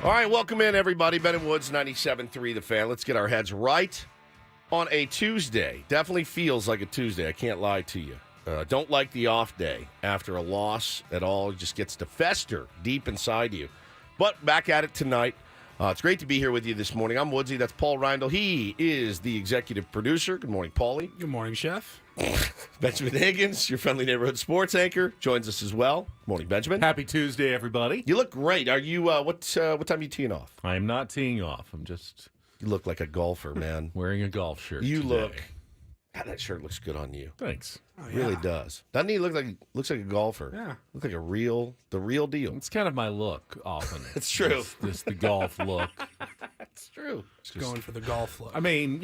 All right, welcome in, everybody. Ben and Woods, 97.3 The Fan. Let's get our heads right on a Tuesday. Definitely feels like a Tuesday. I can't lie to you. Don't like the off day after a loss at all. It just gets to fester deep inside you. But back at it tonight. It's great to be here with you this morning. I'm Woodsy. That's Paul Reindl. He is the executive producer. Good morning, Paulie. Good morning, Chef. Benjamin Higgins, your friendly neighborhood sports anchor, joins us as well. Morning, Benjamin. Happy Tuesday, everybody. You look great. Are you? What time are you teeing off? I am not teeing off. I'm just You look like a golfer, man. wearing a golf shirt. You today. look. God, that shirt looks good on you. Thanks. Oh, It really does. Doesn't he looks like a golfer? Yeah. Look like the real deal. It's kind of my look often. It's true. This the golf look. It's true. Just going for the golf look. I mean,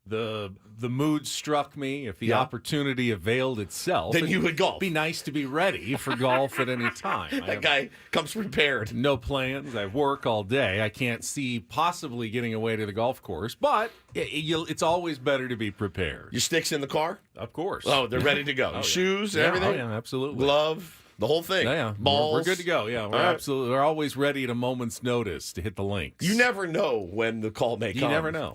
the mood struck me. If the opportunity availed itself, Then you would golf. Be nice to be ready for golf at any time. That guy comes prepared. No plans. I work all day. I can't see possibly getting away to the golf course, but it's always better to be prepared. Your sticks in the car? Of course. Oh, they're ready to go. Oh, yeah. Shoes, Yeah, everything? oh, yeah, absolutely. Glove, the whole thing. Yeah. Balls. We're good to go. Yeah, we're always ready at a moment's notice to hit the links. You never know when the call may come. You never know.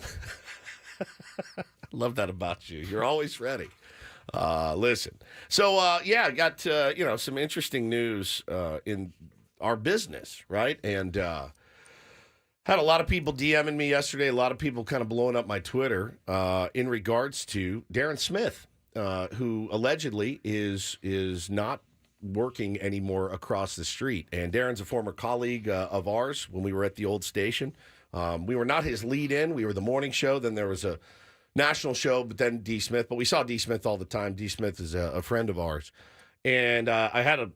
Love that about you. You're always ready. Listen. So, got, some interesting news in our business, right? And had a lot of people DMing me yesterday, a lot of people kind of blowing up my Twitter in regards to Darren Smith, who allegedly is not working anymore across the street. And Darren's a former colleague of ours when we were at the old station. We were not his lead-in. We were the morning show. Then there was a national show, but then D. Smith. But we saw D. Smith all the time. D. Smith is a friend of ours. And I had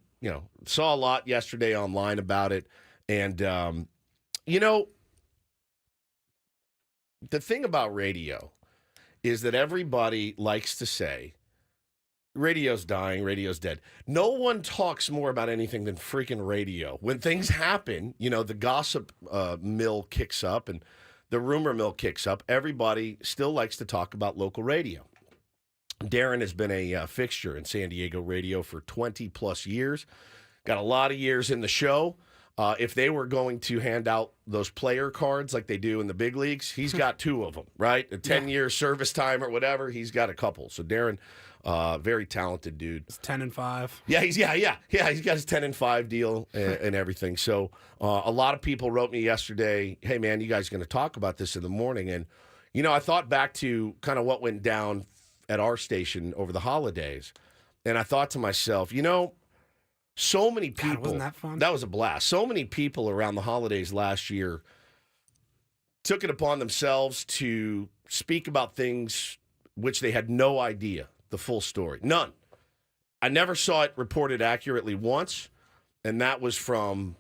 saw a lot yesterday online about it. And, the thing about radio is that everybody likes to say, radio's dying, radio's dead. No one talks more about anything than freaking radio. When things happen, the gossip mill kicks up and the rumor mill kicks up. Everybody still likes to talk about local radio. Darren has been a fixture in San Diego radio for 20-plus years. Got a lot of years in the show. If they were going to hand out those player cards like they do in the big leagues, he's got two of them, right? A 10-year service time or whatever, he's got a couple. So Darren, very talented dude. It's 10-5. Yeah, he's got his 10-5 deal and everything. So a lot of people wrote me yesterday, hey, man, you guys going to talk about this in the morning? And, I thought back to kind of what went down at our station over the holidays. And I thought to myself, so many people. God, wasn't that fun? That was a blast. So many people around the holidays last year took it upon themselves to speak about things which they had no idea the full story. None. I never saw it reported accurately once, and that was from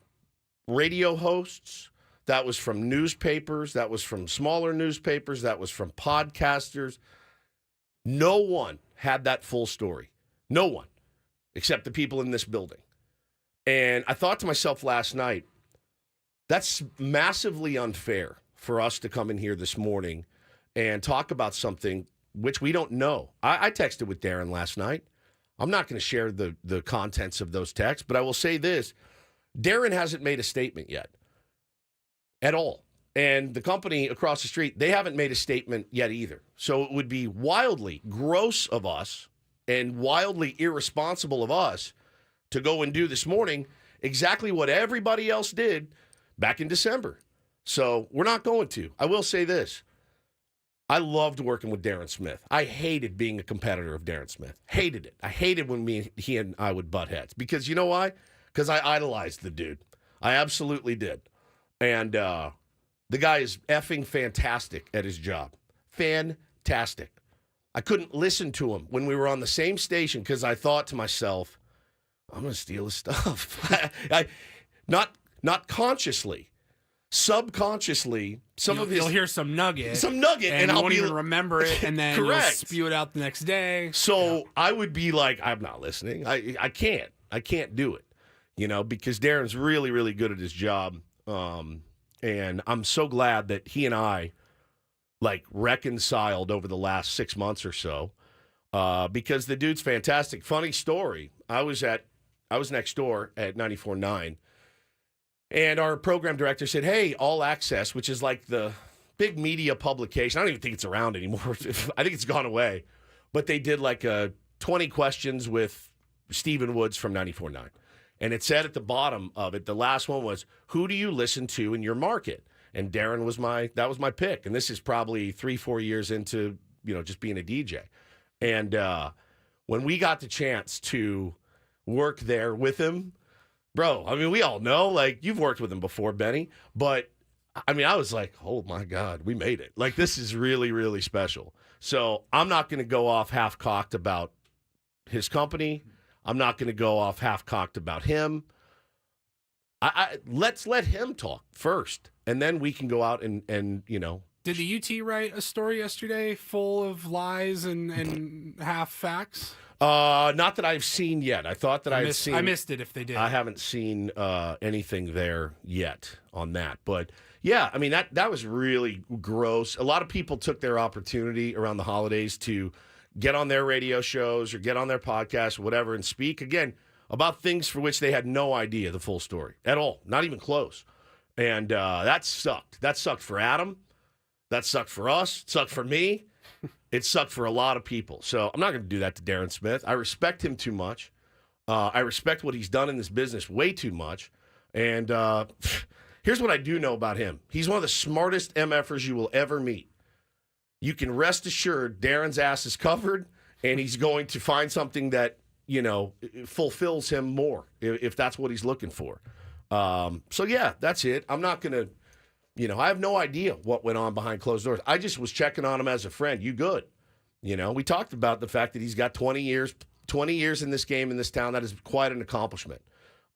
radio hosts, that was from newspapers, that was from smaller newspapers, that was from podcasters. No one had that full story. No one, except the people in this building. And I thought to myself last night, that's massively unfair for us to come in here this morning and talk about something which we don't know. I texted with Darren last night. I'm not going to share the contents of those texts, but I will say this. Darren hasn't made a statement yet at all. And the company across the street, they haven't made a statement yet either. So it would be wildly gross of us and wildly irresponsible of us to go and do this morning exactly what everybody else did back in December. So we're not going to. I will say this. I loved working with Darren Smith. I hated being a competitor of Darren Smith. Hated it. I hated when he and I would butt heads. Because you know why? Because I idolized the dude. I absolutely did. And the guy is effing fantastic at his job. Fantastic. I couldn't listen to him when we were on the same station because I thought to myself, I'm going to steal his stuff. Not consciously, subconsciously. You'll hear some nugget, and you I'll won't even remember it, and then you'll spew it out the next day. So I would be like, I'm not listening. I can't do it, because Darren's really, really good at his job. And I'm so glad that he and I reconciled over the last 6 months or so, because the dude's fantastic. Funny story. I was next door at 94.9, And our program director said, hey, All Access, which is like the big media publication. I don't even think it's around anymore. I think it's gone away. But they did like 20 questions with Stephen Woods from 94.9. And it said at the bottom of it, the last one was, who do you listen to in your market? And Darren was my pick. And this is probably 3-4 years into, just being a DJ. And when we got the chance to work there with him, bro, I mean, we all know, like, you've worked with him before, Benny. But, I mean, I was like, oh, my God, we made it. Like, this is really, really special. So I'm not going to go off half-cocked about his company. I'm not going to go off half-cocked about him. Let's let him talk first, and then we can go out and Did the UT write a story yesterday full of lies and half facts? Not that I've seen yet. I thought that I missed it if they did. I haven't seen anything there yet on that. But, yeah, I mean, that was really gross. A lot of people took their opportunity around the holidays to get on their radio shows or get on their podcasts or whatever and speak, again, about things for which they had no idea the full story at all, not even close. And that sucked. That sucked for Adam. That sucked for us. It sucked for me. It sucked for a lot of people. So I'm not going to do that to Darren Smith. I respect him too much. I respect what he's done in this business way too much. And here's what I do know about him. He's one of the smartest MFers you will ever meet. You can rest assured Darren's ass is covered, and he's going to find something that, fulfills him more if that's what he's looking for. So, yeah, that's it. I'm not going to, I have no idea what went on behind closed doors. I just was checking on him as a friend. You good? We talked about the fact that he's got 20 years in this game, in this town. That is quite an accomplishment.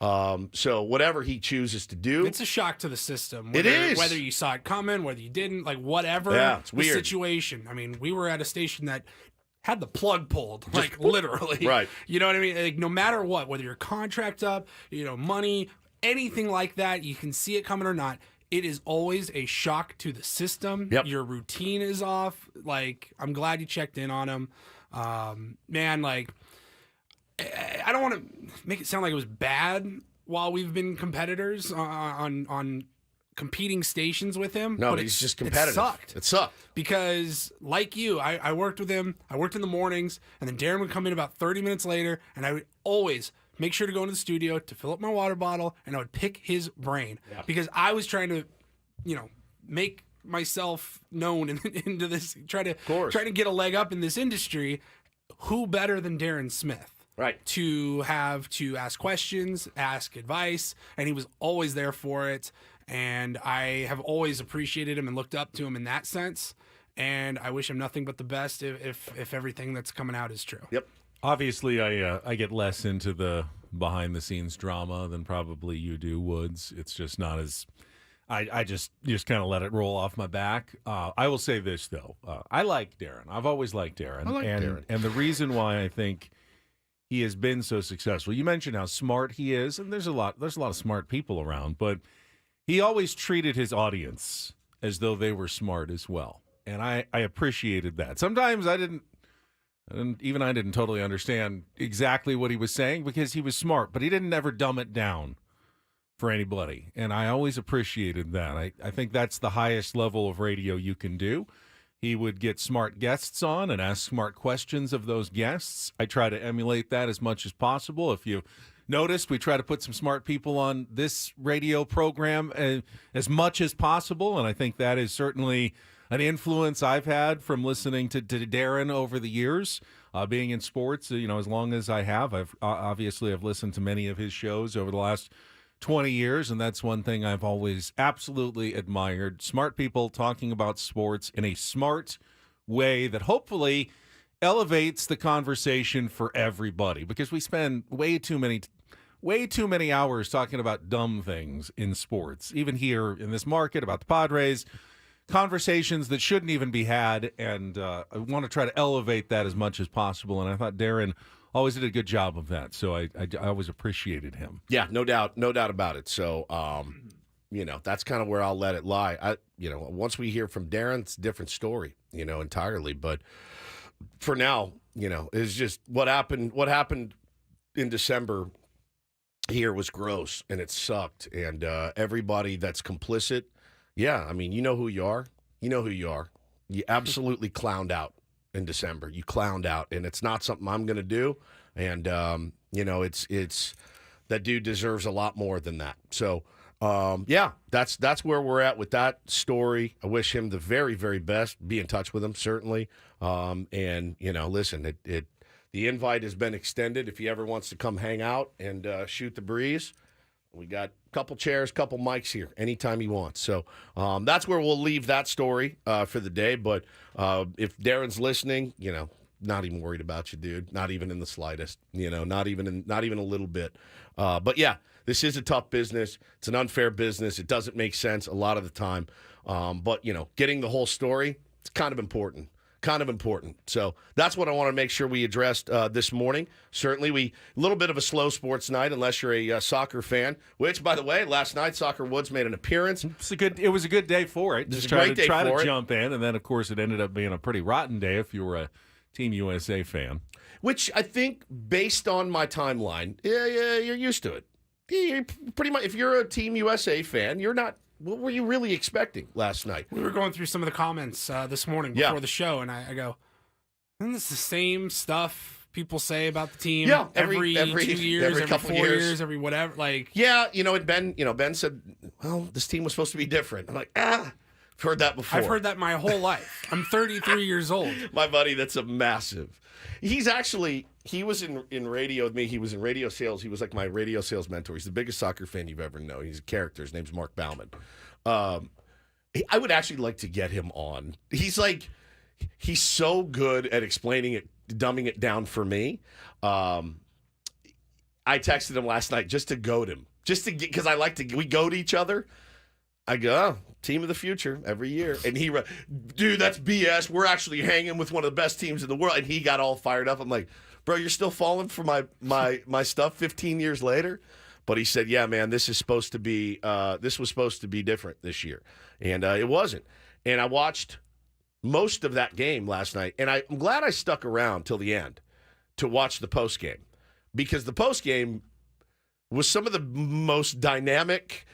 So whatever he chooses to do. It's a shock to the system. It is. Whether you saw it coming, whether you didn't, like whatever it's weird. Situation. I mean, we were at a station that had the plug pulled, like literally. Right. You know what I mean? Like, no matter what, whether your contract's up, money, anything like that, you can see it coming or not. It is always a shock to the system. Yep. Your routine is off. Like, I'm glad you checked in on him. Man, like, I don't want to make it sound like it was bad while we've been competitors on competing stations with him. No, but he's just competitive. It sucked. Because, like you, I worked with him. I worked in the mornings, and then Darren would come in about 30 minutes later, and I would always make sure to go into the studio to fill up my water bottle, and I would pick his brain. Yeah. Because I was trying to, make myself known into this, try to get a leg up in this industry. Who better than Darren Smith? Right. To ask questions, ask advice, and he was always there for it. And I have always appreciated him and looked up to him in that sense. And I wish him nothing but the best if everything that's coming out is true. Yep. Obviously, I get less into the behind-the-scenes drama than probably you do, Woods. It's just not as I just kind of let it roll off my back. I will say this though, I like Darren. I've always liked Darren. I like Darren, and the reason why I think he has been so successful. You mentioned how smart he is, and there's a lot of smart people around, but he always treated his audience as though they were smart as well, and I appreciated that. Sometimes I didn't totally understand exactly what he was saying because he was smart, but he didn't ever dumb it down for anybody, and I always appreciated that. I think that's the highest level of radio you can do. He would get smart guests on and ask smart questions of those guests. I try to emulate that as much as possible. If you noticed, we try to put some smart people on this radio program as much as possible, and I think that is certainly an influence I've had from listening to Darren over the years, being in sports, as long as I have. I've listened to many of his shows over the last 20 years, and that's one thing I've always absolutely admired. Smart people talking about sports in a smart way that hopefully elevates the conversation for everybody, because we spend way too many hours talking about dumb things in sports, even here in this market about the Padres, conversations that shouldn't even be had, and I want to try to elevate that as much as possible, and I thought Darren always did a good job of that, so I always appreciated him. Yeah, no doubt about it. So, that's kind of where I'll let it lie. Once we hear from Darren, it's a different story, entirely. But for now, it's just what happened in December here was gross, and it sucked. And everybody that's complicit, yeah, I mean, you know who you are. You know who you are. You absolutely clowned out in December. You clowned out, and it's not something I'm going to do. And it's that dude deserves a lot more than that. So, yeah, that's where we're at with that story. I wish him the very, very best. Be in touch with him, certainly. And listen, the invite has been extended. If he ever wants to come hang out and shoot the breeze, we got a couple chairs, couple mics here anytime he wants. So that's where we'll leave that story for the day. But if Darren's listening, not even worried about you, dude. Not even in the slightest. Not even a little bit. But yeah, this is a tough business. It's an unfair business. It doesn't make sense a lot of the time. But getting the whole story, it's kind of important. So that's what I want to make sure we addressed this morning. Certainly, a little bit of a slow sports night, unless you're a soccer fan. Which, by the way, last night Soccer Woods made an appearance. It was a good day for it. Just try to jump in, and then of course it ended up being a pretty rotten day if you were a Team USA fan. Which I think, based on my timeline, yeah, you're used to it. You're pretty much, if you're a Team USA fan, you're not. What were you really expecting last night? We were going through some of the comments this morning before the show, and I go, isn't this the same stuff people say about the team? Yeah, every 2 years, every couple 4 years, every whatever. Yeah, and Ben said, well, this team was supposed to be different. I'm like, I've heard that before. I've heard that my whole life. I'm 33 years old. My buddy, that's a massive. He was in radio with me. He was in radio sales. He was like my radio sales mentor. He's the biggest soccer fan you've ever known. He's a character. His name's Mark Bauman. I would actually like to get him on. He's so good at explaining it, dumbing it down for me. I texted him last night just to goad him, because we goad each other. I go, team of the future every year. And dude, that's BS. We're actually hanging with one of the best teams in the world. And he got all fired up. I'm like, bro, you're still falling for my stuff 15 years later? But he said, yeah, man, this was supposed to be different this year. And it wasn't. And I watched most of that game last night. And I'm glad I stuck around till the end to watch the postgame. Because the postgame was some of the most dynamic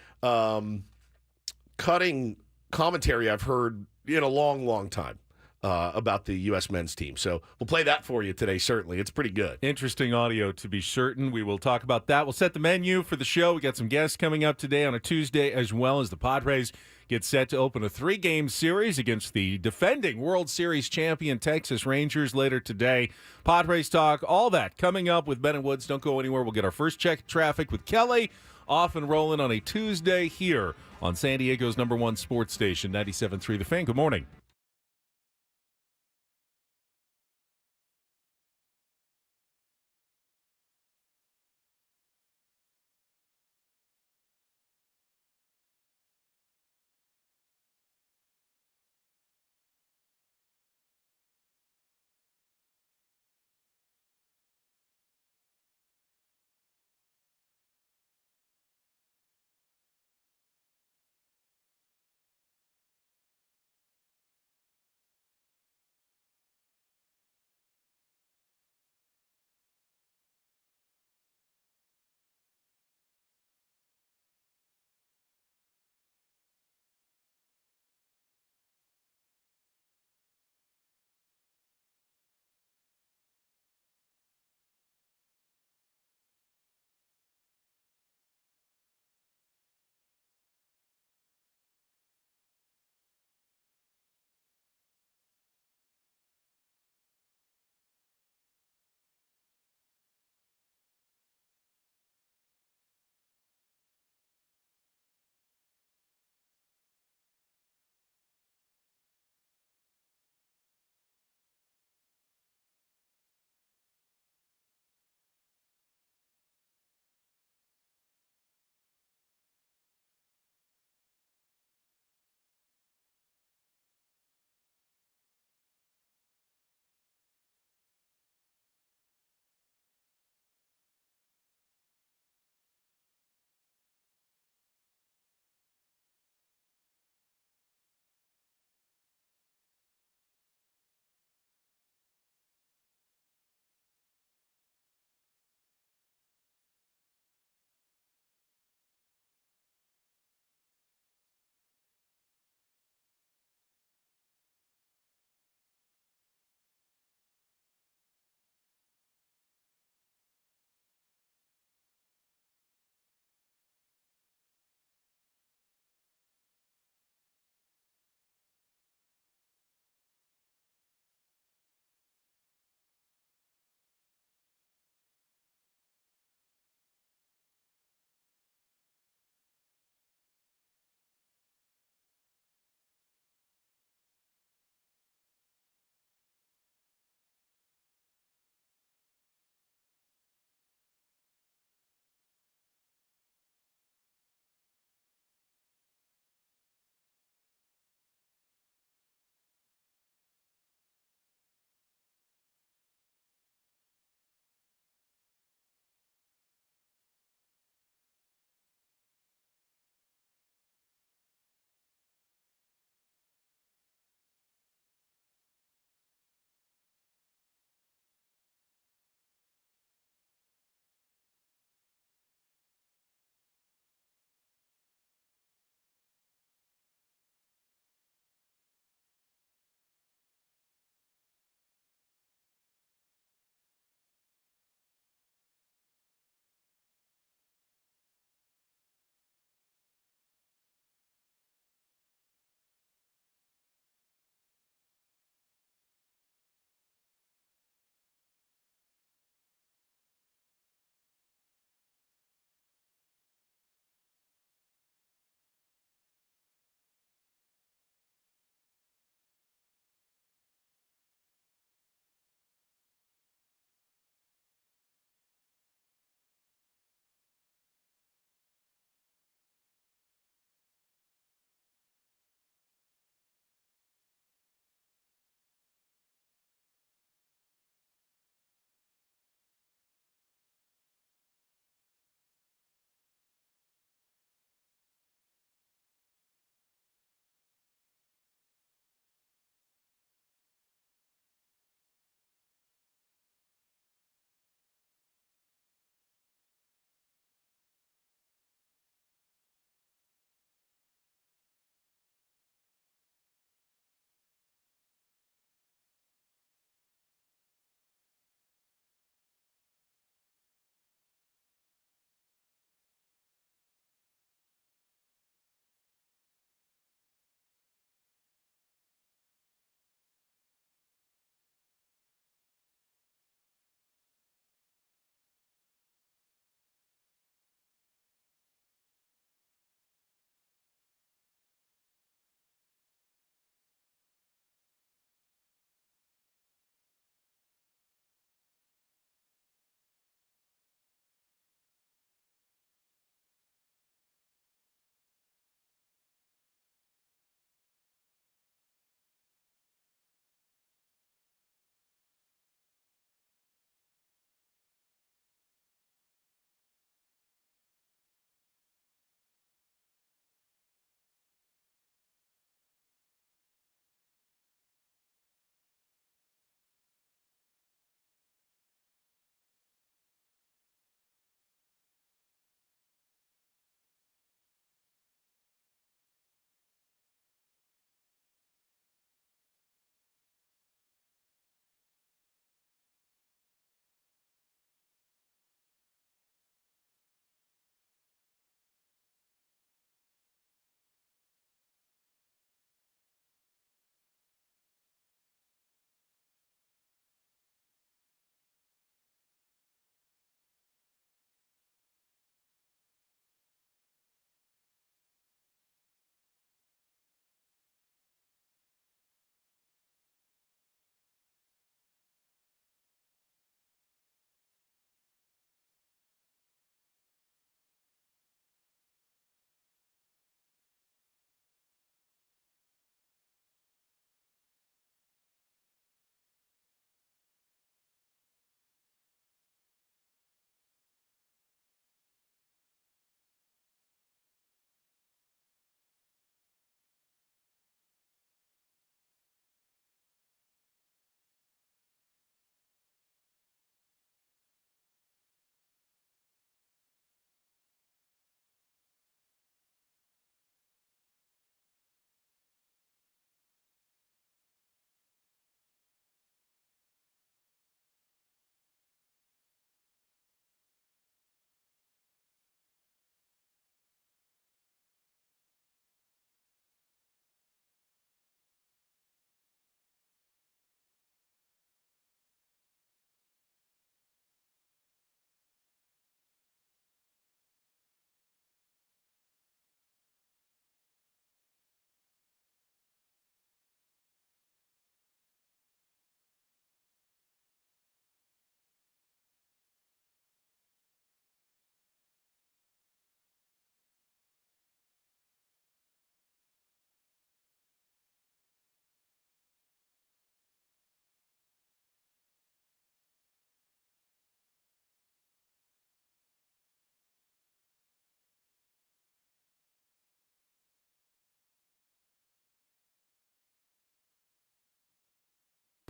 cutting commentary I've heard in a long, long time about the U.S. men's team. So we'll play that for you today, certainly. It's pretty good. Interesting audio, to be certain. We will talk about that. We'll set the menu for the show. We got some guests coming up today on a Tuesday, as well as the Padres get set to open a 3-game series against the defending World Series champion Texas Rangers later today. Padres talk, all that coming up with Ben and Woods. Don't go anywhere. We'll get our first check of traffic with Kelly. Off and rolling on a Tuesday here on San Diego's #1 sports station, 97.3 The Fan. Good morning.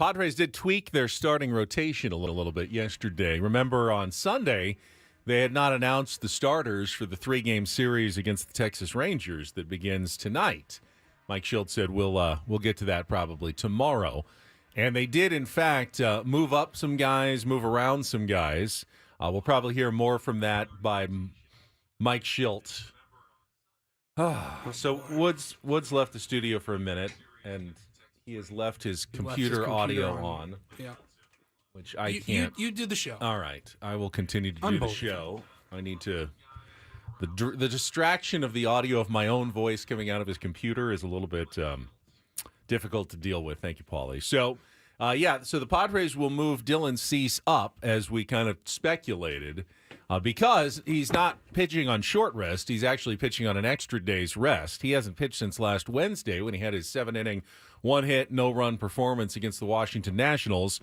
Padres did tweak their starting rotation a little bit yesterday. Remember, on Sunday, they had not announced the starters for the 3-game series against the Texas Rangers that begins tonight. Mike Schilt said we'll get to that probably tomorrow. And they did, in fact, move up some guys, move around some guys. We'll probably hear more from that by Mike Schilt. So Woods left the studio for a minute, and he has left his computer audio on. Yeah. Which I can't. You do the show. All right. I will continue to do the show. I need to. The distraction of the audio of my own voice coming out of his computer is a little bit difficult to deal with. Thank you, Paulie. So, so the Padres will move Dylan Cease up, as we kind of speculated, because he's not pitching on short rest. He's actually pitching on an extra day's rest. He hasn't pitched since last Wednesday when he had his 7-inning, 1-hit, no-run performance against the Washington Nationals.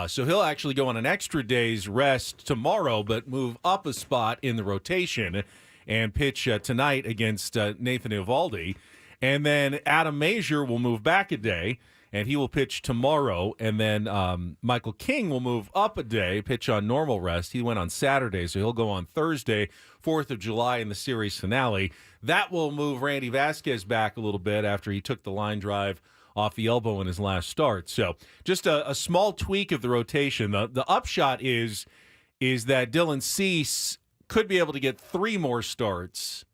So he'll actually go on an extra day's rest tomorrow, but move up a spot in the rotation and pitch tonight against Nathan Eovaldi. And then Adam Mazur will move back a day, and he will pitch tomorrow. And then Michael King will move up a day, pitch on normal rest. He went on Saturday, so he'll go on Thursday, 4th of July in the series finale. That will move Randy Vasquez back a little bit after he took the line drive off the elbow in his last start. So just a small tweak of the rotation. The upshot is that Dylan Cease could be able to get 3 more starts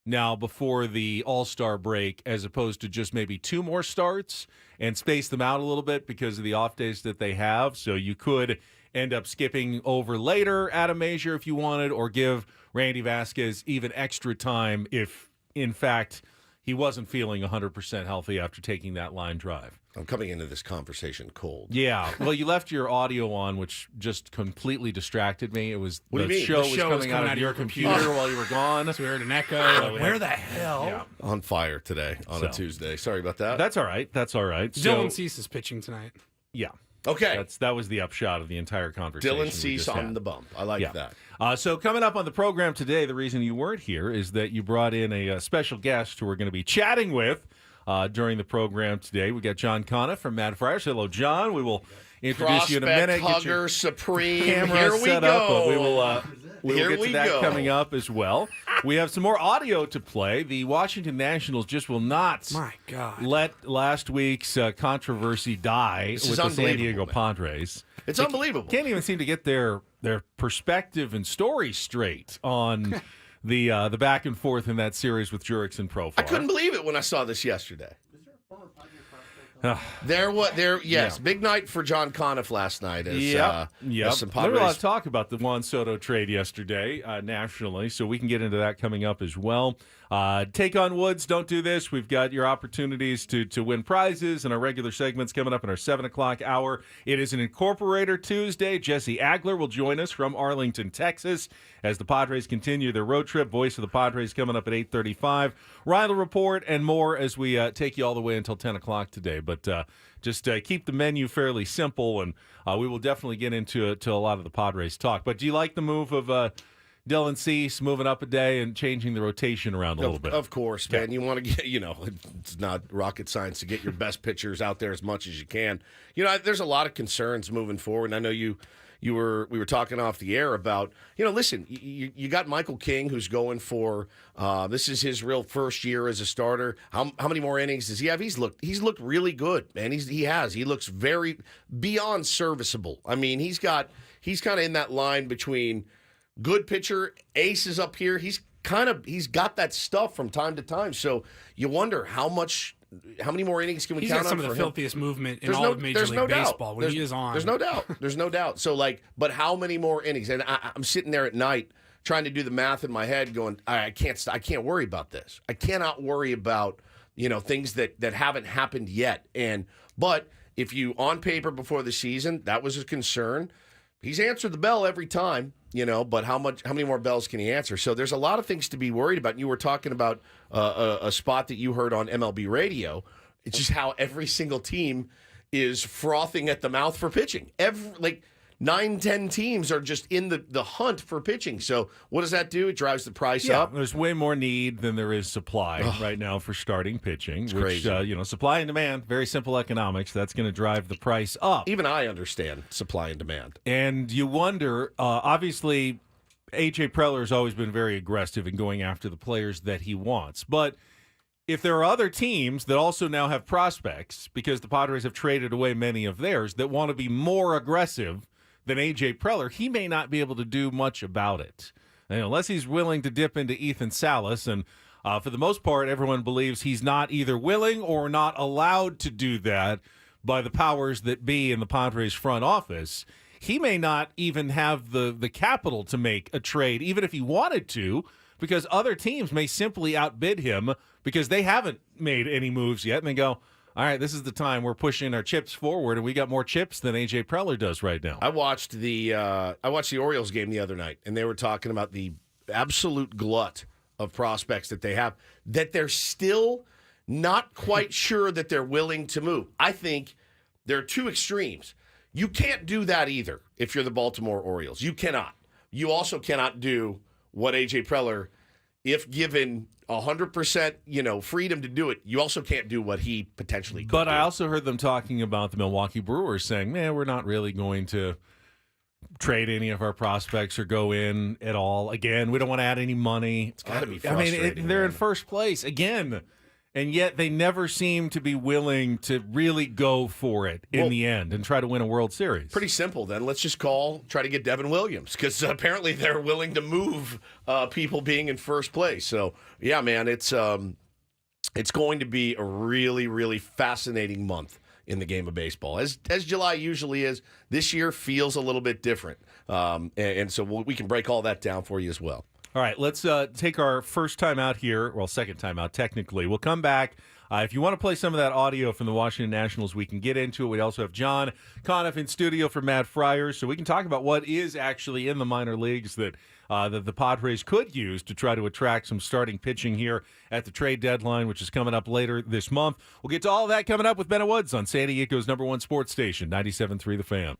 now before the All-Star break, as opposed to just maybe 2 more starts, and space them out a little bit because of the off days that they have. So you could end up skipping over later Adam Mazur if you wanted, or give Randy Vasquez even extra time if, in fact, he wasn't feeling 100% healthy after taking that line drive. I'm coming into this conversation cold. Yeah. Well, you left your audio on, which just completely distracted me. It was What do you mean? show The was show coming out of your computer while you were gone. So we heard an echo. Where the hell? Yeah. On fire today on a Tuesday. Sorry about that. That's all right. That's all right. Dylan Cease is pitching tonight. Yeah. Okay. That was the upshot of the entire conversation. Dylan Cease on the bump. I like that. So coming up on the program today, the reason you weren't here is that you brought in a special guest who we're going to be chatting with during the program today. We got John Conniff from Mad Friars. Hello, John. We will introduce you in a minute. Prospect Hugger get your Supreme. camera Here we set go. up, but we will get to that go. coming up as well. We have some more audio to play. The Washington Nationals just will not let last week's controversy die with the San Diego Padres. It's unbelievable. Can't even seem to get their perspective and story straight on the back and forth in that series with Jurix and Profar. I couldn't believe it when I saw this yesterday. Big night for John Conniff last night. As some Padres. There was a lot of talk about the Juan Soto trade yesterday nationally, so we can get into that coming up as well. Take on Woods, don't do this. We've got your opportunities to win prizes and our regular segments coming up in our 7 o'clock hour. It is an Incorporator Tuesday. Jesse Agler will join us from Arlington, Texas, as the Padres continue their road trip. Voice of the Padres coming up at 8:35. Reindl Report and more as we take you all the way until 10 o'clock today. But just keep the menu fairly simple, and we will definitely get into a lot of the Padres talk. But do you like the move of Dylan Cease moving up a day and changing the rotation around a little bit? Of course, man. You want to get, it's not rocket science to get your best pitchers out there as much as you can. There's a lot of concerns moving forward, and I know we were talking off the air about, listen, you got Michael King, who's going for, this is his real first year as a starter. How many more innings does he have? He's looked really good, man. He looks very beyond serviceable. I mean, he's kind of in that line between good pitcher, ace is up here. He's got that stuff from time to time. So you wonder how many more innings can we count on? He's got some of the filthiest movement in all of Major League Baseball when he is on. There's no doubt. There's no doubt. So, but how many more innings? And I'm sitting there at night trying to do the math in my head going, I can't worry about this. I cannot worry about, things that haven't happened yet. But if you, on paper before the season, that was a concern. He's answered the bell every time, but how many more bells can he answer? So there's a lot of things to be worried about. And you were talking about a spot that you heard on MLB radio. It's just how every single team is frothing at the mouth for pitching. 9-10 teams are just in the hunt for pitching. So what does that do? It drives the price Yeah, up. there's way more need than there is supply right now for starting pitching. Which, crazy. Supply and demand, very simple economics. That's going to drive the price up. Even I understand supply and demand. And you wonder, obviously, AJ Preller has always been very aggressive in going after the players that he wants. But if there are other teams that also now have prospects, because the Padres have traded away many of theirs, that want to be more aggressive than AJ Preller, he may not be able to do much about it. And unless he's willing to dip into Ethan Salas. And for the most part, everyone believes he's not either willing or not allowed to do that by the powers that be in the Padres front office. He may not even have the capital to make a trade, even if he wanted to, because other teams may simply outbid him because they haven't made any moves yet. And they go, all right, this is the time we're pushing our chips forward, and we got more chips than AJ Preller does right now. I watched the Orioles game the other night, and they were talking about the absolute glut of prospects that they have, that they're still not quite sure that they're willing to move. I think there are two extremes. You can't do that either if you're the Baltimore Orioles. You cannot. You also cannot do what A.J. Preller, if given 100%, freedom to do it, you also can't do what he potentially could But do. I also heard them talking about the Milwaukee Brewers saying, man, we're not really going to trade any of our prospects or go in at all. Again, we don't want to add any money. It's got to be frustrating. They're in man. first place again. And yet they never seem to be willing to really go for it in the end and try to win a World Series. Pretty simple, then. Let's just try to get Devin Williams, because apparently they're willing to move people being in first place. So, yeah, man, it's going to be a really, really fascinating month in the game of baseball. As July usually is, this year feels a little bit different. And so we can break all that down for you as well. All right, let's take our first time out here. Well, second time out, technically. We'll come back. If you want to play some of that audio from the Washington Nationals, we can get into it. We also have John Conniff in studio for Matt Friars, so we can talk about what is actually in the minor leagues that the Padres could use to try to attract some starting pitching here at the trade deadline, which is coming up later this month. We'll get to all of that coming up with Bennett Woods on San Diego's #1 sports station, 97.3 The Fan.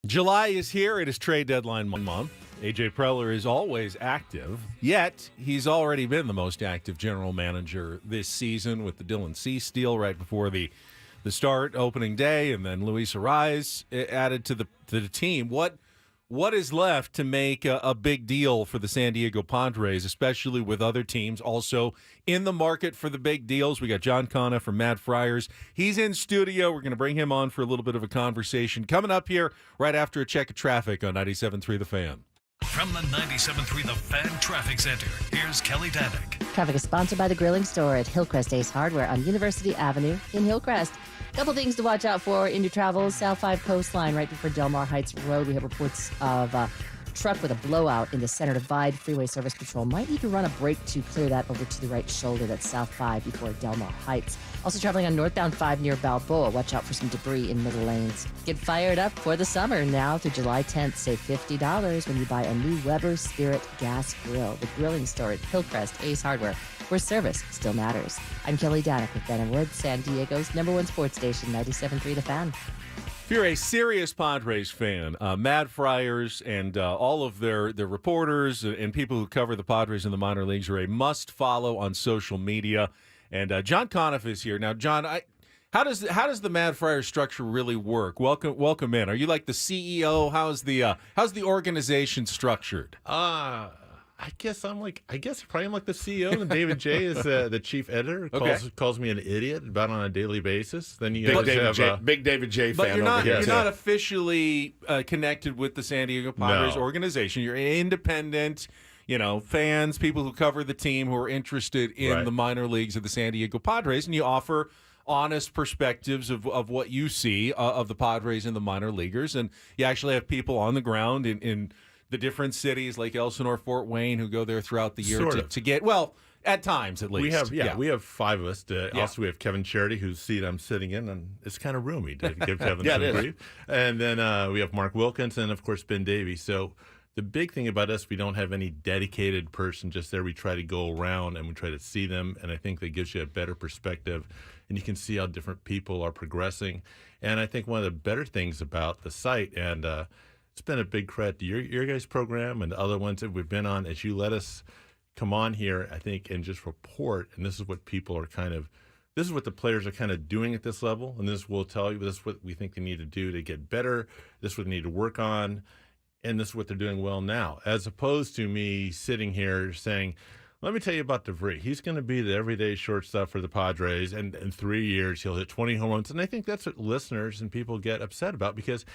July is here. It is trade deadline month. AJ Preller is always active, yet he's already been the most active general manager this season with the Dylan Cease deal right before the start opening day, and then Luis Arraez added to the team. What is left to make a big deal for the San Diego Padres, especially with other teams also in the market for the big deals? We got John Conniff from Mad Friars. He's in studio. We're going to bring him on for a little bit of a conversation coming up here right after a check of traffic on 97.3 The Fan. From the 97.3 The Fan Traffic Center, here's Kelly Danick. Traffic is sponsored by the Grilling Store at Hillcrest Ace Hardware on University Avenue in Hillcrest. Couple things to watch out for in your travels. South 5 coastline right before Del Mar Heights Road. We have reports of a truck with a blowout in the Center Divide. Freeway Service Patrol might need to run a brake to clear that over to the right shoulder. That's South 5 before Del Mar Heights. Also traveling on northbound 5 near Balboa. Watch out for some debris in middle lanes. Get fired up for the summer now through July 10th. Save $50 when you buy a new Weber Spirit gas grill. The Grilling Store at Hillcrest Ace Hardware, where service still matters. I'm Kelly Danick with Ben and Wood, San Diego's #1 sports station, 97.3 The Fan. If you're a serious Padres fan, Mad Friars and all of their reporters and people who cover the Padres in the minor leagues are a must-follow on social media. And John Conniff is here. Now, John, how does the Mad Friars structure really work? Welcome in. Are you like the CEO? How's the organization structured? I guess probably I'm like the CEO, and David J is the chief editor. Calls me an idiot about on a daily basis. Then you Big David J fan. But you're not, over here. you're not officially connected with the San Diego Padres organization. You're independent. Fans, people who cover the team who are interested in the minor leagues of the San Diego Padres, and you offer honest perspectives of what you see of the Padres and the minor leaguers, and you actually have people on the ground in the different cities like Elsinore, Fort Wayne, who go there throughout the year to get, well, at times at least. We have 5 of us. Also, we have Kevin Charity, whose seat I'm sitting in, and it's kind of roomy to give Kevin some grief. And then we have Mark Wilkins and, of course, Ben Davies. So the big thing about us, we don't have any dedicated person just there. We try to go around and we try to see them, and I think that gives you a better perspective, and you can see how different people are progressing. And I think one of the better things about the site, and it's been a big credit to your guys' program and the other ones that we've been on, as you let us come on here, I think, and just report, and this is what people are this is what the players are kind of doing at this level, and this will tell you this is what we think they need to do to get better, this is what they need to work on, and this is what they're doing well now, as opposed to me sitting here saying, let me tell you about DeVry. He's going to be the everyday shortstop for the Padres, and in 3 years he'll hit 20 home runs. And I think that's what listeners and people get upset about, because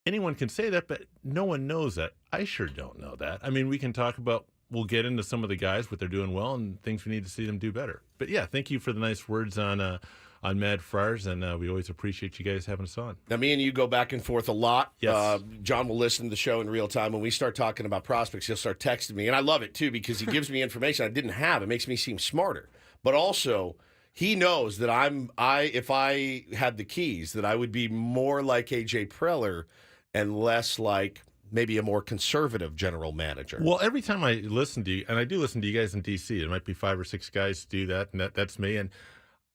anyone can say that, but no one knows that. I sure don't know that. I mean, we can talk about, we'll get into some of the guys, what they're doing well, and things we need to see them do better. But yeah, thank you for the nice words on Mad Friars, and we always appreciate you guys having us on. Now, me and you go back and forth a lot. Yes. John will listen to the show in real time. When we start talking about prospects, he'll start texting me, and I love it, too, because he gives me information I didn't have. It makes me seem smarter. But also, he knows that if I had the keys, that I would be more like AJ Preller and less like maybe a more conservative general manager. Well, every time I listen to you, and I do listen to you guys in D.C., there might be 5 or 6 guys do that, and that's me. And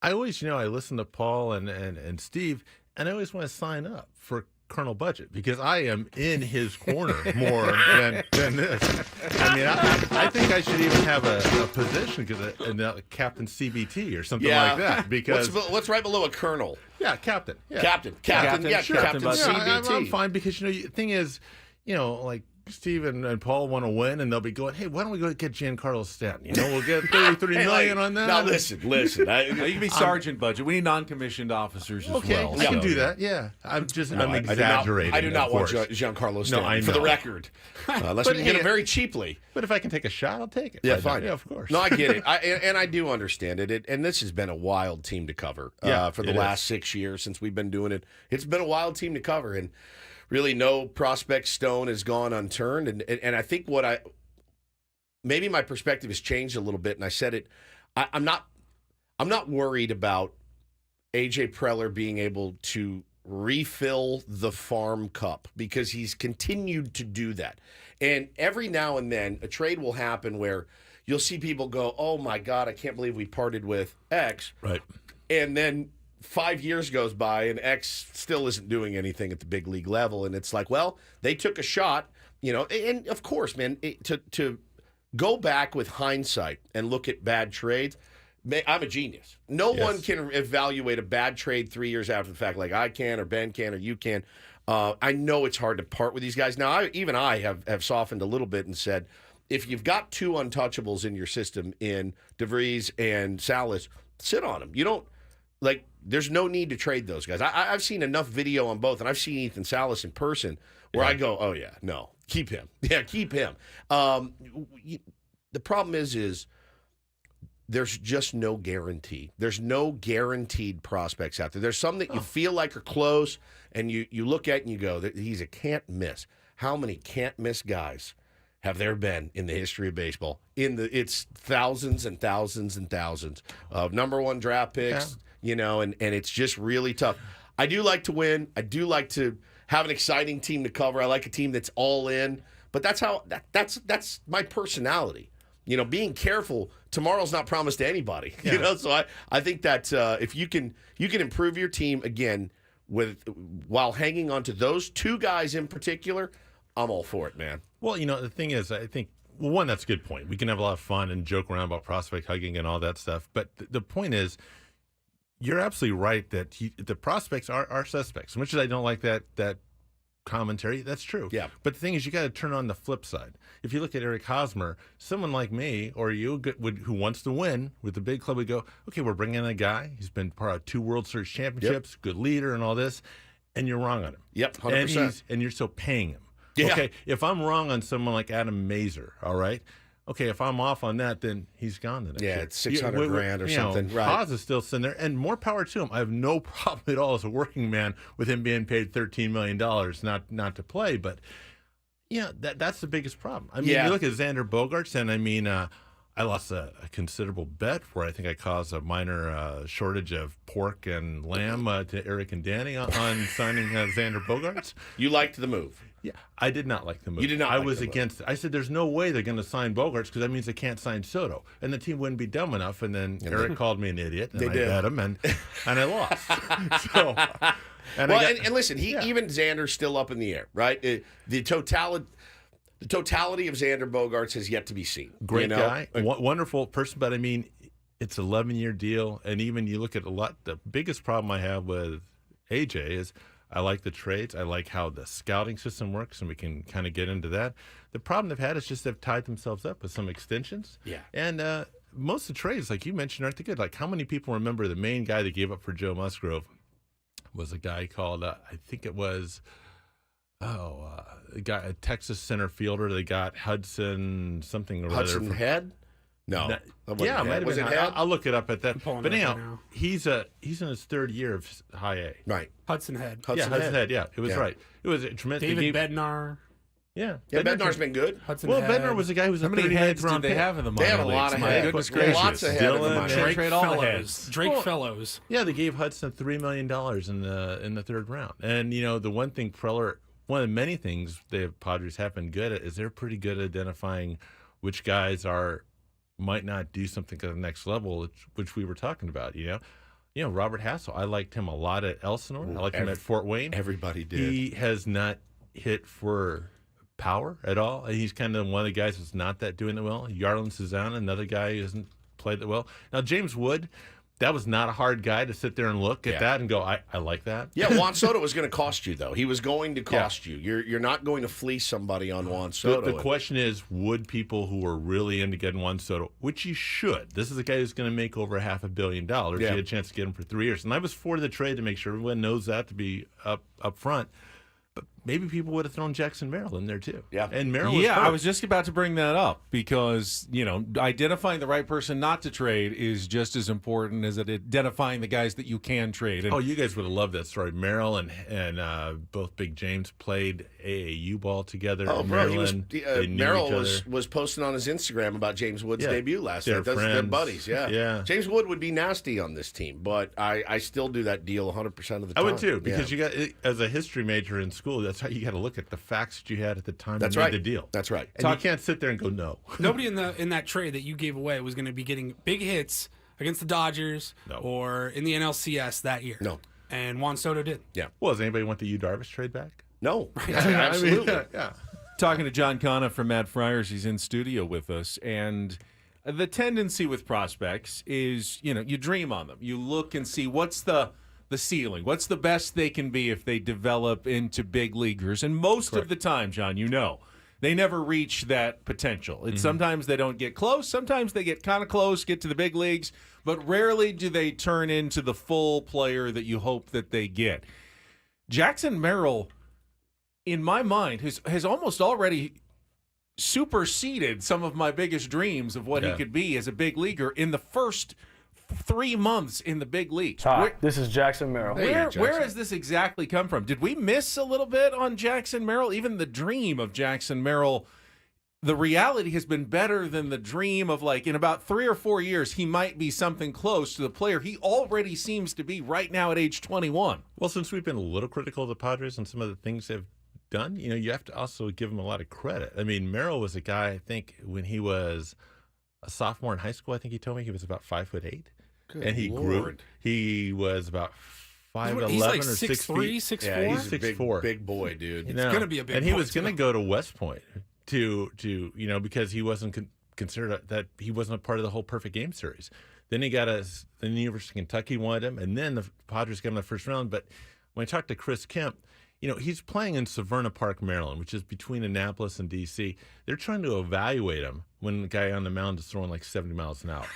I always, I listen to Paul and Steve, and I always want to sign up for Colonel Budget, because I am in his corner more than this. I mean, I think I should even have a position, because Captain CBT or something like that. Because what's right below a colonel? Yeah, Captain. Yeah. Captain Sure. Captain Yeah, CBT. I'm fine, because the thing is, like Steve and Paul want to win, and they'll be going, hey, why don't we go get Giancarlo Stanton? We'll get $33 million on that. Now listen. You can be sergeant budget. We need non-commissioned officers as well. I can do that. Yeah, I'm exaggerating. I do not want Giancarlo Stanton. No, I know. For the record, unless we can get him very cheaply. But if I can take a shot, I'll take it. Yeah, fine. Yeah, of course. No, I get it, and I do understand it. And this has been a wild team to cover for the last 6 years since we've been doing it. It's been a wild team to cover, and really no prospect stone has gone unturned. And I think maybe my perspective has changed a little bit, and I said it. I'm not worried about AJ Preller being able to refill the farm cup, because he's continued to do that. And every now and then a trade will happen where you'll see people go, oh my God, I can't believe we parted with X. Right. And then 5 years goes by and X still isn't doing anything at the big league level, and it's like, well, they took a shot, and of course, man, to go back with hindsight and look at bad trades. I'm a genius. No one can evaluate a bad trade 3 years after the fact like I can or Ben can or you can. I know it's hard to part with these guys. Now, I have softened a little bit and said, if you've got two untouchables in your system in DeVries and Salas, sit on them. You don't, there's no need to trade those guys. I've seen enough video on both, and I've seen Ethan Salas in person where I go, oh, yeah, no, keep him. Yeah, keep him. The problem is there's just no guarantee. There's no guaranteed prospects out there. There's some that you feel like are close, and you look at and you go, he's a can't miss. How many can't miss guys have there been in the history of baseball? It's thousands and thousands and thousands of number one draft picks, and it's just really tough. I do like to win. I do like to have an exciting team to cover. I like a team that's all in, but that's my personality. Being careful. Tomorrow's not promised to anybody. So I think that if you can improve your team again while hanging on to those two guys in particular, I'm all for it, man. Well, the thing is, I think, one, that's a good point. We can have a lot of fun and joke around about prospect hugging and all that stuff. But the point is, you're absolutely right that the prospects are suspects. As much as I don't like that commentary, that's true. Yeah. But the thing is, you got to turn on the flip side. If you look at Eric Hosmer, someone like me or you who wants to win with the big club would go, okay, we're bringing in a guy. He's been part of 2 World Series championships, good leader and all this, and you're wrong on him. Yep, 100%. And you're still paying him. Yeah. Okay, if I'm wrong on someone like Adam Mazer, all right, okay, if I'm off on that, then he's gone the next year. It's $600,000 or something. Right. Haas is still sitting there, and more power to him. I have no problem at all as a working man with him being paid $13 million not to play. But that's the biggest problem. I mean, you look at Xander Bogaerts, and I lost a considerable bet where I think I caused a minor shortage of pork and lamb to Eric and Danny on signing Xander Bogaerts. You liked the move. Yeah, I did not like the move. You did not. I was against it. I said, "There's no way they're going to sign Bogaerts because that means they can't sign Soto, and the team wouldn't be dumb enough." And then Eric called me an idiot, and I bet him, and I lost. And listen, even Xander's still up in the air, right? The totality of Xander Bogaerts has yet to be seen. Great guy, wonderful person, but I mean, it's an 11-year deal, and even you look at the biggest problem I have with AJ is, I like the trades. I like how the scouting system works, and we can kind of get into that. The problem they've had is just they've tied themselves up with some extensions. Yeah. And most of the trades, like you mentioned, aren't they good? Like, how many people remember the main guy that gave up for Joe Musgrove was a guy called, I think it was, a Texas center fielder. They got Hudson something or other. Hudson Head? No. Yeah, it might have been. I'll look it up at that. But anyhow, he's in his 3rd year of High A. Right. Hudson Head. Hudson Head. Yeah, it was right. It was a tremendous. David Bednar. Yeah, Bednar's been good. Bednar was the guy who was How many heads did they have in the minor leagues? They have a lot of heads. Goodness gracious. Lots of heads. Drake Fellows. Yeah, they gave Hudson $3 million in the 3rd round. And the one thing Preller, one of the many things the Padres have been good at is they're pretty good at identifying which guys might not do something at the next level, which we were talking about. Robert Hassel, I liked him a lot at Elsinore. I liked him at Fort Wayne. Everybody did. He has not hit for power at all. He's kind of one of the guys that's not doing it well. Yarlin Susanna, another guy who hasn't played it well. Now, James Wood, that was not a hard guy to sit there and look at that and go, I like that. Yeah, Juan Soto was going to cost you, though. He was going to cost you. You're not going to fleece somebody on Juan Soto. The question is, would people who are really into getting Juan Soto, which you should. This is a guy who's going to make over $500 million. You had a chance to get him for 3 years. And I was for the trade to make sure everyone knows that to be up front. But maybe people would have thrown Jackson Merrill in there too. Yeah, and Merrill was hurt. I was just about to bring that up because identifying the right person not to trade is just as important as identifying the guys that you can trade. And you guys would have loved that story. Merrill and both Big James played AAU ball together. Oh, bro, Merrill was posting on his Instagram about James Wood's debut last night. They're buddies. Yeah. James Wood would be nasty on this team, but I still do that deal 100% of the time. I would too, because you got, as a history major in school, that's how you got to look at the facts that you had at the time you made the deal. That's right. And you can't sit there and go, no. Nobody in that trade that you gave away was going to be getting big hits against the Dodgers or in the NLCS that year. No. And Juan Soto did. Yeah. Well, does anybody want the Yu Darvish trade back? No. Absolutely. Yeah. Talking to John Conniff from Mad Friars, he's in studio with us, and the tendency with prospects is, you dream on them. You look and see what's the ceiling, what's the best they can be if they develop into big leaguers, and most of the time, John, they never reach that potential. It's sometimes they don't get close, sometimes they get kind of close, get to the big leagues, but rarely do they turn into the full player that you hope that they get. Jackson Merrill, in my mind, has almost already superseded some of my biggest dreams of what he could be as a big leaguer in the first 3 months in the big leagues. Hi, this is Jackson Merrill. Where has this exactly come from? Did we miss a little bit on Jackson Merrill? Even the dream of Jackson Merrill, the reality has been better than the dream of, like, in about 3 or 4 years, he might be something close to the player he already seems to be right now at age 21. Well, since we've been a little critical of the Padres and some of the things they've done, you have to also give him a lot of credit. I mean, Merrill was a guy, I think, when he was a sophomore in high school, I think he told me he was about 5'8". Good and he grew. Lord. He was about 5'11" He's like or 6 feet. 6'3", 6'4". Yeah, he's a 6'4". big boy, dude. It's going to be a big And he boy, was going to too. go to West Point to because he wasn't considered that he wasn't a part of the whole perfect game series. Then he got the University of Kentucky wanted him, and then the Padres got him in the first round. But when I talked to Chris Kemp, he's playing in Severna Park, Maryland, which is between Annapolis and D.C. They're trying to evaluate him when the guy on the mound is throwing like 70 miles an hour.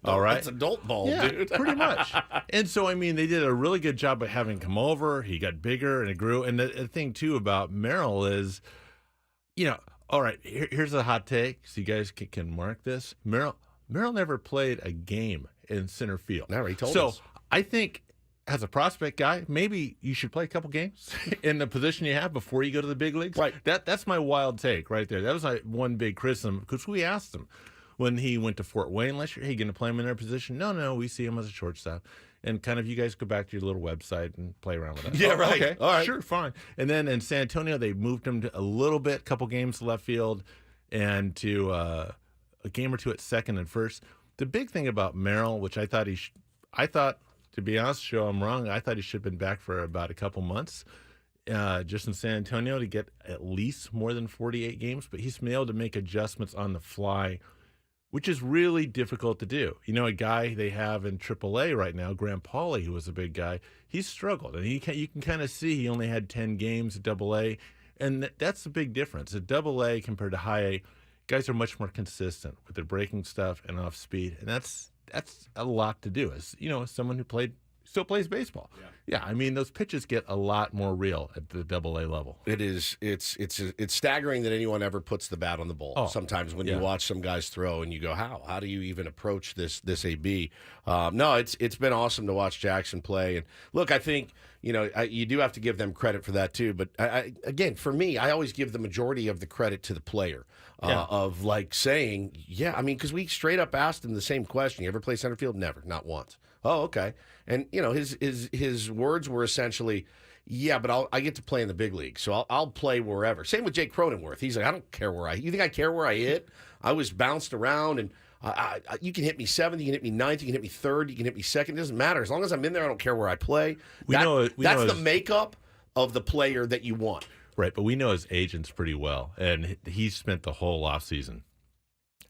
All right? That's adult ball, Yeah, dude. pretty much. And so, I mean, they did a really good job of having him come over. He got bigger and it grew. And the thing, too, about Merrill is, all right, here's a hot take, so you guys can mark this. Merrill never played a game in center field. Never, he told us. us. So I think as a prospect guy, maybe you should play a couple games in the position you have before you go to the big leagues. Right. That's my wild take right there. That was like one big criticism, because we asked him when he went to Fort Wayne last year, hey, going to play him in their position? No, we see him as a shortstop. And kind of, you guys go back to your little website and play around with that. Yeah, right. Okay, all right. Sure, fine. And then in San Antonio, they moved him to a little bit, couple games to left field, and to a game or two at second and first. The big thing about Merrill, which I thought to be honest, show I'm wrong, I thought he should have been back for about a couple months, just in San Antonio, to get at least more than 48 games. But he's been able to make adjustments on the fly, which is really difficult to do. A guy they have in AAA right now, Graham Pauley, who was a big guy, he's struggled. And you can kind of see he only had 10 games at AA. And that's the big difference. At AA compared to high A, guys are much more consistent with their breaking stuff and off speed. And that's a lot to do. As someone who still plays baseball. Yeah, I mean, those pitches get a lot more real at the AA level. It is. It's staggering that anyone ever puts the bat on the ball. Sometimes when you watch some guys throw and you go, how do you even approach this AB? No, it's been awesome to watch Jackson play. And look, I think you do have to give them credit for that too. But again, for me, I always give the majority of the credit to the player. Of like saying, because we straight up asked him the same question. You ever play center field? Never, not once. Oh, okay. And his words were essentially, but I get to play in the big league, so I'll play wherever. Same with Jake Cronenworth. He's like, I don't care where you think I care where I hit? I was bounced around, and you can hit me seventh, you can hit me ninth, you can hit me third, you can hit me second. It doesn't matter. As long as I'm in there, I don't care where I play. That's the makeup of the player that you want. Right, but we know his agents pretty well, and he spent the whole offseason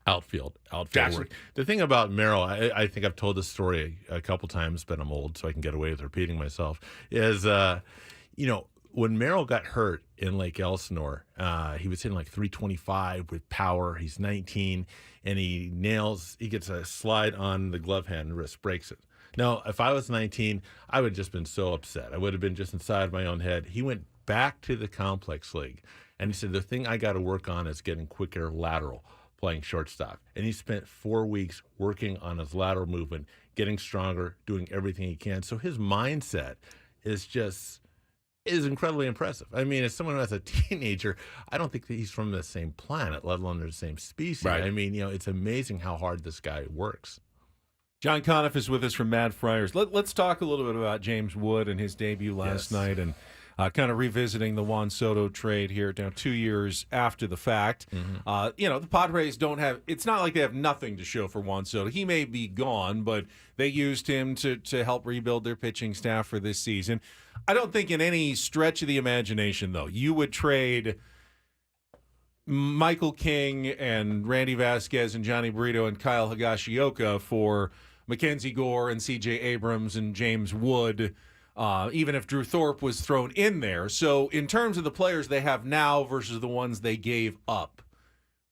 outfield Jackson. work. The thing about Merrill, I think I've told this story a couple times, but I'm old, so I can get away with repeating myself, is, when Merrill got hurt in Lake Elsinore, he was hitting like 325 with power. He's 19, and he gets a slide on the glove hand and wrist, breaks it. Now, if I was 19, I would have just been so upset. I would have been just inside my own head. He went back to the complex league, and he said, the thing I got to work on is getting quicker lateral, playing shortstop. And he spent 4 weeks working on his lateral movement, getting stronger, doing everything he can. So his mindset is incredibly impressive. I mean, as someone who has a teenager, I don't think that he's from the same planet, let alone the same species. Right. I mean, it's amazing how hard this guy works. John Conniff is with us from Mad Friars. Let's talk a little bit about James Wood and his debut last night. And kind of revisiting the Juan Soto trade here now 2 years after the fact. The Padres don't have – it's not like they have nothing to show for Juan Soto. He may be gone, but they used him to help rebuild their pitching staff for this season. I don't think in any stretch of the imagination, though, you would trade Michael King and Randy Vasquez and Johnny Brito and Kyle Higashioka for Mackenzie Gore and C.J. Abrams and James Wood, even if Drew Thorpe was thrown in there. So in terms of the players they have now versus the ones they gave up,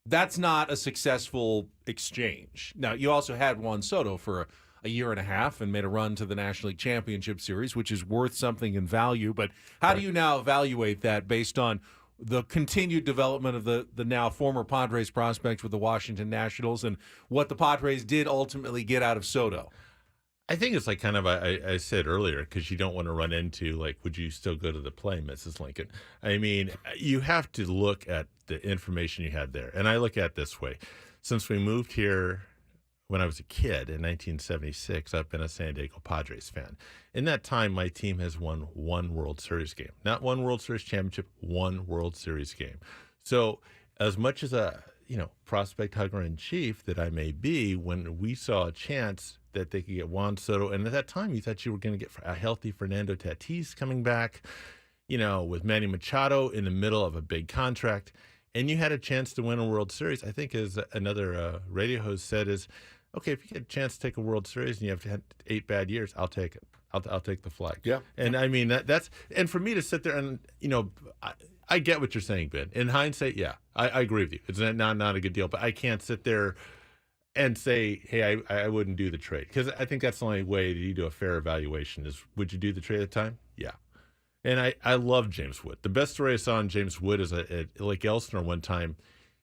that's not a successful exchange. Now, you also had Juan Soto for a year and a half and made a run to the National League Championship Series, which is worth something in value. But how do you now evaluate that based on the continued development of the now former Padres prospect with the Washington Nationals and what the Padres did ultimately get out of Soto? I think it's like kind of I said earlier, because you don't want to run into, like, would you still go to the play, Mrs. Lincoln? I mean, you have to look at the information you had there. And I look at it this way. Since we moved here when I was a kid in 1976, I've been a San Diego Padres fan. In that time, my team has won one World Series game. Not one World Series championship, one World Series game. So as much as a prospect hugger in chief that I may be, when we saw a chance that they could get Juan Soto, and at that time you thought you were going to get a healthy Fernando Tatis coming back, with Manny Machado in the middle of a big contract, and you had a chance to win a World Series. I think, as another radio host said, is, okay, if you get a chance to take a World Series and you have 8 bad years, I'll take it. I'll take the flag. Yeah. And I mean, that's, and for me to sit there and, I get what you're saying, Ben. In hindsight, yeah, I agree with you. It's not a good deal, but I can't sit there and say, hey, I wouldn't do the trade, because I think that's the only way that you do a fair evaluation is, would you do the trade at the time? Yeah. And I love James Wood. The best story I saw on James Wood is at Lake Elsinore one time.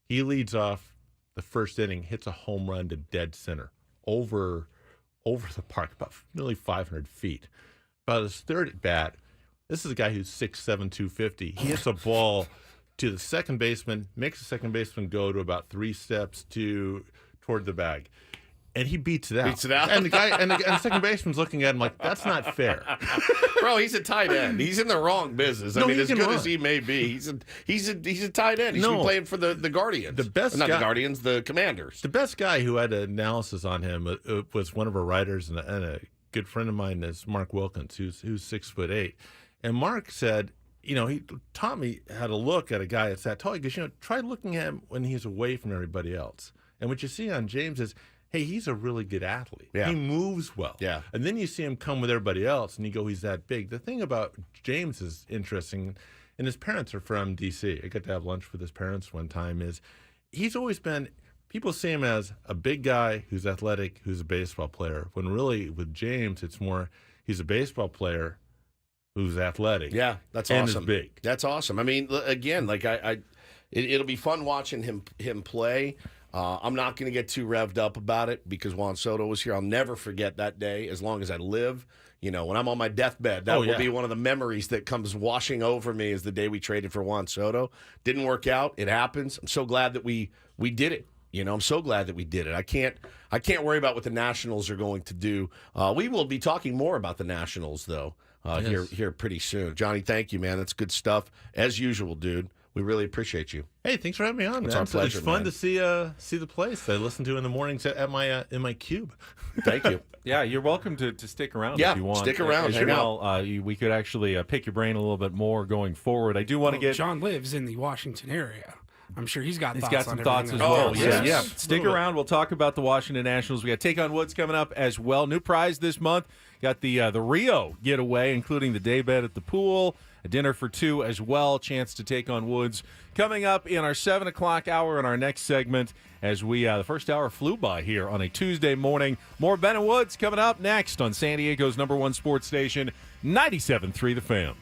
He leads off the first inning, hits a home run to dead center over the park, about nearly 500 feet. About his third at bat, this is a guy who's 6'7", 250. He hits a ball to the second baseman, makes the second baseman go to about 3 steps toward the bag. And he beats it out. And the second baseman's looking at him like, that's not fair. Bro, he's a tight end. He's in the wrong business. I mean, as good as he may be, he's a tight end. He's been playing for the Guardians. The Guardians, the Commanders. The best guy who had an analysis on him was one of our writers and a good friend of mine is Mark Wilkins, who's 6'8". And Mark said, he taught me how to look at a guy that's that tall. He goes, try looking at him when he's away from everybody else. And what you see on James is, hey, he's a really good athlete. Yeah. He moves well. Yeah. And then you see him come with everybody else, and you go, he's that big. The thing about James is interesting, and his parents are from D.C. I got to have lunch with his parents one time, is he's always been, people see him as a big guy who's athletic, who's a baseball player, when really with James, it's more he's a baseball player who's athletic. Yeah, that's and awesome. Is big. That's awesome. I mean, again, like it'll be fun watching him play. I'm not going to get too revved up about it because Juan Soto was here. I'll never forget that day as long as I live. When I'm on my deathbed, that will be one of the memories that comes washing over me is the day we traded for Juan Soto. Didn't work out. It happens. I'm so glad that we did it. I'm so glad that we did it. I can't worry about what the Nationals are going to do. We will be talking more about the Nationals, though, here pretty soon. Johnny, thank you, man. That's good stuff. As usual, dude. We really appreciate you. Hey, thanks for having me on. It's man. our pleasure. It's fun man. to see the place. I listen to in the mornings at my in my cube. Thank you. Yeah, you're welcome to stick around Yeah, if you want. stick around, hang out. We could actually pick your brain a little bit more going forward. I do want to get John lives in the Washington area. I'm sure he's got some on thoughts as everything well. else. yes. Yeah. Stick around. We'll talk about the Washington Nationals. We got Take on Woods coming up as well. New prize this month. Got the Rio getaway, including the day bed at the pool, a dinner for 2 as well. Chance to take on Woods coming up in our 7 o'clock hour in our next segment as the first hour flew by here on a Tuesday morning. More Ben and Woods coming up next on San Diego's #1 sports station, 97.3 The Fan.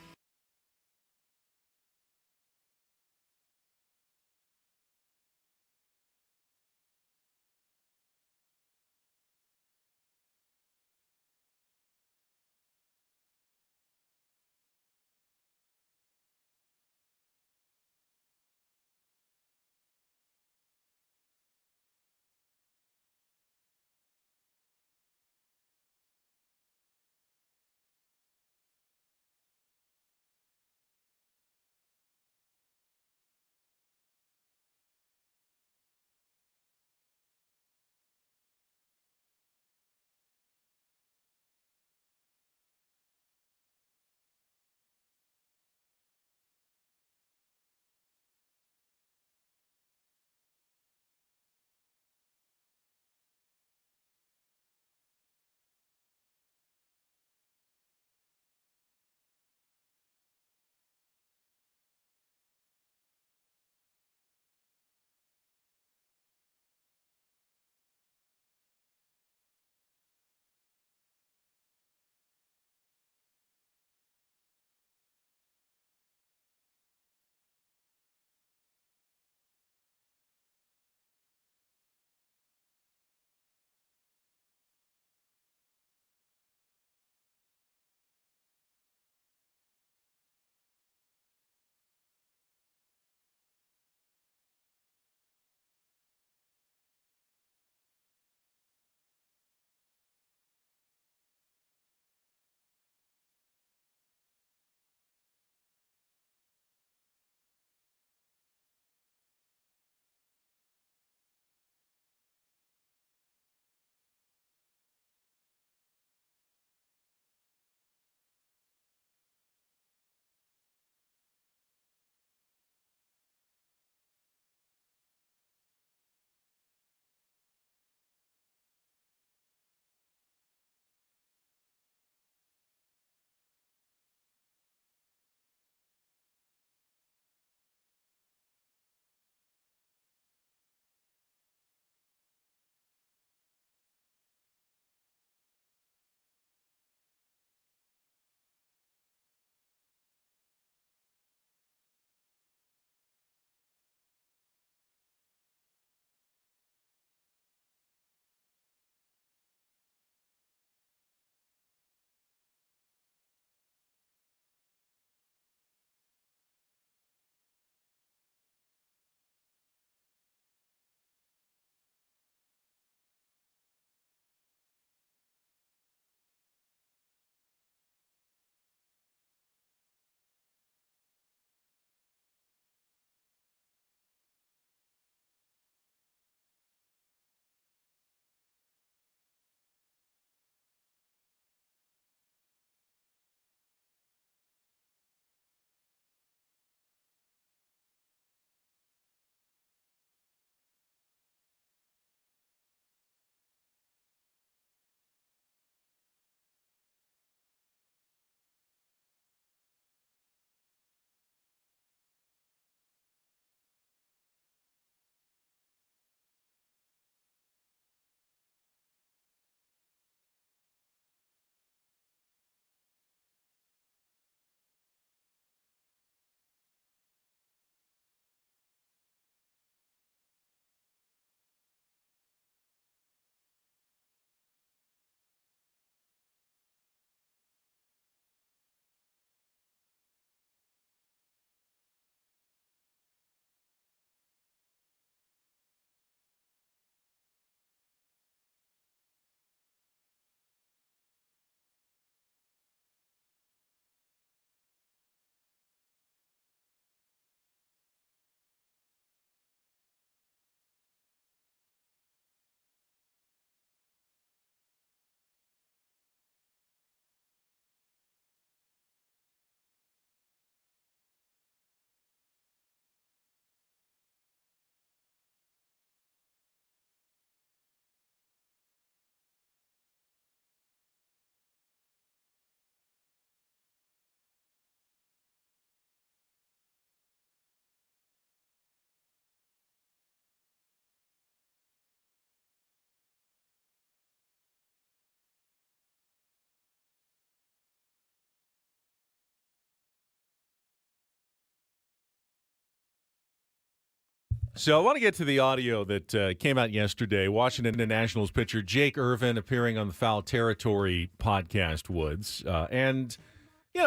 So I want to get to the audio that came out yesterday. Washington Nationals pitcher Jake Irvin appearing on the Foul Territory podcast, Woods. And,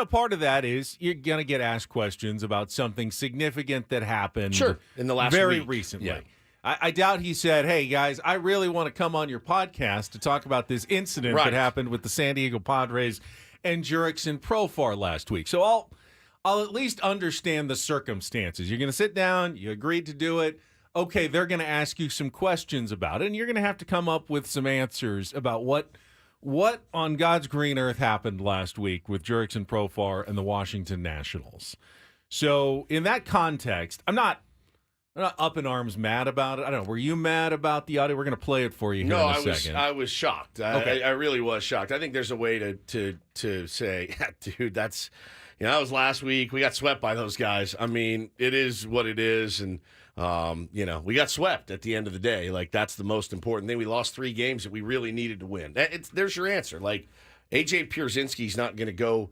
part of that is you're going to get asked questions about something significant that happened in the last very week. recently. Yeah. I doubt he said, hey, guys, I really want to come on your podcast to talk about this incident that happened with the San Diego Padres and Jurickson Profar last week. So I'll at least understand the circumstances. You're going to sit down, you agreed to do it. Okay, they're going to ask you some questions about it, and you're going to have to come up with some answers about what on God's green earth happened last week with Jurickson Profar and the Washington Nationals. So in that context, I'm not up in arms mad about it. I don't know. Were you mad about the audio? We're going to play it for you here in a second. I was shocked. Okay. I really was shocked. I think there's a way to say, dude, that's, that was last week. We got swept by those guys. I mean, it is what it is. And, we got swept at the end of the day. Like, that's the most important thing. We lost 3 games that we really needed to win. There's your answer. Like, AJ Pierzynski's not going to go,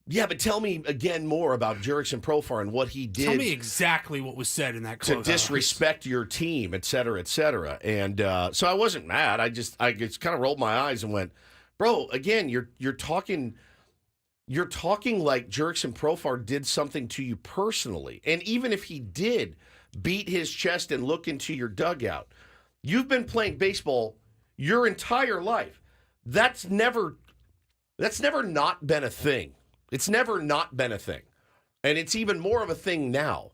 yeah, but tell me again more about Jurickson Profar and what he did. Tell me exactly what was said in that to disrespect your team, et cetera, et cetera. And so I wasn't mad. I just kind of rolled my eyes and went, bro, again, you're talking like Jurickson Profar did something to you personally. And even if he did beat his chest and look into your dugout, you've been playing baseball your entire life. That's never not been a thing. It's never not been a thing. And it's even more of a thing now.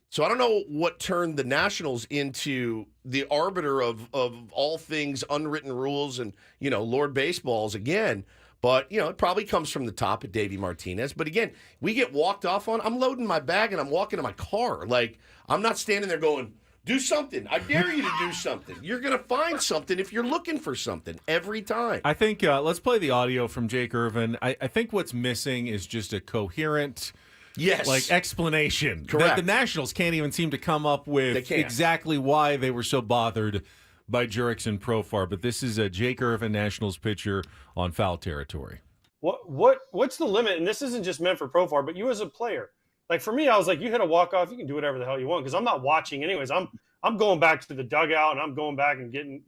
So I don't know what turned the Nationals into the arbiter of all things unwritten rules and, Lord Baseballs again. But, it probably comes from the top at Davey Martinez. But again, we get walked off on. I'm loading my bag and I'm walking to my car. Like, I'm not standing there going, do something. I dare you to do something. You're going to find something if you're looking for something every time. I think let's play the audio from Jake Irvin. I think what's missing is just a coherent explanation. Correct. The Nationals can't even seem to come up with exactly why they were so bothered by Jurickson Profar. But this is a Jake Irvin, Nationals pitcher on Foul Territory. What's the limit? And this isn't just meant for Profar, but you as a player. Like, for me, I was like, you hit a walk-off, you can do whatever the hell you want, because I'm not watching anyways. I'm going back to the dugout, and I'm going back and getting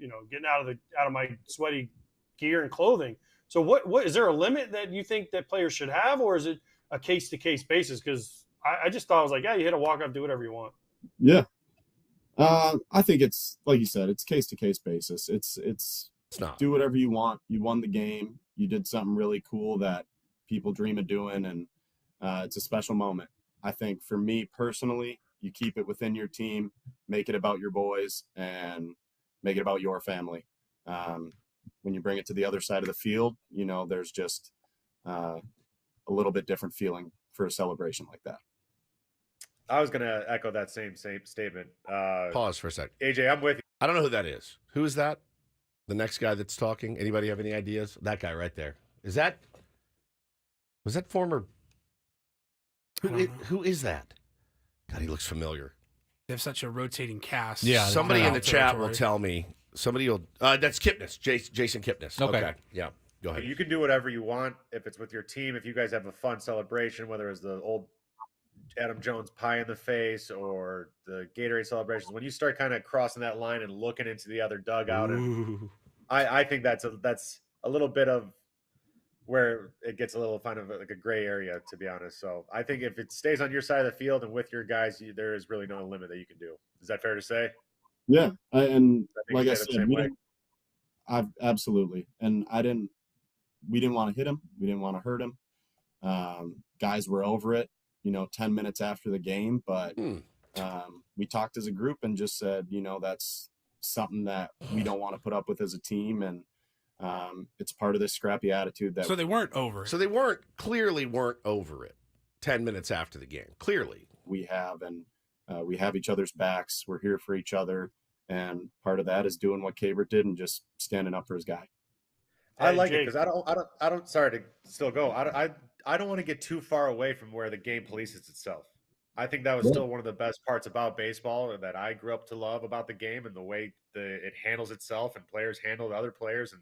out of my sweaty gear and clothing. So what is there a limit that you think that players should have, or is it a case-to-case basis? Because I just thought, I was like, yeah, you hit a walk-off, do whatever you want. Yeah. I think it's, like you said, it's case-to-case basis. It's not. Do whatever you want. You won the game. You did something really cool that people dream of doing, and it's a special moment. I think for me personally, you keep it within your team, make it about your boys, and make it about your family. When you bring it to the other side of the field, there's just a little bit different feeling for a celebration like that. I was going to echo that same statement. Pause for a sec. AJ, I'm with you. I don't know who that is. Who is that? The next guy that's talking? Anybody have any ideas? That guy right there. Was that former... Who is that? God, he looks familiar. They have such a rotating cast. Yeah. Somebody in the chat will tell me. Somebody will. That's Kipnis, Jason Kipnis. Okay. Yeah. Go ahead. You can do whatever you want if it's with your team. If you guys have a fun celebration, whether it's the old Adam Jones pie in the face or the Gatorade celebrations, when you start kind of crossing that line and looking into the other dugout, and I think that's a little bit of where it gets a little kind of like a gray area, to be honest. So I think if it stays on your side of the field and with your guys, there is really no limit that you can do. Is that fair to say? Yeah. And like I said, absolutely. And we didn't want to hit him. We didn't want to hurt him. Guys were over it, 10 minutes after the game, but we talked as a group and just said, that's something that we don't want to put up with as a team. And it's part of this scrappy attitude that. So they weren't over it. So they clearly weren't over it 10 minutes after the game. Clearly. We have each other's backs. We're here for each other. And part of that is doing what Cabert did and just standing up for his guy. I like it because I don't, sorry to still go. I don't want to get too far away from where the game polices itself. I think that was still one of the best parts about baseball that I grew up to love about the game, and the way it handles itself and players handle other players and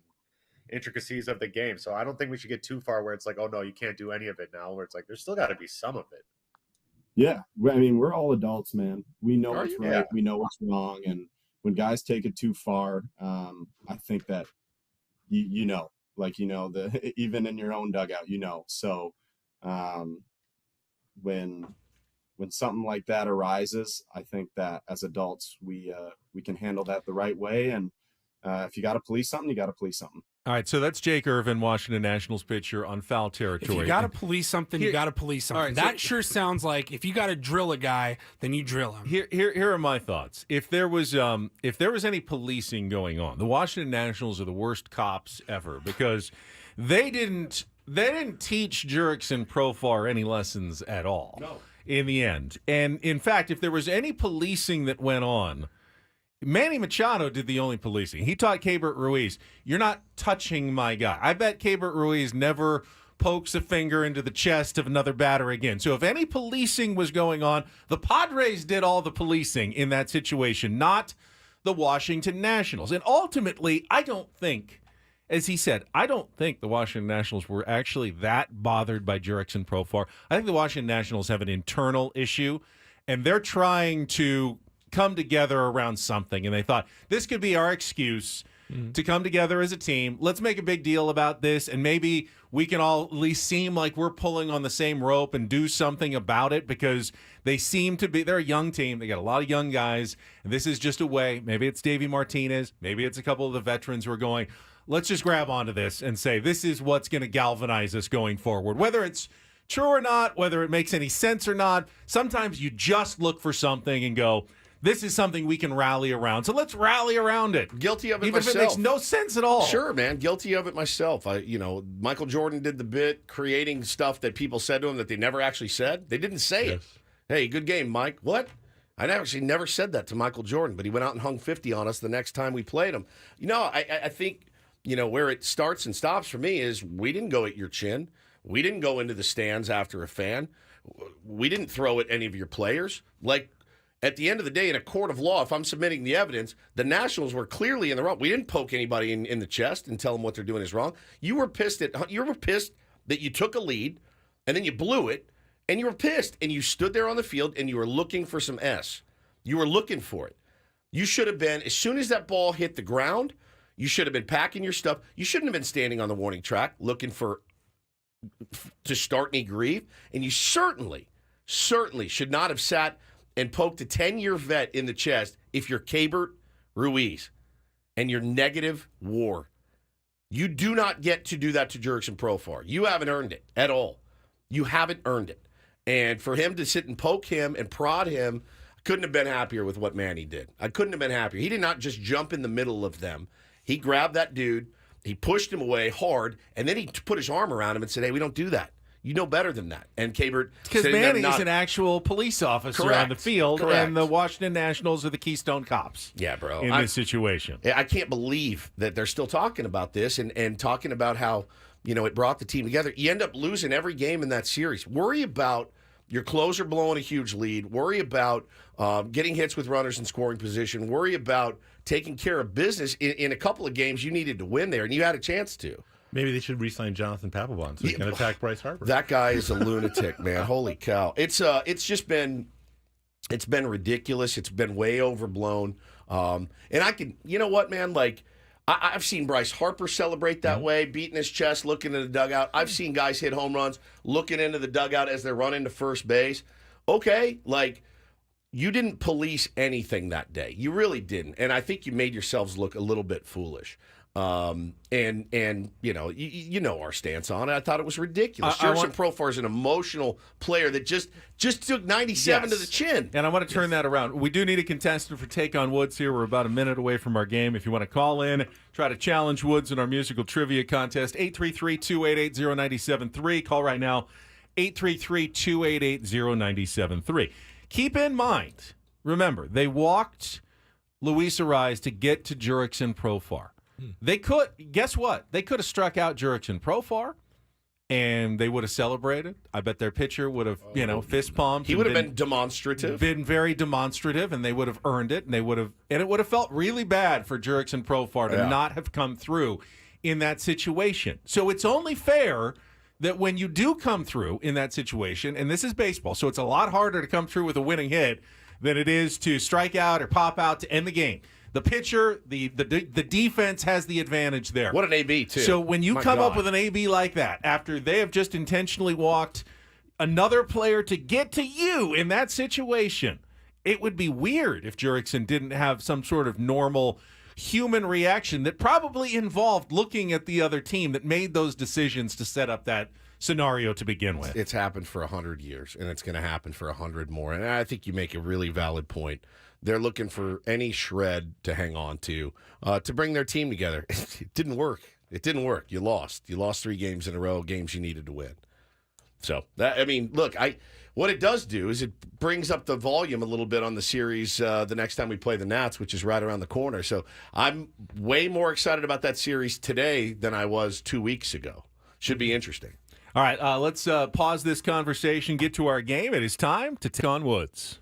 intricacies of the game. So I don't think we should get too far where it's like, oh no, you can't do any of it now, where it's like there's still got to be some of it. Yeah, I mean, we're all adults, man. We know Are what's you? right. Yeah. We know what's wrong, and when guys take it too far, I think that you know, like the even in your own dugout, So um, when something like that arises, I think that as adults we can handle that the right way, and if you got to police something, you got to police something. All right, so that's Jake Irvin, Washington Nationals pitcher on foul territory. If you got to police something, you got to police something. right, that sure sounds like if you got to drill a guy, then you drill him. Here are my thoughts. If there was any policing going on, the Washington Nationals are the worst cops ever because they didn't teach Jurickson Profar any lessons at all. No. In the end. And in fact, if there was any policing that went on, Manny Machado did the only policing. He taught Keibert Ruiz, you're not touching my guy. I bet Keibert Ruiz never pokes a finger into the chest of another batter again. So if any policing was going on, the Padres did all the policing in that situation, not the Washington Nationals. And ultimately, I don't think, as he said, I don't think the Washington Nationals were actually that bothered by Jurickson Profar. I think the Washington Nationals have an internal issue, and they're trying to come together around something, and they thought this could be our excuse to come together as a team. Let's make a big deal about this, and maybe we can all at least seem like we're pulling on the same rope and do something about it because they seem to be, they're a young team. They got a lot of young guys, and this is just a way. Maybe it's Davey Martinez. Maybe it's a couple of the veterans who are going, let's just grab onto this and say this is what's going to galvanize us going forward. Whether it's true or not, whether it makes any sense or not, sometimes you just look for something and go, this is something we can rally around. So let's rally around it. Guilty of it Even myself. if it makes no sense at all. Sure, man. Guilty of it myself. Michael Jordan did the bit, creating stuff that people said to him that they never actually said. They didn't say it. Hey, good game, Mike. What? I actually never said that to Michael Jordan, but he went out and hung 50 on us the next time we played him. I think, where it starts and stops for me is we didn't go at your chin. We didn't go into the stands after a fan. We didn't throw at any of your players. At the end of the day, in a court of law, if I'm submitting the evidence, the Nationals were clearly in the wrong. We didn't poke anybody in the chest and tell them what they're doing is wrong. You were pissed that you took a lead, and then you blew it, and you were pissed, and you stood there on the field, and you were looking for some S. You were looking for it. You should have been, as soon as that ball hit the ground, you should have been packing your stuff. You shouldn't have been standing on the warning track looking to start any grief, and you certainly should not have sat and poked a 10-year vet in the chest if you're Keibert Ruiz and you're negative WAR. You do not get to do that to Jurickson Profar. You haven't earned it at all. You haven't earned it. And for him to sit and poke him and prod him, I couldn't have been happier with what Manny did. I couldn't have been happier. He did not just jump in the middle of them. He grabbed that dude, he pushed him away hard, and then he put his arm around him and said, hey, we don't do that. You know better than that. And Keibert, because Manny's an actual police officer on the field, and the Washington Nationals are the Keystone Cops. Yeah, bro. In this situation. I can't believe that they're still talking about this and talking about how, it brought the team together. You end up losing every game in that series. Worry about your closer blowing a huge lead. Worry about getting hits with runners in scoring position. Worry about taking care of business in a couple of games you needed to win there, and you had a chance to. Maybe they should re-sign Jonathan Papelbon so he can attack Bryce Harper. That guy is a lunatic, man. Holy cow! It's been ridiculous. It's been way overblown. And I can, you know what, man? I've seen Bryce Harper celebrate that way, beating his chest, looking in the dugout. I've seen guys hit home runs, looking into the dugout as they're running to first base. Okay, you didn't police anything that day. You really didn't, and I think you made yourselves look a little bit foolish. And you know our stance on it. I thought it was ridiculous. Jurickson Profar is an emotional player that just took 97 to the chin. And I want to turn that around. We do need a contestant for Take on Woods here. We're about a minute away from our game. If you want to call in, try to challenge Woods in our musical trivia contest, 833-288-0973. Call right now, 833-288-0973. Keep in mind, remember, they walked Luis Ariz to get to Jurickson Profar. They could, guess what? They could have struck out Jurickson Profar, and they would have celebrated. I bet their pitcher would have, fist pumped. He would have been demonstrative. Been very demonstrative, and they would have earned it, and it would have felt really bad for Jurickson Profar to not have come through in that situation. So it's only fair that when you do come through in that situation, and this is baseball, so it's a lot harder to come through with a winning hit than it is to strike out or pop out to end the game. The pitcher, the defense has the advantage there. What an AB, too. So when you My come God. up with an AB like that, after they have just intentionally walked another player to get to you in that situation, it would be weird if Jurickson didn't have some sort of normal human reaction that probably involved looking at the other team that made those decisions to set up that scenario to begin with. It's happened for 100 years, and it's going to happen for 100 more. And I think you make a really valid point. They're looking for any shred to hang on to bring their team together. It didn't work. It didn't work. You lost. You lost 3 games in a row, games you needed to win. So, look, what it does do is it brings up the volume a little bit on the series the next time we play the Nats, which is right around the corner. So I'm way more excited about that series today than I was 2 weeks ago. Should be interesting. All right, let's pause this conversation, get to our game. It is time to take on Woods.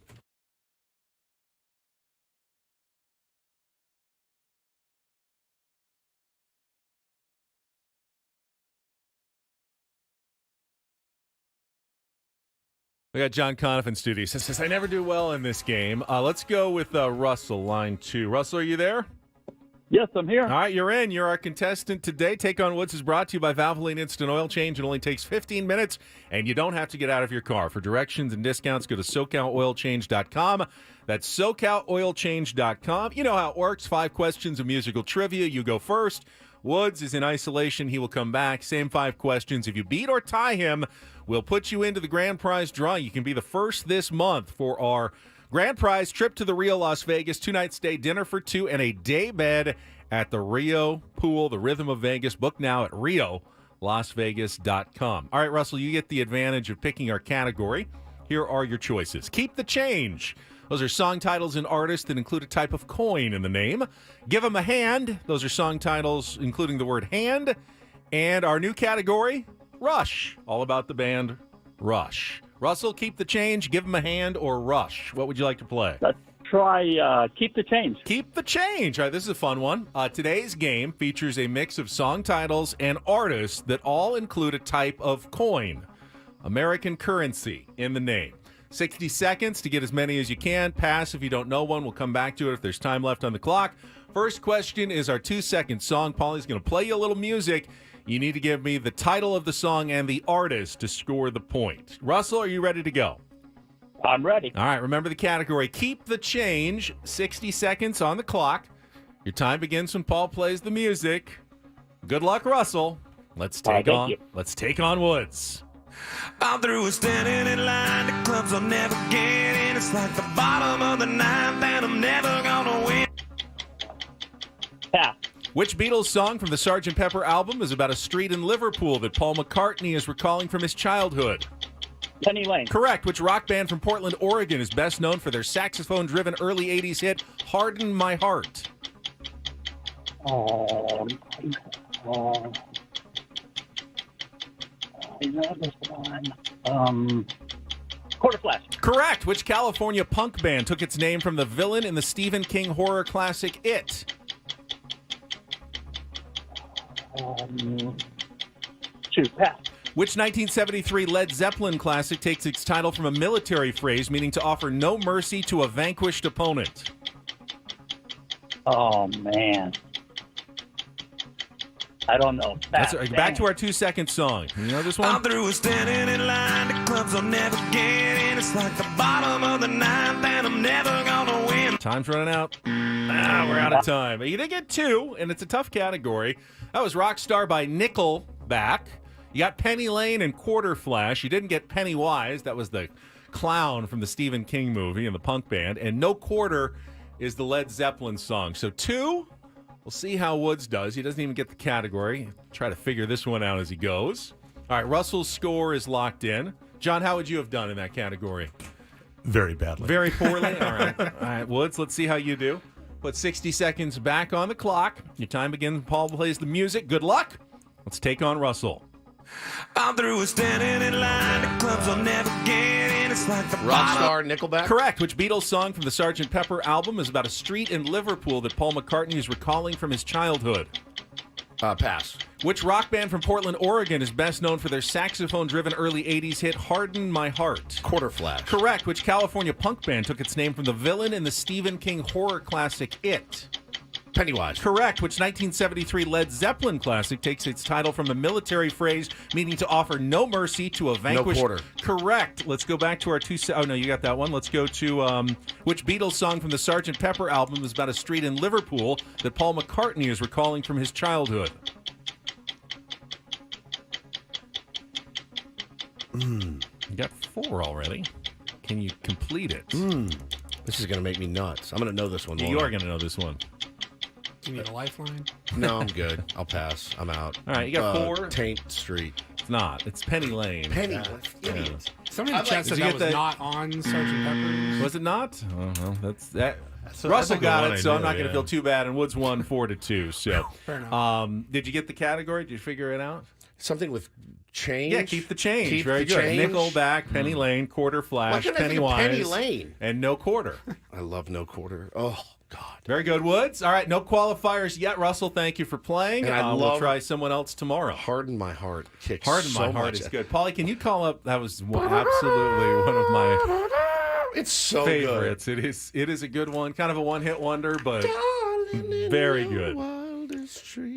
We got John Conniff in studio. He says, I never do well in this game. Let's go with Russell, line 2. Russell, are you there? Yes, I'm here. All right, you're in. You're our contestant today. Take on Woods is brought to you by Valvoline Instant Oil Change. It only takes 15 minutes, and you don't have to get out of your car. For directions and discounts, go to SoCalOilChange.com. That's SoCalOilChange.com. You know how it works. 5 questions of musical trivia. You go first. Woods is in isolation. He will come back. Same 5 questions. If you beat or tie him, we'll put you into the grand prize draw. You can be the first this month for our grand prize trip to the Rio Las Vegas, 2-night stay, dinner for 2, and a day bed at the Rio Pool, the Rhythm of Vegas. Book now at RioLasVegas.com. All right, Russell, you get the advantage of picking our category. Here are your choices. Keep the change. Those are song titles and artists that include a type of coin in the name. Give them a hand. Those are song titles including the word hand. And our new category, Rush. All about the band Rush. Russell, keep the change, give them a hand, or Rush. What would you like to play? Let's try Keep the Change. Keep the change. All right, this is a fun one. Today's game features a mix of song titles and artists that all include a type of coin. American currency in the name. 60 seconds to get as many as you can. Pass if you don't know one. We'll come back to it if there's time left on the clock. First question is our 2-second song. Paulie's going to play you a little music. You need to give me the title of the song and the artist to score the point. Russell, are you ready to go? I'm ready. All right, remember the category. Keep the change. 60 seconds on the clock. Your time begins when Paul plays the music. Good luck, Russell. Let's take on Woods. I'm through with standing in line to clubs I'll never get in. It's like the bottom of the ninth and I'm never gonna win. Pass. Which Beatles song from the Sgt. Pepper album is about a street in Liverpool that Paul McCartney is recalling from his childhood? Penny Lane. Correct. Which rock band from Portland, Oregon is best known for their saxophone-driven early 80s hit, Harden My Heart? I know this one. Quarter Flash. Correct. Which California punk band took its name from the villain in the Stephen King horror classic It? Pass. Which 1973 Led Zeppelin classic takes its title from a military phrase meaning to offer no mercy to a vanquished opponent? Oh, man. I don't know. That's back to our 2-second song. You know this one? I'm through with standing in line to clubs I'll never get in. It's like the bottom of the ninth and I'm never gonna win. Time's running out. We're out of time. You did get 2, and it's a tough category. That was Rockstar by Nickelback. You got Penny Lane and Quarter Flash. You didn't get Pennywise. That was the clown from the Stephen King movie and the punk band. And No Quarter is the Led Zeppelin song. So 2, we'll see how Woods does. He doesn't even get the category. Try to figure this one out as he goes. All right, Russell's score is locked in. John, how would you have done in that category? Very badly. Very poorly? All right. All right, Woods, let's see how you do. Put 60 seconds back on the clock. Your time begins. Paul plays the music. Good luck. Let's take on Russell. I'm through with standing in line to clubs I'll never get in. It's like the Rockstar, Nickelback? Correct. Which Beatles song from the Sgt. Pepper album is about a street in Liverpool that Paul McCartney is recalling from his childhood? Pass. Which rock band from Portland, Oregon is best known for their saxophone-driven early 80s hit Harden My Heart? Quarter Flash. Correct. Which California punk band took its name from the villain in the Stephen King horror classic It? Pennywise. Correct. Which 1973 Led Zeppelin classic takes its title from a military phrase meaning to offer no mercy to a vanquished... No quarter. Correct. Let's go back to our two... Oh, no, you got that one. Let's go to which Beatles song from the Sgt. Pepper album is about a street in Liverpool that Paul McCartney is recalling from his childhood? You got 4 already. Can you complete it? This is going to make me nuts. I'm going to know this one. You are going to know this one. Do you need a lifeline? No, I'm good. I'll pass. I'm out. All right, you got 4. Taint Street. It's not. It's Penny Lane. Penny. Idiot. Somebody in the chat said that was not on Sgt. Pepper's. Was it not? Oh, well, that's that. That's Russell a good got one, it, I so I'm knew, not going to yeah. feel too bad. And Woods won 4-2. So, Fair enough. did you get the category? Did you figure it out? Something with change? Yeah, keep the change. Keep Very the good. change. Nickelback, Penny Lane, Quarter Why Flash, couldn't I think of Pennywise, Penny Lane? and no quarter. I love no quarter. Oh, God. Very good, Woods. All right, no qualifiers yet. Russell, thank you for playing. And I we'll love- try someone else tomorrow. Harden My Heart kicks Harden so My Heart much. is good. Paulie, can you call up? That was absolutely one of my It's so favorites. It is a good one. Kind of a one-hit wonder, but very good.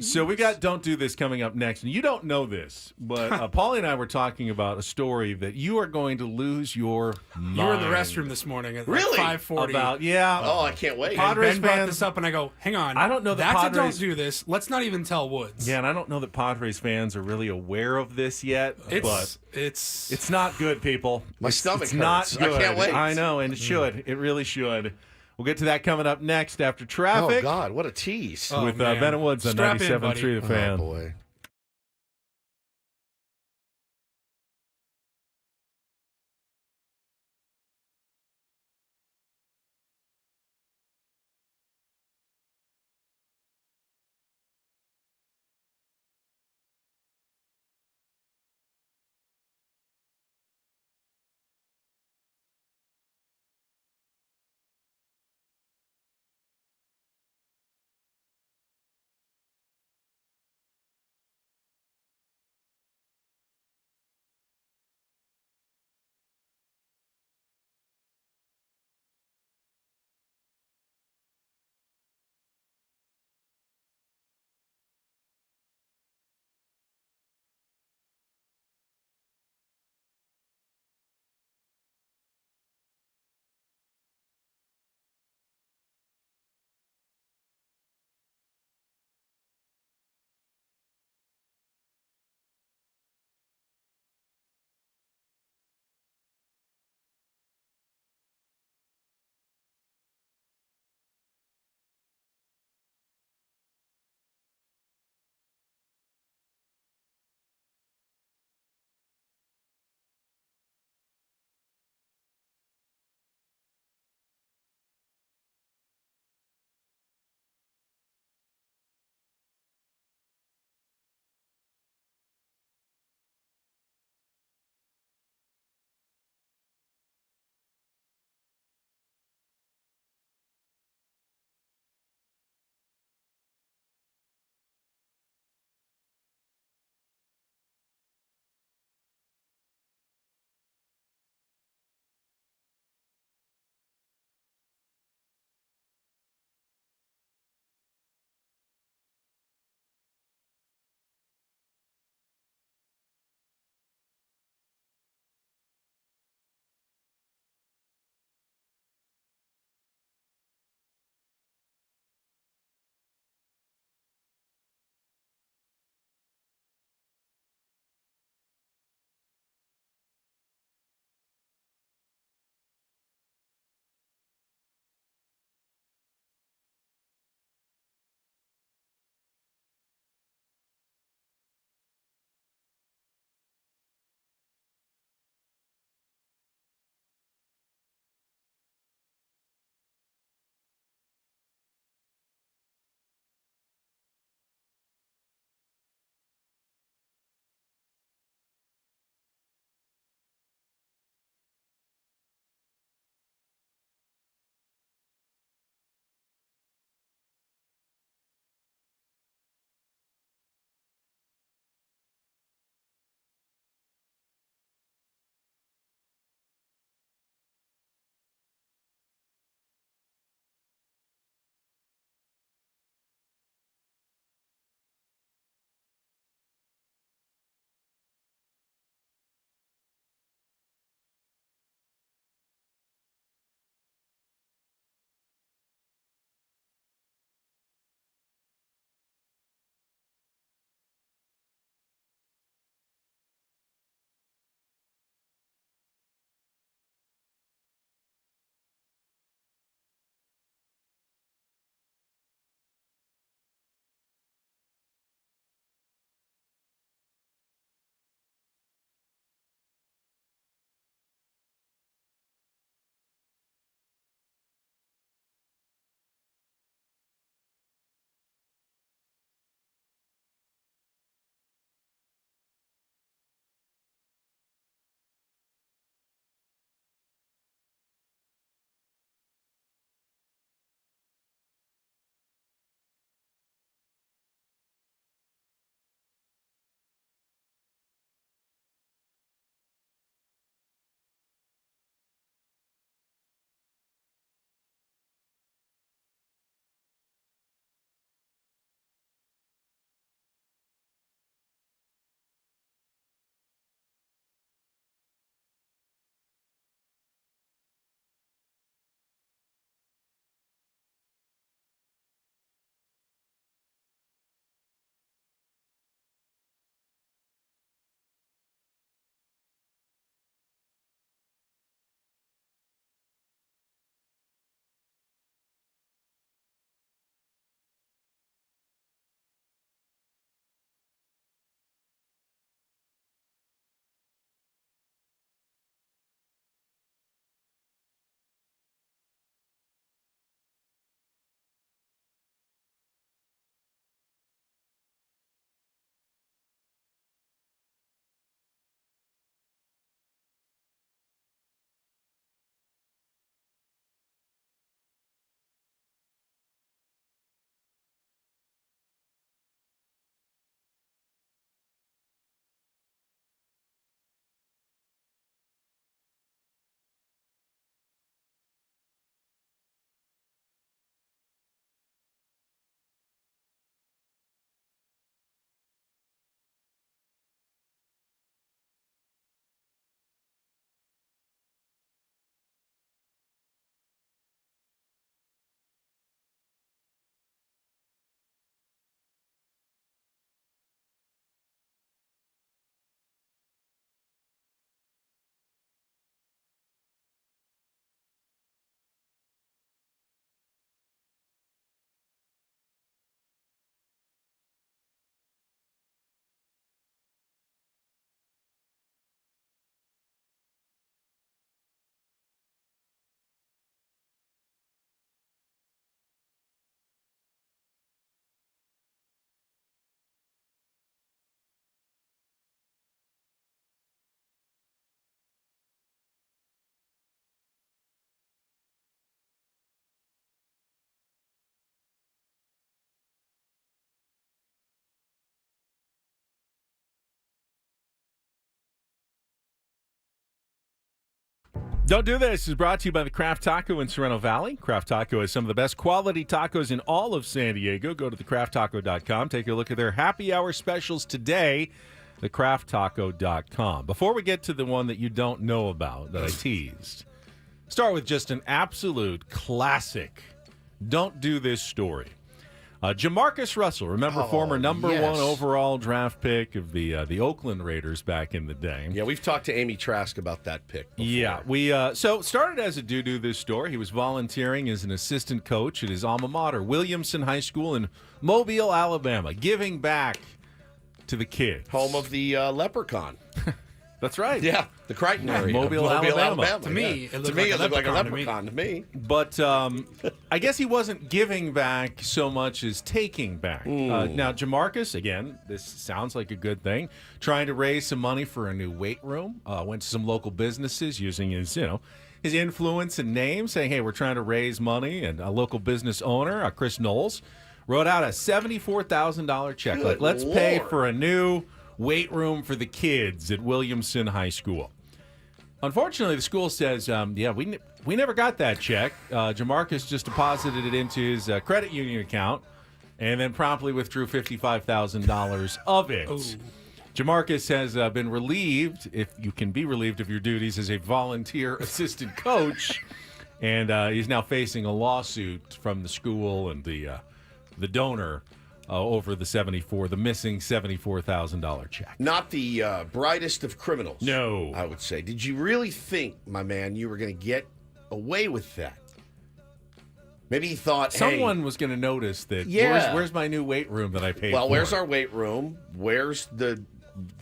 So we got Don't Do This coming up next. And you don't know this, but Paulie and I were talking about a story that you are going to lose your mind. You were in the restroom this morning at Really? 5:40. About, yeah. Oh, I can't wait. Padres Ben brought fans- this up, and I go, hang on. I don't know that That's Padres- a Don't Do This. Let's not even tell Woods. Yeah, and I don't know that Padres fans are really aware of this yet, but it's not good, people. My stomach It's not hurts. good. I can't wait. I know, and it should. It really should. We'll get to that coming up next after traffic. Oh, God, what a tease. With man. Ben and Woods on Strap in, 97.3 The Fan. Oh, boy. Don't Do This is brought to you by the Craft Taco in Sorrento Valley. Craft Taco has some of the best quality tacos in all of San Diego. Go to thecrafttaco.com. Take a look at their happy hour specials today, thecrafttaco.com. Before we get to the one that you don't know about that I teased, start with just an absolute classic Don't Do This story. Jamarcus Russell, remember, former number one overall draft pick of the Oakland Raiders back in the day. Yeah, we've talked to Amy Trask about that pick before. Yeah, we so started as a do this story. He was volunteering as an assistant coach at his alma mater, Williamson High School in Mobile, Alabama, giving back to the kids. Home of the leprechaun. That's right. Yeah, the Crichton area. Mobile, Alabama. To me, it looked like a leprechaun to me. But I guess he wasn't giving back so much as taking back. Now, Jamarcus, again, this sounds like a good thing, trying to raise some money for a new weight room. Went to some local businesses using his, his influence and name, saying, hey, we're trying to raise money. And a local business owner, Chris Knowles, wrote out a $74,000 check. Good let's pay Lord. for a new weight room for the kids at Williamson High School. Unfortunately, the school says, we never got that check. Jamarcus just deposited it into his credit union account and then promptly withdrew $55,000 of it. Ooh. Jamarcus has been relieved, if you can be relieved of your duties as a volunteer assistant coach, and he's now facing a lawsuit from the school and the donor over the missing $74,000 check. Not the brightest of criminals. No. I would say. Did you really think, my man, you were going to get away with that? Maybe he thought, someone was going to notice that. Yeah. Where's my new weight room that I paid for? Well, where's our weight room? Where's the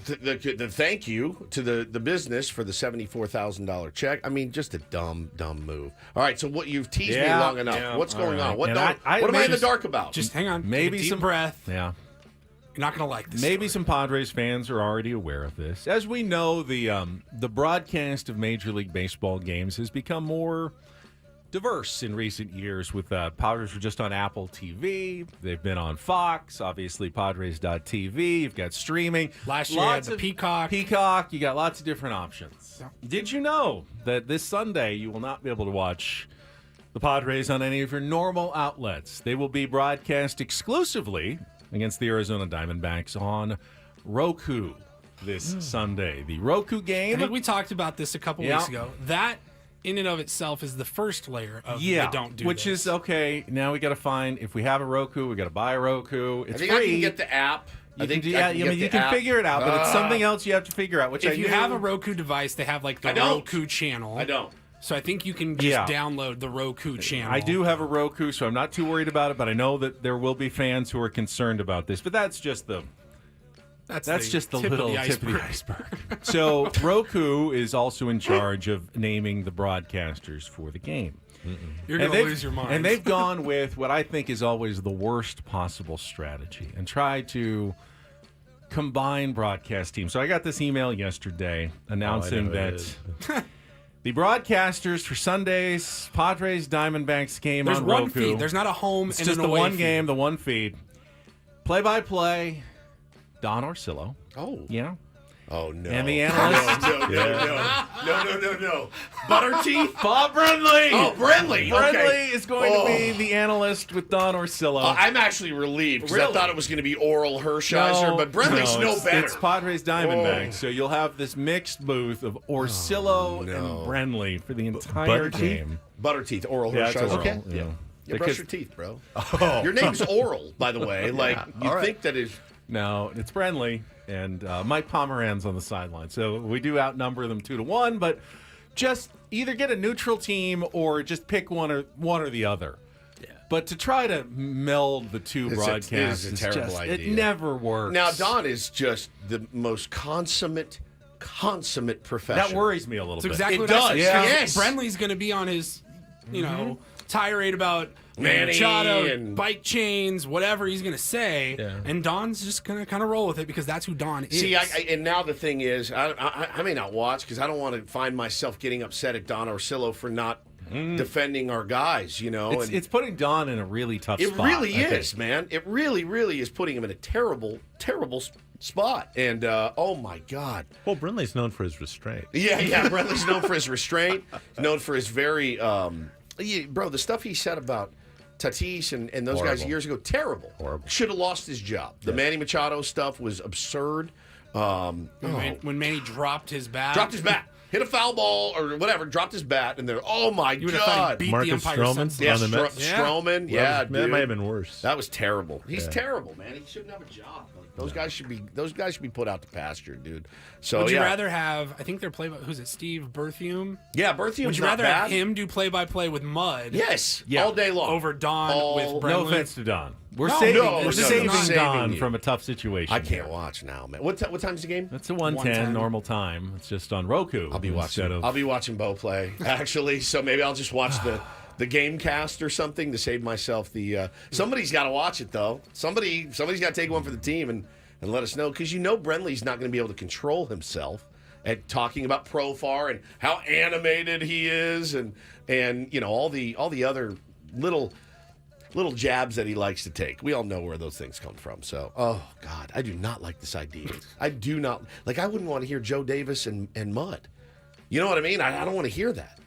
thank you to the business for the $74,000 check? I mean, just a dumb move. All right, so what you've teased me long enough. Yeah, What's going on? What And am I in the dark about? Just hang on. Maybe Take a deep some breath. Yeah. You're not going to like this. Maybe story. some Padres fans are already aware of this. As we know, the broadcast of Major League Baseball games has become more diverse in recent years. With Padres were just on Apple TV. They've been on Fox, obviously Padres.tv. You've got streaming. Last year, had the Peacock. Peacock. You got lots of different options. Yeah. Did you know that this Sunday you will not be able to watch the Padres on any of your normal outlets? They will be broadcast exclusively against the Arizona Diamondbacks on Roku this Sunday. The Roku game. I think we talked about this a couple weeks ago. That in and of itself is the first layer of the don't do which this. is okay. Now we got to find, if we have a Roku, we got to buy a Roku. It's I think free. I can get the app. You can figure it out, but it's something else you have to figure out. Which if you have a Roku device, they have like the Roku channel. I don't. So I think you can just download the Roku channel. I do have a Roku, so I'm not too worried about it. But I know that there will be fans who are concerned about this. But that's just the just the tip little of the tip of the iceberg. So Roku is also in charge of naming the broadcasters for the game. You're going to lose your mind. And they've gone with what I think is always the worst possible strategy and tried to combine broadcast teams. So I got this email yesterday announcing that the broadcasters for Sunday's Padres Diamondbacks game There's on one Roku. feed. There's not a home It's and just an the away one feed. game, the one feed. Play-by-play, Don Orsillo. Oh. Yeah. Oh, no. And the analyst. No. Butter teeth? Bob Brenly. Oh, Brenly. Brenly is going to be the analyst with Don Orsillo. I'm actually relieved because I thought it was going to be Oral Hershiser, but Brenly's no better. It's Padres Diamondbacks, so you'll have this mixed booth of Orsillo and Brenly for the entire game. Butter teeth, Oral Yeah, it's Hershiser. Oral, Okay. yeah. You brush your teeth, bro. Your name's Oral, by the way. Think that is... No, it's Brenly and Mike Pomeranz on the sideline. So we do outnumber them 2-1, but just either get a neutral team or just pick one or the other. Yeah. But to try to meld the two broadcasts is a terrible idea. It never works. Now, Don is just the most consummate professional. That worries me a little That's bit. exactly It what does. I said. Yeah. Yes. Brenly's going to be on his, tirade about Manny Machado, and bike chains, whatever he's going to say, and Don's just going to kind of roll with it because that's who Don is. See, and now the thing is, I may not watch because I don't want to find myself getting upset at Don Orsillo for not defending our guys, you know. It's putting Don in a really tough spot. It really is, man. It really, really is putting him in a terrible, terrible spot. And, oh, my God. Well, Brindley's known for his restraint. Yeah. Brindley's known for his restraint. Known for his very, bro, the stuff he said about Tatis and those guys years ago, terrible. Horrible. Should have lost his job. The Manny Machado stuff was absurd. When Manny dropped his bat. Hit a foul ball or whatever, dropped his bat, and they're, oh my God. Beat Marcus the Empire Stroman Sons. Yeah, on the Mets. Stroman. Yeah, That dude. might have been worse. That was terrible. He's terrible, man. He shouldn't have a job. Those guys should be put out to pasture, dude. So Would you rather have? I think they're who's it? Steve Berthium. Yeah, Berthium's Would you not rather bad. have him do play-by-play with Mud? Yes, Yeah. all day long Over Don with Brindley? No offense to Don. We're No, saving, no, we're no, saving no, no. Don Saving you. from a tough situation. I can't watch now, man. What time's the game? That's a 110 normal time. It's just on Roku. I'll be watching Bo play actually. So maybe I'll just watch the game cast or something to save myself the. Somebody's got to watch it though. Somebody's got to take one for the team and let us know, because Brindley's not going to be able to control himself at talking about Profar and how animated he is and all the other little jabs that he likes to take. We all know where those things come from. So, oh God, I do not like this idea. I do not I wouldn't want to hear Joe Davis and Mud. You know what I mean? I don't want to hear that.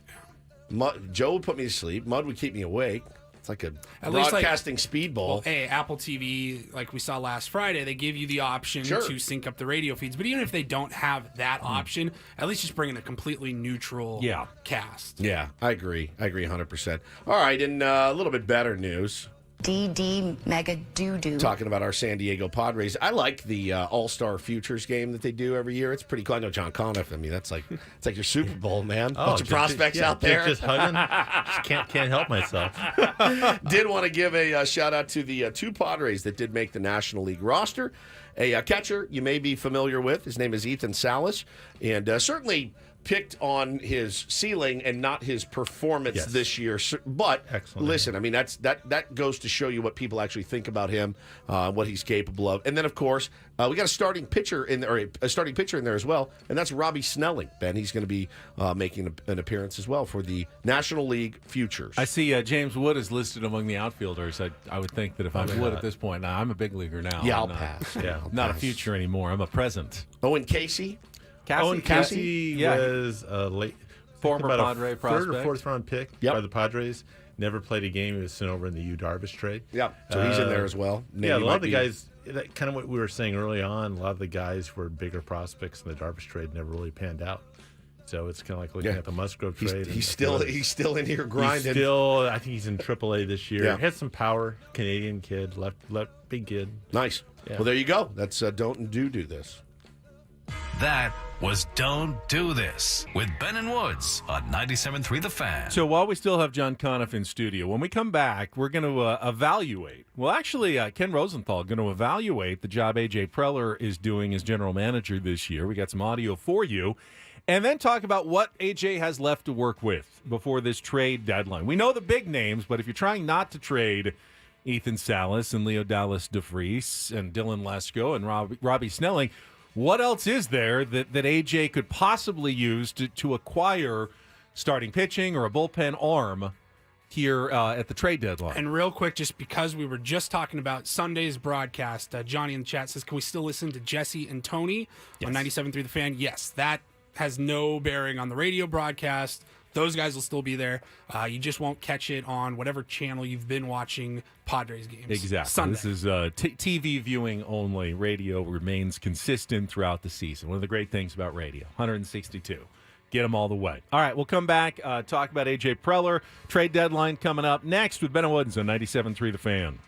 Joe would put me to sleep. Mud would keep me awake. It's like a broadcasting speedball. Well, hey, Apple TV, like we saw last Friday, they give you the option to sync up the radio feeds. But even if they don't have that option, at least just bring in a completely neutral cast. Yeah, I agree 100%. All right, and a little bit better news. DD Mega Doo-Doo. Talking about our San Diego Padres. I like the All-Star Futures game that they do every year. It's pretty cool. I know John Conniff. I mean, it's like your Super Bowl, man. Bunch of prospects out there. Just hugging. Just can't help myself. Did want to give a shout-out to the two Padres that did make the National League roster. A catcher you may be familiar with. His name is Ethan Salas. And certainly picked on his ceiling and not his performance this year. But listen, I mean, that goes to show you what people actually think about him, what he's capable of. And then, of course, we got a starting pitcher in there, or a starting pitcher in there as well, and that's Robbie Snelling. Ben, he's going to be making an appearance as well for the National League Futures. I see James Wood is listed among the outfielders. I would think that if I'm Wood at this point, now I'm a big leaguer now. Yeah, I'll pass. Not a future anymore. I'm a present. Owen Casey? Cassie was a late former Padre prospect, third or fourth round pick by the Padres. Never played a game. He was sent over in the Yu Darvish trade. Yeah, so he's in there as well. Maybe a lot of the guys. That kind of what we were saying early on. A lot of the guys who were bigger prospects in the Darvish trade never really panned out. So it's kind of like looking at the Musgrove trade. He's still in here grinding. I think he's in AAA this year. Yeah. He had some power. Canadian kid, left big kid. Nice. Yeah. Well, there you go. That's don't do this. That was Don't Do This with Ben and Woods on 97.3 The Fan. So while we still have John Conniff in studio, when we come back, we're going to evaluate. Well, actually, Ken Rosenthal going to evaluate the job AJ Preller is doing as general manager this year. We got some audio for you. And then talk about what AJ has left to work with before this trade deadline. We know the big names, but if you're trying not to trade Ethan Salas and Leo Dallas DeVries and Dylan Lesko and Robbie Snelling, what else is there that AJ could possibly use to acquire starting pitching or a bullpen arm here at the trade deadline? And real quick, just because we were just talking about Sunday's broadcast, Johnny in the chat says, can we still listen to Jesse and Tony on 97.3 The Fan? Yes, that has no bearing on the radio broadcast. Those guys will still be there. You just won't catch it on whatever channel you've been watching Padres games. Exactly. Sunday. This is TV viewing only. Radio remains consistent throughout the season. One of the great things about radio. 162. Get them all the way. All right, we'll come back, talk about AJ Preller. Trade deadline coming up next with Ben Woods on 97.3 The Fan.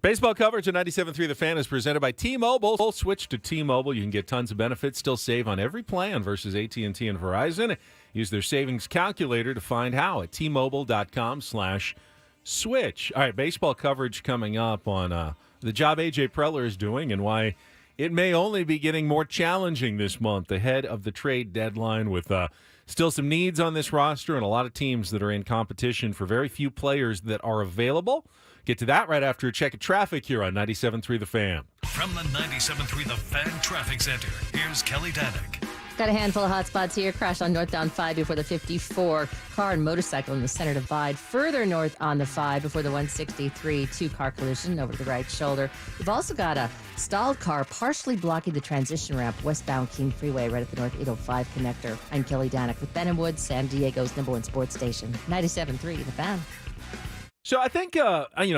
Baseball coverage of 97.3 The Fan is presented by T-Mobile. Switch to T-Mobile. You can get tons of benefits, still save on every plan versus AT&T and Verizon. Use their savings calculator to find how at T-Mobile.com/switch. All right, baseball coverage coming up on the job AJ Preller is doing and why it may only be getting more challenging this month ahead of the trade deadline with still some needs on this roster and a lot of teams that are in competition for very few players that are available. Get to that right after a check of traffic here on 97.3 The Fan. From the 97.3 The Fan Traffic Center, here's Kelly Danick. Got a handful of hot spots here. Crash on northbound 5 before the 54. Car and motorcycle in the center divide. Further north on the 5 before the 163. Two-car collision over to the right shoulder. We've also got a stalled car partially blocking the transition ramp westbound King Freeway right at the North 805 connector. I'm Kelly Danick with Ben & Woods, San Diego's #1 sports station. 97.3 The Fan. So I think,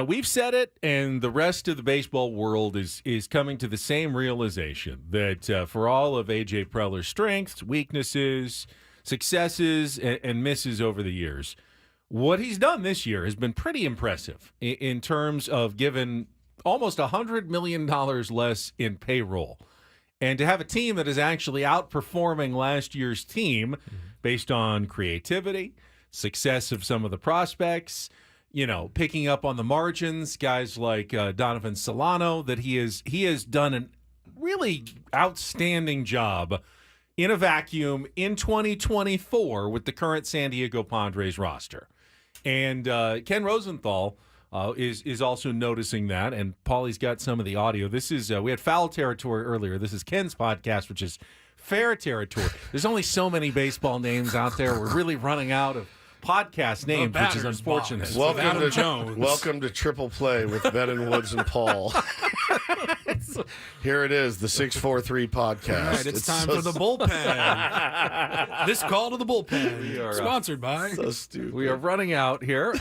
we've said it, and the rest of the baseball world is coming to the same realization that for all of A.J. Preller's strengths, weaknesses, successes, and misses over the years, what he's done this year has been pretty impressive in terms of giving almost $100 million less in payroll. And to have a team that is actually outperforming last year's team based on creativity, success of some of the prospects, picking up on the margins, guys like Donovan Solano, that he has done a really outstanding job in a vacuum in 2024 with the current San Diego Padres roster. And Ken Rosenthal is also noticing that, and Paulie's got some of the audio. This is we had foul territory earlier. This is Ken's podcast, which is fair territory. There's only so many baseball names out there. We're really running out of podcast names, which is unfortunate. Welcome to Triple Play with Ben and Woods and Paul. Here it is, the 643 podcast. All right, it's time for the bullpen. This call to the bullpen, sponsored by. So stupid. We are running out here,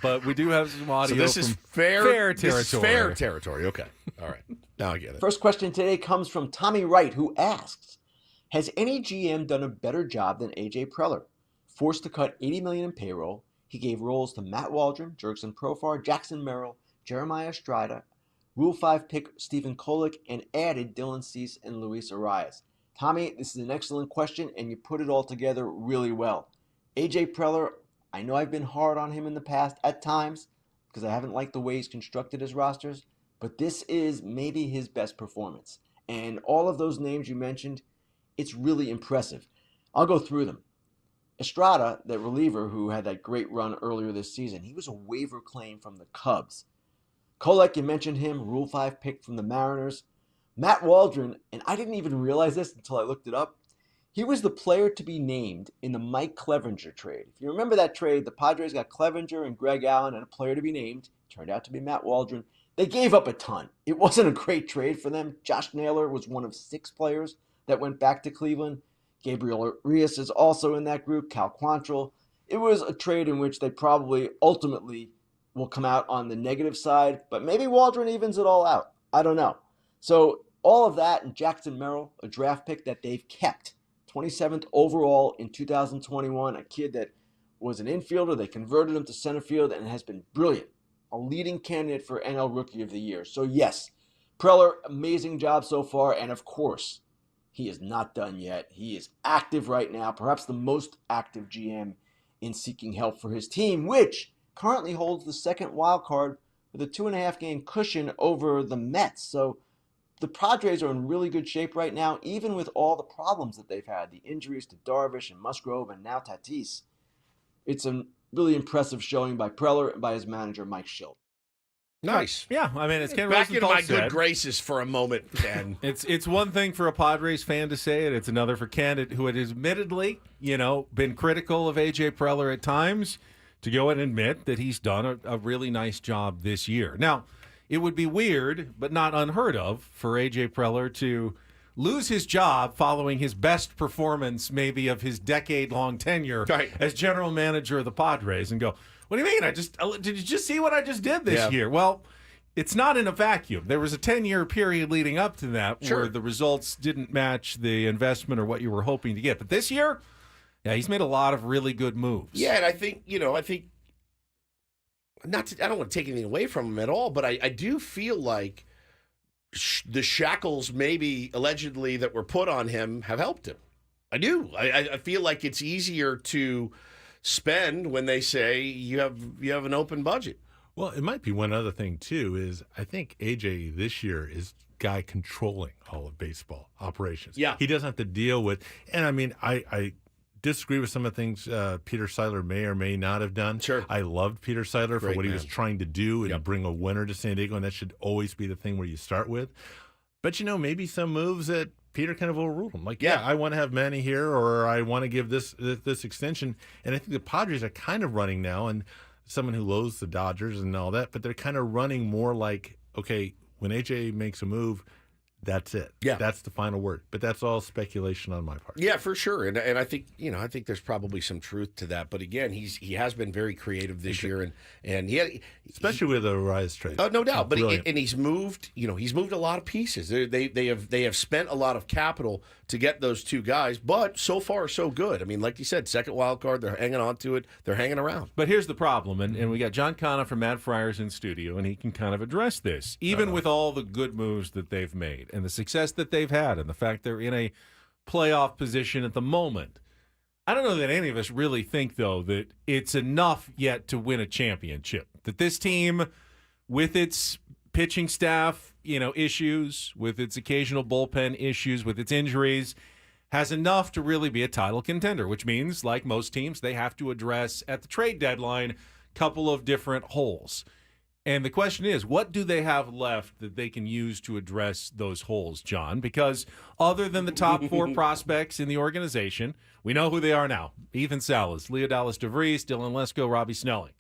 but we do have some audio. So this is fair territory. This is fair territory. Okay, all right. Now I get it. First question today comes from Tommy Wright, who asks, has any GM done a better job than AJ Preller? Forced to cut $80 million in payroll, he gave roles to Matt Waldron, Jurickson Profar, Jackson Merrill, Jeremiah Estrada, Rule 5 pick Stephen Kolek, and added Dylan Cease and Luis Arias. Tommy, this is an excellent question, and you put it all together really well. AJ Preller, I know I've been hard on him in the past at times because I haven't liked the way he's constructed his rosters, but this is maybe his best performance. And all of those names you mentioned, it's really impressive. I'll go through them. Estrada, that reliever who had that great run earlier this season, he was a waiver claim from the Cubs. Kolek, you mentioned him, Rule 5 pick from the Mariners. Matt Waldron, and I didn't even realize this until I looked it up, he was the player to be named in the Mike Clevenger trade. If you remember that trade, the Padres got Clevenger and Greg Allen and a player to be named. Turned out to be Matt Waldron. They gave up a ton. It wasn't a great trade for them. Josh Naylor was one of 6 players that went back to Cleveland. Gabriel Arias is also in that group, Cal Quantrill. It was a trade in which they probably ultimately will come out on the negative side, but maybe Waldron evens it all out. I don't know. So all of that and Jackson Merrill, a draft pick that they've kept, 27th overall in 2021, a kid that was an infielder. They converted him to center field and has been brilliant, a leading candidate for NL Rookie of the Year. So yes, Preller, amazing job so far, and of course, he is not done yet. He is active right now, perhaps the most active GM in seeking help for his team, which currently holds the second wild card with a 2.5 game cushion over the Mets. So the Padres are in really good shape right now, even with all the problems that they've had, the injuries to Darvish and Musgrove and now Tatis. It's a really impressive showing by Preller and by his manager, Mike Schilt. Nice. Yeah, I mean, it's Ken back in my said, good graces for a moment, Ken. It's one thing for a Padres fan to say it. It's another for Ken, who had admittedly, been critical of AJ Preller at times, to go and admit that he's done a really nice job this year. Now, it would be weird, but not unheard of, for AJ Preller to lose his job following his best performance, maybe of his decade-long tenure as general manager of the Padres, and go, what do you mean? Did you just see what I just did this year? Well, it's not in a vacuum. There was a 10-year period leading up to that where the results didn't match the investment or what you were hoping to get. But this year, he's made a lot of really good moves. Yeah, and I think I don't want to take anything away from him at all, but I do feel like the shackles maybe allegedly that were put on him have helped him. I do. I feel like it's easier to spend when they say you have an open budget. Well, it might be one other thing too. Is I think AJ this year is guy controlling all of baseball operations. Yeah, he doesn't have to deal with. And I mean, I disagree with some of the things Peter Seidler may or may not have done. Sure, I loved Peter Seidler for what he was trying to do and Yep. bring a winner to San Diego, and that should always be the thing where you start with. But maybe some moves that Peter kind of overruled him. Like, I want to have Manny here, or I want to give this extension. And I think the Padres are kind of running now, and someone who loathes the Dodgers and all that, but they're kind of running more like, okay, when AJ makes a move, that's it. Yeah, that's the final word. But that's all speculation on my part. Yeah, for sure. And I think I think there's probably some truth to that. But again, he has been very creative this year, and especially with the Rise trade. Oh, no doubt. But Brilliant. he's moved. He's moved a lot of pieces. They have spent a lot of capital to get those two guys. But so far, so good. I mean, like you said, second wild card. They're hanging on to it. They're hanging around. But here's the problem, and we got John Conniff from Mad Friars in studio, and he can kind of address this. Even with all the good moves that they've made and the success that they've had and the fact they're in a playoff position at the moment, I don't know that any of us really think, though, that it's enough yet to win a championship. That this team, with its pitching staff, issues, with its occasional bullpen issues, with its injuries, has enough to really be a title contender, which means, like most teams, they have to address at the trade deadline a couple of different holes. And the question is, what do they have left that they can use to address those holes, John? Because other than the top four prospects in the organization, we know who they are now. Ethan Salas, Leodalis DeVries, Dylan Lesko, Robbie Snelling.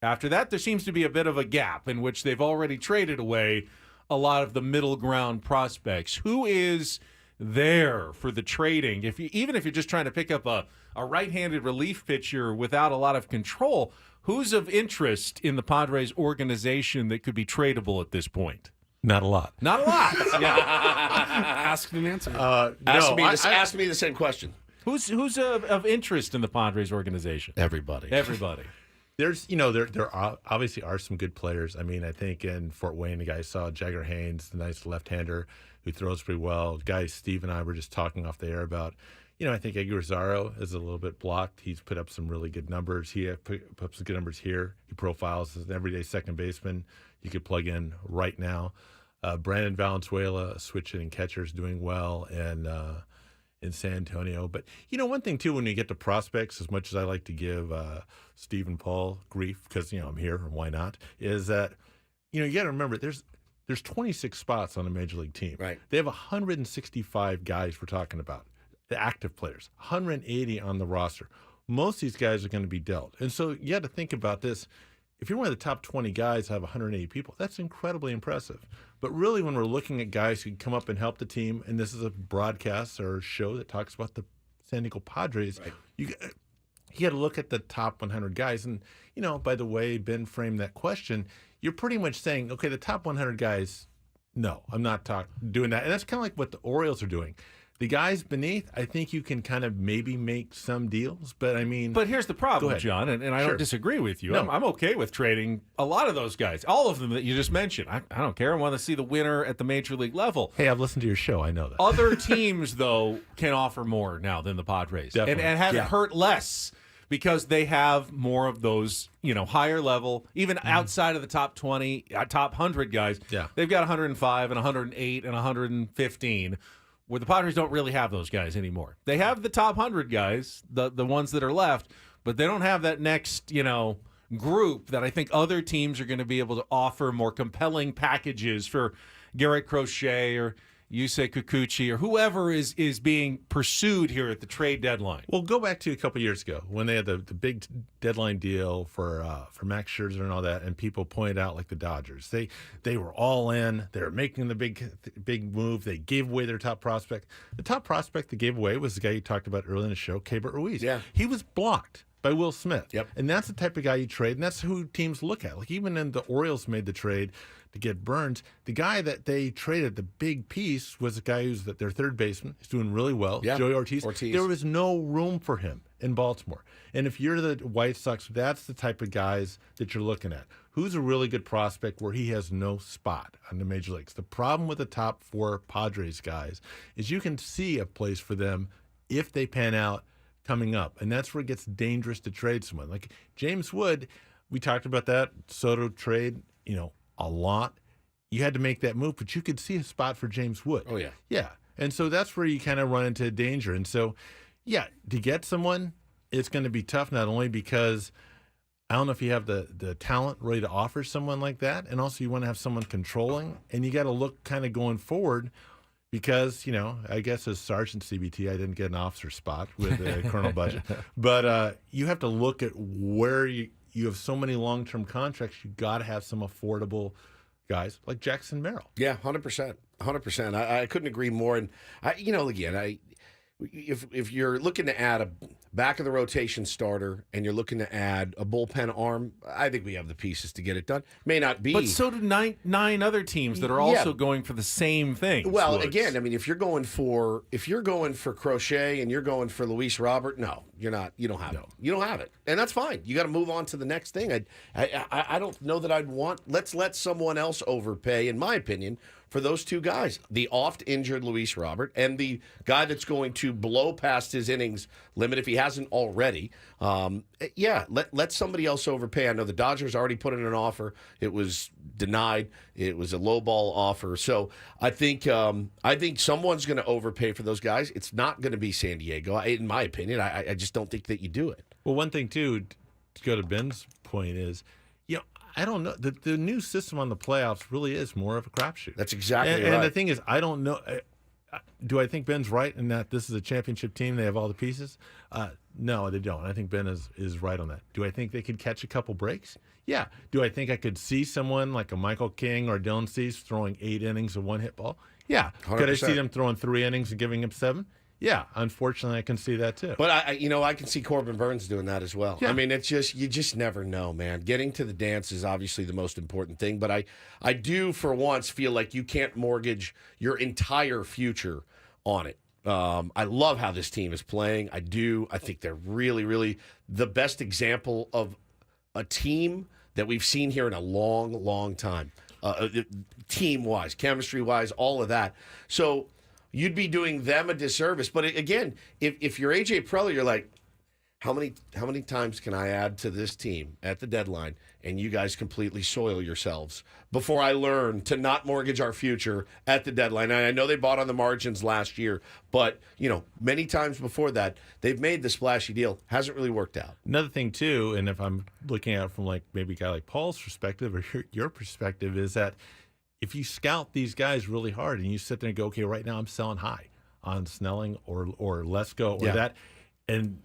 After that, there seems to be a bit of a gap in which they've already traded away a lot of the middle ground prospects. Who is there for the trading? Even if you're just trying to pick up a right-handed relief pitcher without a lot of control, who's of interest in the Padres organization that could be tradable at this point? Not a lot. Not a lot. Yeah. Ask and answer. Ask me the same question. Who's of interest in the Padres organization? Everybody. There's, there obviously are some good players. I mean, I think in Fort Wayne, the guy saw Jagger Haynes, the nice left-hander who throws pretty well. Guys, Steve and I were just talking off the air about, I think Agler is a little bit blocked. He's put up some really good numbers. He put up some good numbers here. He profiles as an everyday second baseman you could plug in right now. Brandon Valenzuela, a switch hitting catcher, is doing well in San Antonio. But, one thing, too, when you get to prospects, as much as I like to give Steve and Paul grief because, I'm here and why not, is that, you got to remember there's 26 spots on a major league team. Right. They have 165 guys we're talking about, the active players, 180 on the roster. Most of these guys are going to be dealt. And so you got to think about this. If you're one of the top 20 guys, have 180 people, that's incredibly impressive. But really, when we're looking at guys who come up and help the team, and this is a broadcast or a show that talks about the San Diego Padres, right, you got to look at the top 100 guys. And, by the way Ben framed that question, you're pretty much saying, okay, the top 100 guys, no, I'm not doing that. And that's kind of like what the Orioles are doing. The guys beneath, I think you can kind of maybe make some deals, but I mean... But here's the problem, John, and I don't disagree with you. No. I'm okay with trading a lot of those guys, all of them that you just mentioned. I don't care. I want to see the winner at the major league level. Hey, I've listened to your show. I know that. Other teams, though, can offer more now than the Padres. Definitely. And have it hurt less because they have more of those, higher level, even outside of the top 20, top 100 guys. Yeah. They've got 105 and 108 and 115. Where the Padres don't really have those guys anymore. They have the top 100 guys, the ones that are left, but they don't have that next, group that I think other teams are going to be able to offer more compelling packages for Garrett Crochet or Yusei Kikuchi or whoever is being pursued here at the trade deadline. Well, go back to a couple years ago when they had the big deadline deal for Max Scherzer and all that, and people pointed out like the Dodgers. They were all in. They were making the big move. They gave away their top prospect. The top prospect they gave away was the guy you talked about earlier in the show, Keibert Ruiz. Yeah. He was blocked by Will Smith. Yep. And that's the type of guy you trade, and that's who teams look at. Like even in the Orioles made the trade to get Burns, the guy that they traded, the big piece, was a guy who's their third baseman. He's doing really well. Yeah. Joey Ortiz. Ortiz. There was no room for him in Baltimore. And if you're the White Sox, that's the type of guys that you're looking at. Who's a really good prospect where he has no spot on the major leagues? The problem with the top 4 Padres guys is you can see a place for them if they pan out coming up. And that's where it gets dangerous to trade someone. Like James Wood, we talked about that Soto trade, a lot. You had to make that move, but you could see a spot for James Wood. Oh, yeah. Yeah. And so that's where you kind of run into danger. And so, yeah, to get someone, it's going to be tough, not only because I don't know if you have the talent ready to offer someone like that, and also you want to have someone controlling, and you got to look kind of going forward because, I guess as Sergeant CBT, I didn't get an officer spot with the Colonel budget. But you have to look at where you have so many long-term contracts, you got to have some affordable guys like Jackson Merrill. Yeah, 100%. 100%. I couldn't agree more. And, if you're looking to add a back of the rotation starter and you're looking to add a bullpen arm, I think we have the pieces to get it done. May not be. But so do nine other teams that are also going for the same thing. Well, again, I mean, if you're going for Crochet and you're going for Luis Robert, no, you're not. You don't have it. You don't have it, and that's fine. You got to move on to the next thing. I don't know that I'd want. Let's let someone else overpay, in my opinion, for those two guys, the oft-injured Luis Robert and the guy that's going to blow past his innings limit if he hasn't already. Let somebody else overpay. I know the Dodgers already put in an offer. It was denied. It was a lowball offer. So I think someone's going to overpay for those guys. It's not going to be San Diego, in my opinion. I just don't think that you do it. Well, one thing, too, to go to Ben's point is, I don't know. The new system on the playoffs really is more of a crapshoot. That's exactly right. And the thing is, I don't know. Do I think Ben's right in that this is a championship team? They have all the pieces? No, they don't. I think Ben is right on that. Do I think they could catch a couple breaks? Yeah. Do I think I could see someone like a Michael King or Dylan Cease throwing 8 innings of one-hit ball? Yeah. 100%. Could I see them throwing 3 innings and giving him 7? Yeah, unfortunately, I can see that too. But I can see Corbin Burns doing that as well. Yeah. I mean, it's just you just never know, man. Getting to the dance is obviously the most important thing, but I do for once feel like you can't mortgage your entire future on it. I love how this team is playing. I do. I think they're really, really the best example of a team that we've seen here in a long, long time. Team-wise, chemistry-wise, all of that. So you'd be doing them a disservice. But again, if you're AJ Preller, you're like, how many times can I add to this team at the deadline and you guys completely soil yourselves before I learn to not mortgage our future at the deadline? And I know they bought on the margins last year, but many times before that, they've made the splashy deal. Hasn't really worked out. Another thing too, and if I'm looking at it from like maybe a guy like Paul's perspective or your perspective, is that if you scout these guys really hard and you sit there and go, okay, right now I'm selling high on Snelling or Lesko or that, and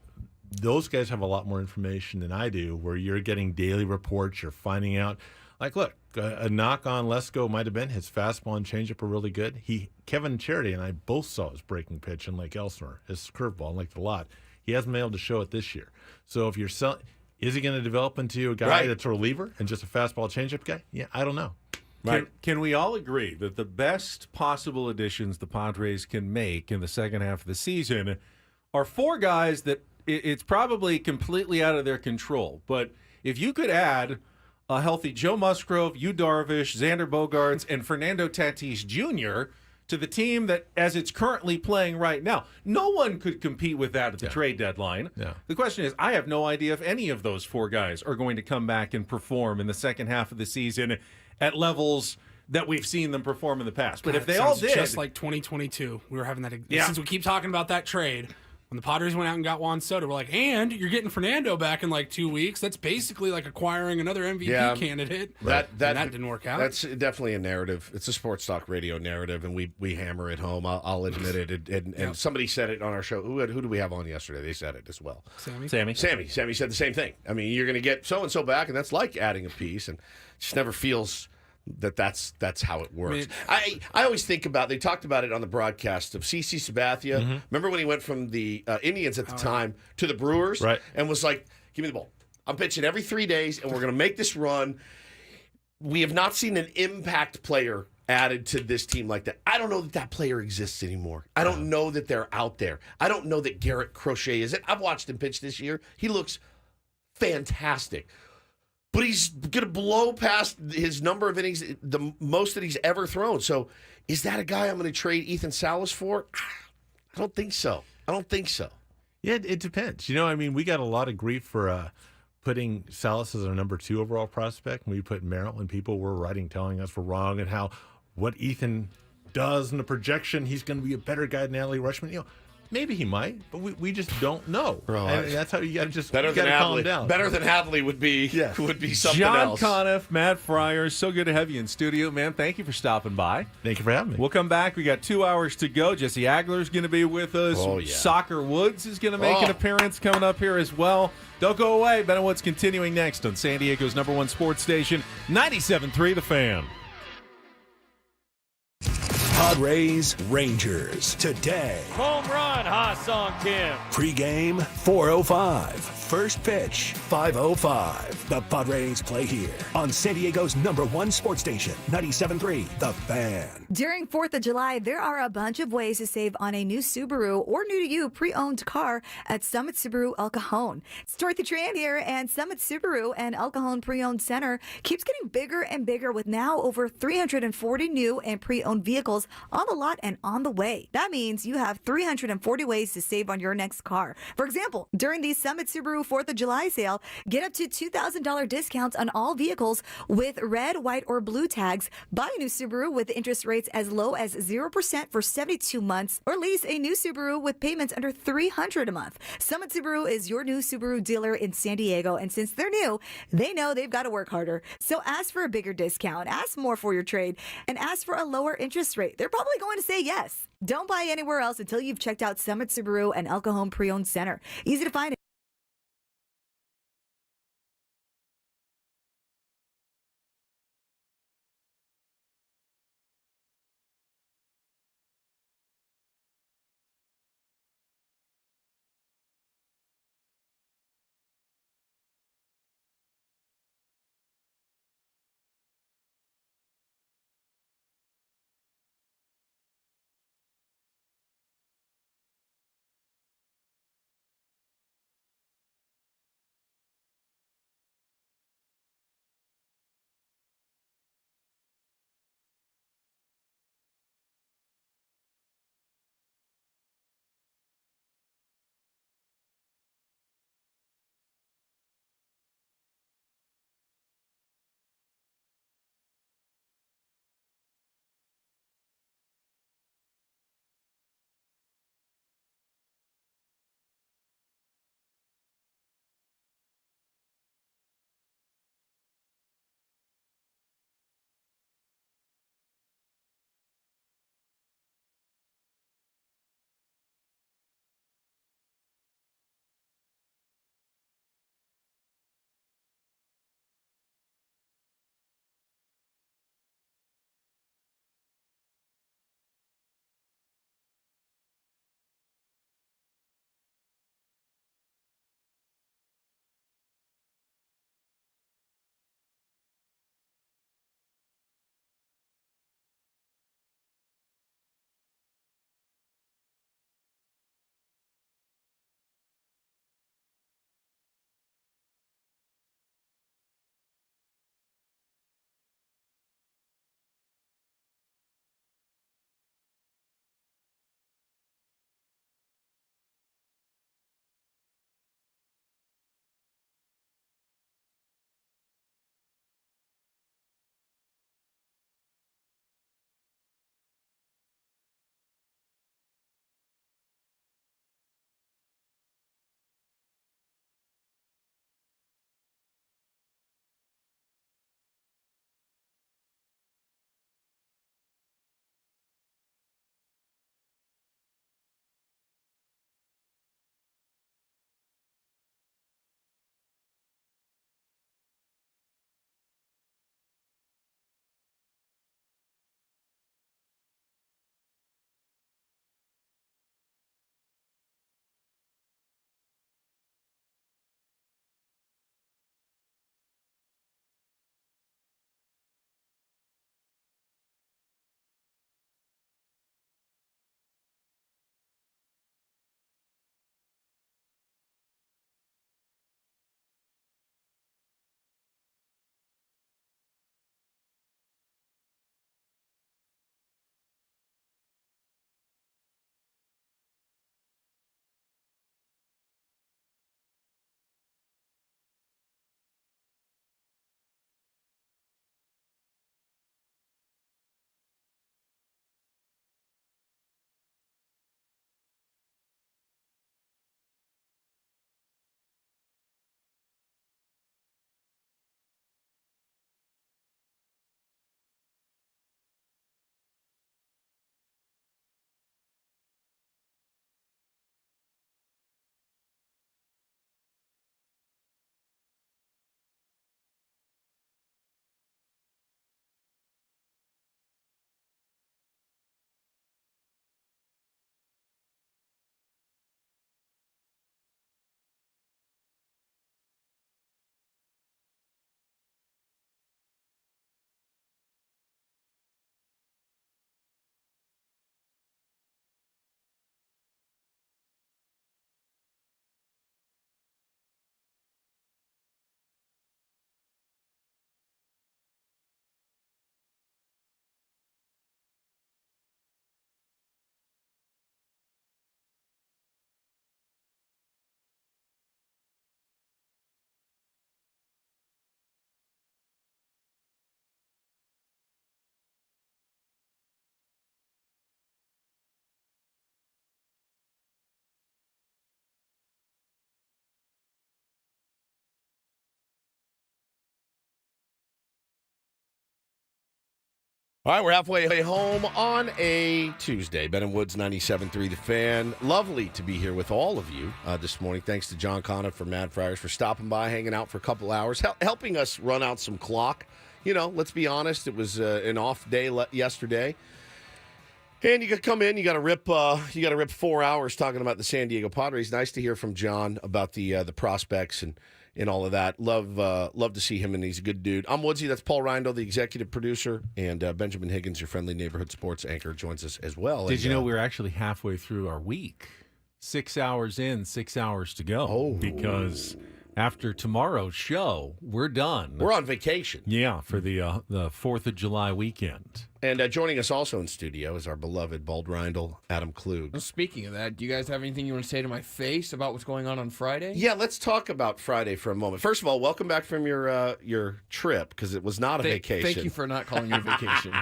those guys have a lot more information than I do, where you're getting daily reports, you're finding out. Like, look, a knock on Lesko might have been his fastball and changeup are really good. Kevin Charity and I both saw his breaking pitch in Lake Elsinore, his curveball in Lake the Lot. He hasn't been able to show it this year. So if you're selling, is he going to develop into a guy that's a reliever and just a fastball changeup guy? Yeah, I don't know. Right. Can we all agree that the best possible additions the Padres can make in the second half of the season are 4 guys that it's probably completely out of their control? But if you could add a healthy Joe Musgrove, Yu Darvish, Xander Bogaerts, and Fernando Tatis Jr. to the team that, as it's currently playing right now, no one could compete with that at the trade deadline. Yeah. The question is, I have no idea if any of those 4 guys are going to come back and perform in the second half of the season at levels that we've seen them perform in the past. But if they all did, just like 2022, we were having that. Since we keep talking about that trade, when the Padres went out and got Juan Soto, we're like, and you're getting Fernando back in like 2 weeks. That's basically like acquiring another MVP candidate. That didn't work out. That's definitely a narrative. It's a sports talk radio narrative, and we hammer it home. I'll admit it. And somebody said it on our show. Who did we have on yesterday? They said it as well. Sammy said the same thing. I mean, you're going to get so and so back, and that's like adding a piece, and it just never feels that's how it works. I always think about, they talked about it on the broadcast of CC Sabathia. Remember when he went from the Indians at the time to the Brewers, right, and was like, Give me the ball. I'm pitching every 3 days, and we're going to make this run. We have not seen an impact player added to this team like that. I don't know that player exists anymore. I don't know that they're out there. I don't know that Garrett Crochet is it. I've watched him pitch this year. He looks fantastic. But he's going to blow past his number of innings, the most that he's ever thrown. So is that a guy I'm going to trade Ethan Salas for? I don't think so. Yeah, it depends. We got a lot of grief for putting Salas as our number 2 overall prospect. And we put Merrill, and people were telling us we're wrong, and how what Ethan does in the projection, he's going to be a better guy than Adley Rutschman. Maybe he might, but we just don't know. Right. That's how you got to just calm down. Better than Hadley would be something John else. Conniff, Matt Fryer, so good to have you in studio, man. Thank you for stopping by. Thank you for having me. We'll come back. We got 2 hours to go. Jesse Agler is going to be with us. Oh, yeah. Soccer Woods is going to make an appearance coming up here as well. Don't go away. Ben and Woods continuing next on San Diego's #1 sports station, 97.3 The Fan. Padres Rangers today. Home run, Ha-Song Kim. Pre-game 4:05. First pitch 5:05. The Padres play here on San Diego's #1 sports station, 97.3 The Fan. During 4th of July, there are a bunch of ways to save on a new Subaru or new to you pre-owned car at Summit Subaru El Cajon. It's Dorothy Tran here, and Summit Subaru and El Cajon Pre-Owned Center keeps getting bigger and bigger with now over 340 new and pre-owned vehicles on the lot and on the way. That means you have 340 ways to save on your next car. For example, during the Summit Subaru 4th of July sale, get up to $2,000 discounts on all vehicles with red, white, or blue tags. Buy a new Subaru with interest rates as low as 0% for 72 months, or lease a new Subaru with payments under $300 a month. Summit Subaru is your new Subaru dealer in San Diego, and since they're new, they know they've got to work harder. So ask for a bigger discount, ask more for your trade, and ask for a lower interest rate. They're probably going to say yes. Don't buy anywhere else until you've checked out Summit Subaru and El Cajon Pre-Owned Center. Easy to find. All right, we're halfway home on a Tuesday. Ben and Woods, 97.3 The Fan. Lovely to be here with all of you this morning. Thanks to John Conniff from Mad Friars for stopping by, hanging out for a couple hours, helping us run out some clock. You know, let's be honest, it was an off day yesterday. And you got to come in, you got to rip 4 hours talking about the San Diego Padres. Nice to hear from John about the prospects and all of that. Love to see him, and he's a good dude. I'm Woodsy. That's Paul Reindl, the executive producer, and Benjamin Higgins, your friendly neighborhood sports anchor, joins us as well. Did you know we're actually halfway through our week? 6 hours in, 6 hours to go. Oh. Because after tomorrow's show, we're done. We're on vacation. Yeah, for the 4th of July weekend. And joining us also in studio is our beloved Bald Reindl, Adam Klug. Well, speaking of that, do you guys have anything you want to say to my face about what's going on Friday? Yeah, let's talk about Friday for a moment. First of all, welcome back from your trip, because it was not a vacation. Thank you for not calling it a vacation.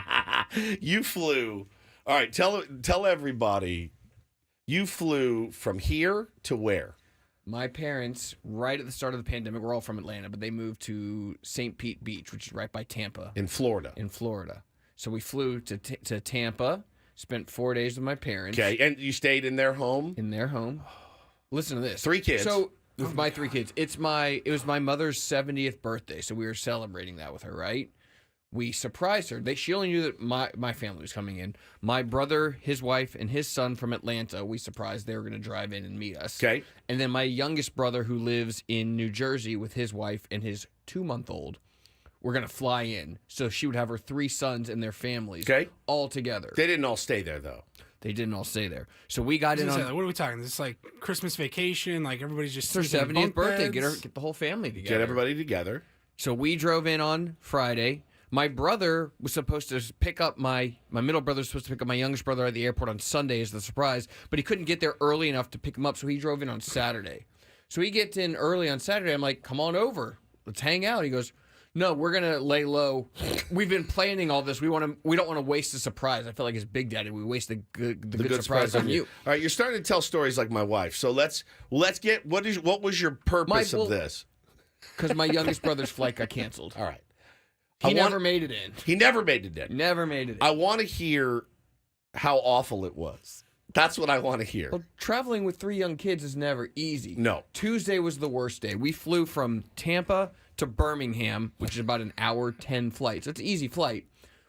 You flew. All right, tell everybody, you flew from here to where? My parents, right at the start of the pandemic, we're all from Atlanta, but they moved to St. Pete Beach, which is right by Tampa. In Florida. So we flew to Tampa, spent 4 days with my parents. Okay, and you stayed in their home? In their home. Listen to this. 3 kids. So with my 3 kids, it was my mother's 70th birthday, so we were celebrating that with her, right? We surprised her. She only knew that my family was coming in. My brother, his wife, and his son from Atlanta, we surprised they were going to drive in and meet us. Okay. And then my youngest brother, who lives in New Jersey with his wife and his 2-month-old, were going to fly in. So she would have her 3 sons and their families all together. They didn't all stay there, though. They didn't all stay there. So we got in on... What are we talking? This is like Christmas vacation? Like everybody's just... It's her 70th birthday. Get the whole family together. Get everybody together. So we drove in on Friday. My brother was supposed to pick up my middle brother was supposed to pick up my youngest brother at the airport on Sunday as the surprise, but he couldn't get there early enough to pick him up, so he drove in on Saturday. So he gets in early on Saturday. I'm like, come on over. Let's hang out. He goes, no, we're going to lay low. We've been planning all this. We don't want to waste a surprise. I feel like his big daddy. We waste the good surprise on you. All right, you're starting to tell stories like my wife. So let's get what was your purpose of this? Because my youngest brother's flight got canceled. All right. He never made it in. He never made it in. Never made it in. I want to hear how awful it was. That's what I want to hear. Well, traveling with 3 young kids is never easy. No. Tuesday was the worst day. We flew from Tampa to Birmingham, which is about an hour 10 flight. So it's an easy flight.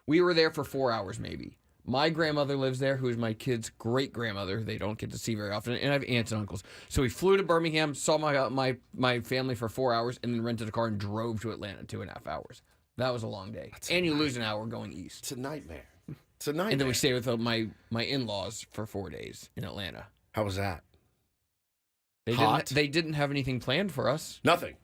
We were there for 4 hours maybe. My grandmother lives there, who is my kid's great-grandmother. They don't get to see very often. And I have aunts and uncles. So we flew to Birmingham, saw my family for 4 hours, and then rented a car and drove to Atlanta 2.5 hours. That was a long day. And you lose an hour going east. It's a nightmare. It's a nightmare. And then we stayed with my in-laws for 4 days in Atlanta. How was that? They didn't have anything planned for us. Nothing.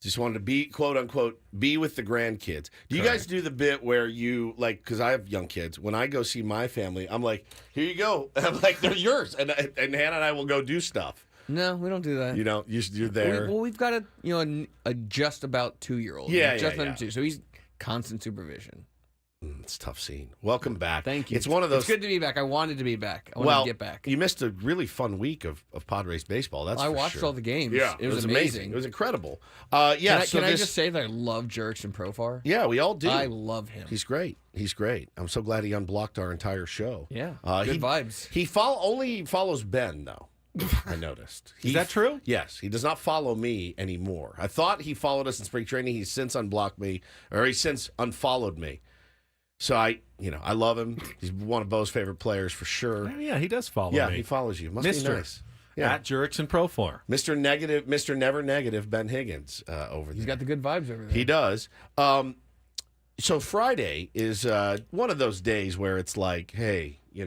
Just wanted to be, quote unquote, be with the grandkids. Do you guys do the bit where you, like, because I have young kids, when I go see my family, I'm like, here you go. I'm like, they're yours. And Hannah and I will go do stuff. No, we don't do that. You know, you're there. We've got a just about 2-year-old. Yeah, just under 2. So he's constant supervision. It's a tough scene. Welcome back. Thank you. It's one of those. It's good to be back. I wanted to be back. I wanted to get back. You missed a really fun week of Padres baseball. That's I for watched sure. all the games. Yeah, it was amazing. It was incredible. Can I just say that I love Jurickson Profar? Yeah, we all do. I love him. He's great. I'm so glad he unblocked our entire show. Yeah, good vibes. He only follows Ben though. I noticed. Is that true? Yes. He does not follow me anymore. I thought he followed us in spring training. He's since unblocked me, or he's since unfollowed me. So I love him. He's one of Bo's favorite players for sure. Yeah, he does follow me. Yeah, he follows you. Must be nice. Yeah. At Jurickson Profar. Mr. Negative, Mr. Never Negative, Ben Higgins over there. He's got the good vibes over there. He does. So Friday is one of those days where it's like, hey, we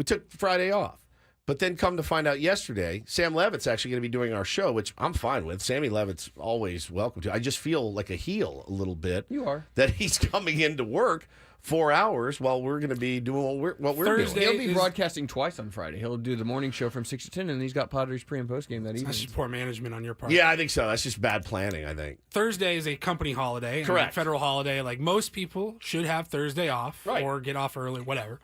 took Friday off. But then come to find out yesterday, Sam Levitt's actually going to be doing our show, which I'm fine with. Sammy Levitt's always welcome to. I just feel like a heel a little bit. You are. That he's coming into work 4 hours while we're going to be doing what we're doing. He'll be broadcasting twice on Friday. He'll do the morning show from 6 to 10, and he's got Padres pre- and post game that evening. That's just poor management on your part. Yeah, I think so. That's just bad planning, I think. Thursday is a company holiday. Correct. A federal holiday. Like most people should have Thursday off or get off early, whatever.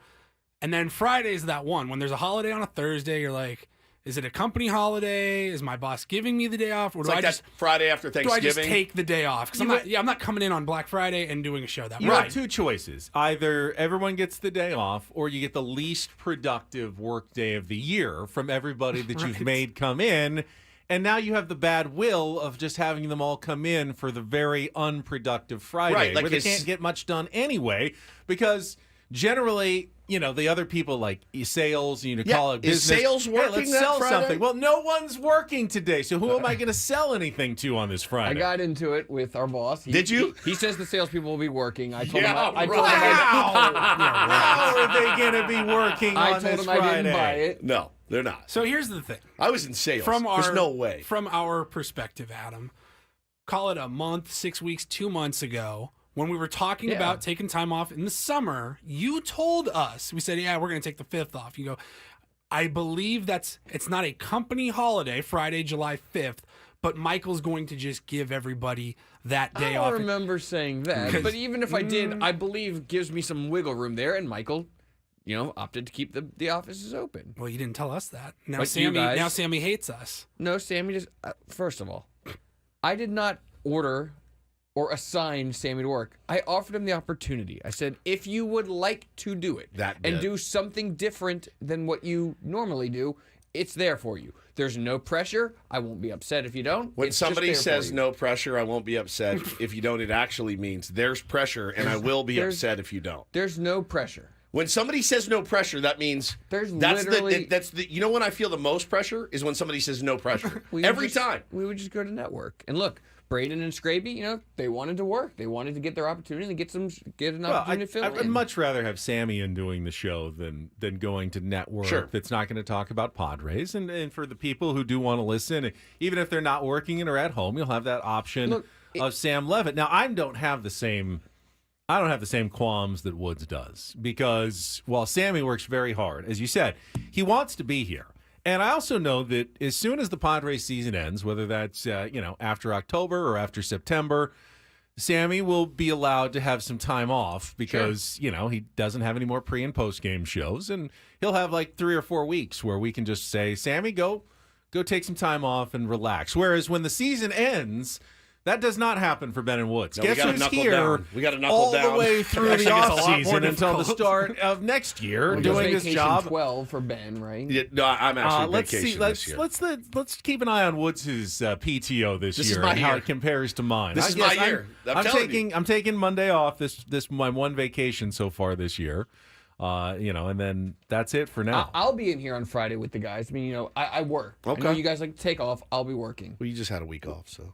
And then Friday is that one. When there's a holiday on a Thursday, you're like, Is it a company holiday? Is my boss giving me the day off? Or It's do like I that just Friday after do I Thanksgiving. just take the day off? Because I'm not coming in on Black Friday and doing a show that You morning. have two choices. Either everyone gets the day off, or you get the least productive work day of the year from everybody that you've made come in. And now you have the bad will of just having them all come in for the very unproductive Friday, Right, like where they can't get much done anyway, because generally, the other people like sales, call it business. Is sales working let's that sell Friday? something. Well, no one's working today, so who am I going to sell anything to on this Friday? I got into it with our boss. Did you? He says the salespeople will be working. I told him. Yeah, I told him. How are they going to be working I on told this him Friday? I didn't buy it. No, they're not. So here's the thing. I was in sales. There's no way. From our perspective, Adam, call it a month, 6 weeks, 2 months ago, when we were talking about taking time off in the summer, you told us, we said, yeah, we're going to take the 5th off. You go, I believe it's not a company holiday, Friday, July 5th, but Michael's going to just give everybody that day off. I don't remember saying that, but even if I did, I believe gives me some wiggle room there, and Michael, opted to keep the offices open. Well, you didn't tell us that. Now But you guys- now Sammy hates us. No, Sammy just. First of all, I did not order or assign Sammy to work. I offered him the opportunity. I said, if you would like to do it and do something different than what you normally do, it's there for you. There's no pressure. I won't be upset if you don't. When It's just somebody there for says you. no pressure, I won't be upset. If you don't, it actually means there's pressure, and I will be upset if you don't. There's no pressure. When somebody says no pressure, that means that's literally- the you know when I feel the most pressure is when somebody says no pressure. Every time. We would just go to network. And look, Braden and Scraby, they wanted to work. They wanted to get their opportunity and get an opportunity to fill I'd in. much rather have Sammy in doing the show than going to network that's not going to talk about Padres. And for the people who do want to listen, even if they're not working and are at home, you'll have that option of Sam Levitt. Now, I don't have the same qualms that Woods does, because while Sammy works very hard, as you said, he wants to be here. And I also know that as soon as the Padres season ends, whether that's after October or after September, Sammy will be allowed to have some time off because he doesn't have any more pre and post game shows, and he'll have like 3 or 4 weeks where we can just say, Sammy, go take some time off and relax. Whereas when the season ends, that does not happen for Ben and Woods. No, Guess who's here We got to knuckle all down the way through Actually, the it's a lot more offseason until the difficult. start of next year Well, doing this vacation job. 12 for Ben, right? Yeah, no, I'm actually Let's vacation this year. Let's keep an eye on Woods' PTO this This is year my and how year. it compares to mine. This is my year. I'm taking Monday off. This my one vacation so far this year. And then that's it for now. I'll be in here on Friday with the guys. I mean, I work. I know Okay. you guys like to take off. I'll be working. Well, you just had a week off, so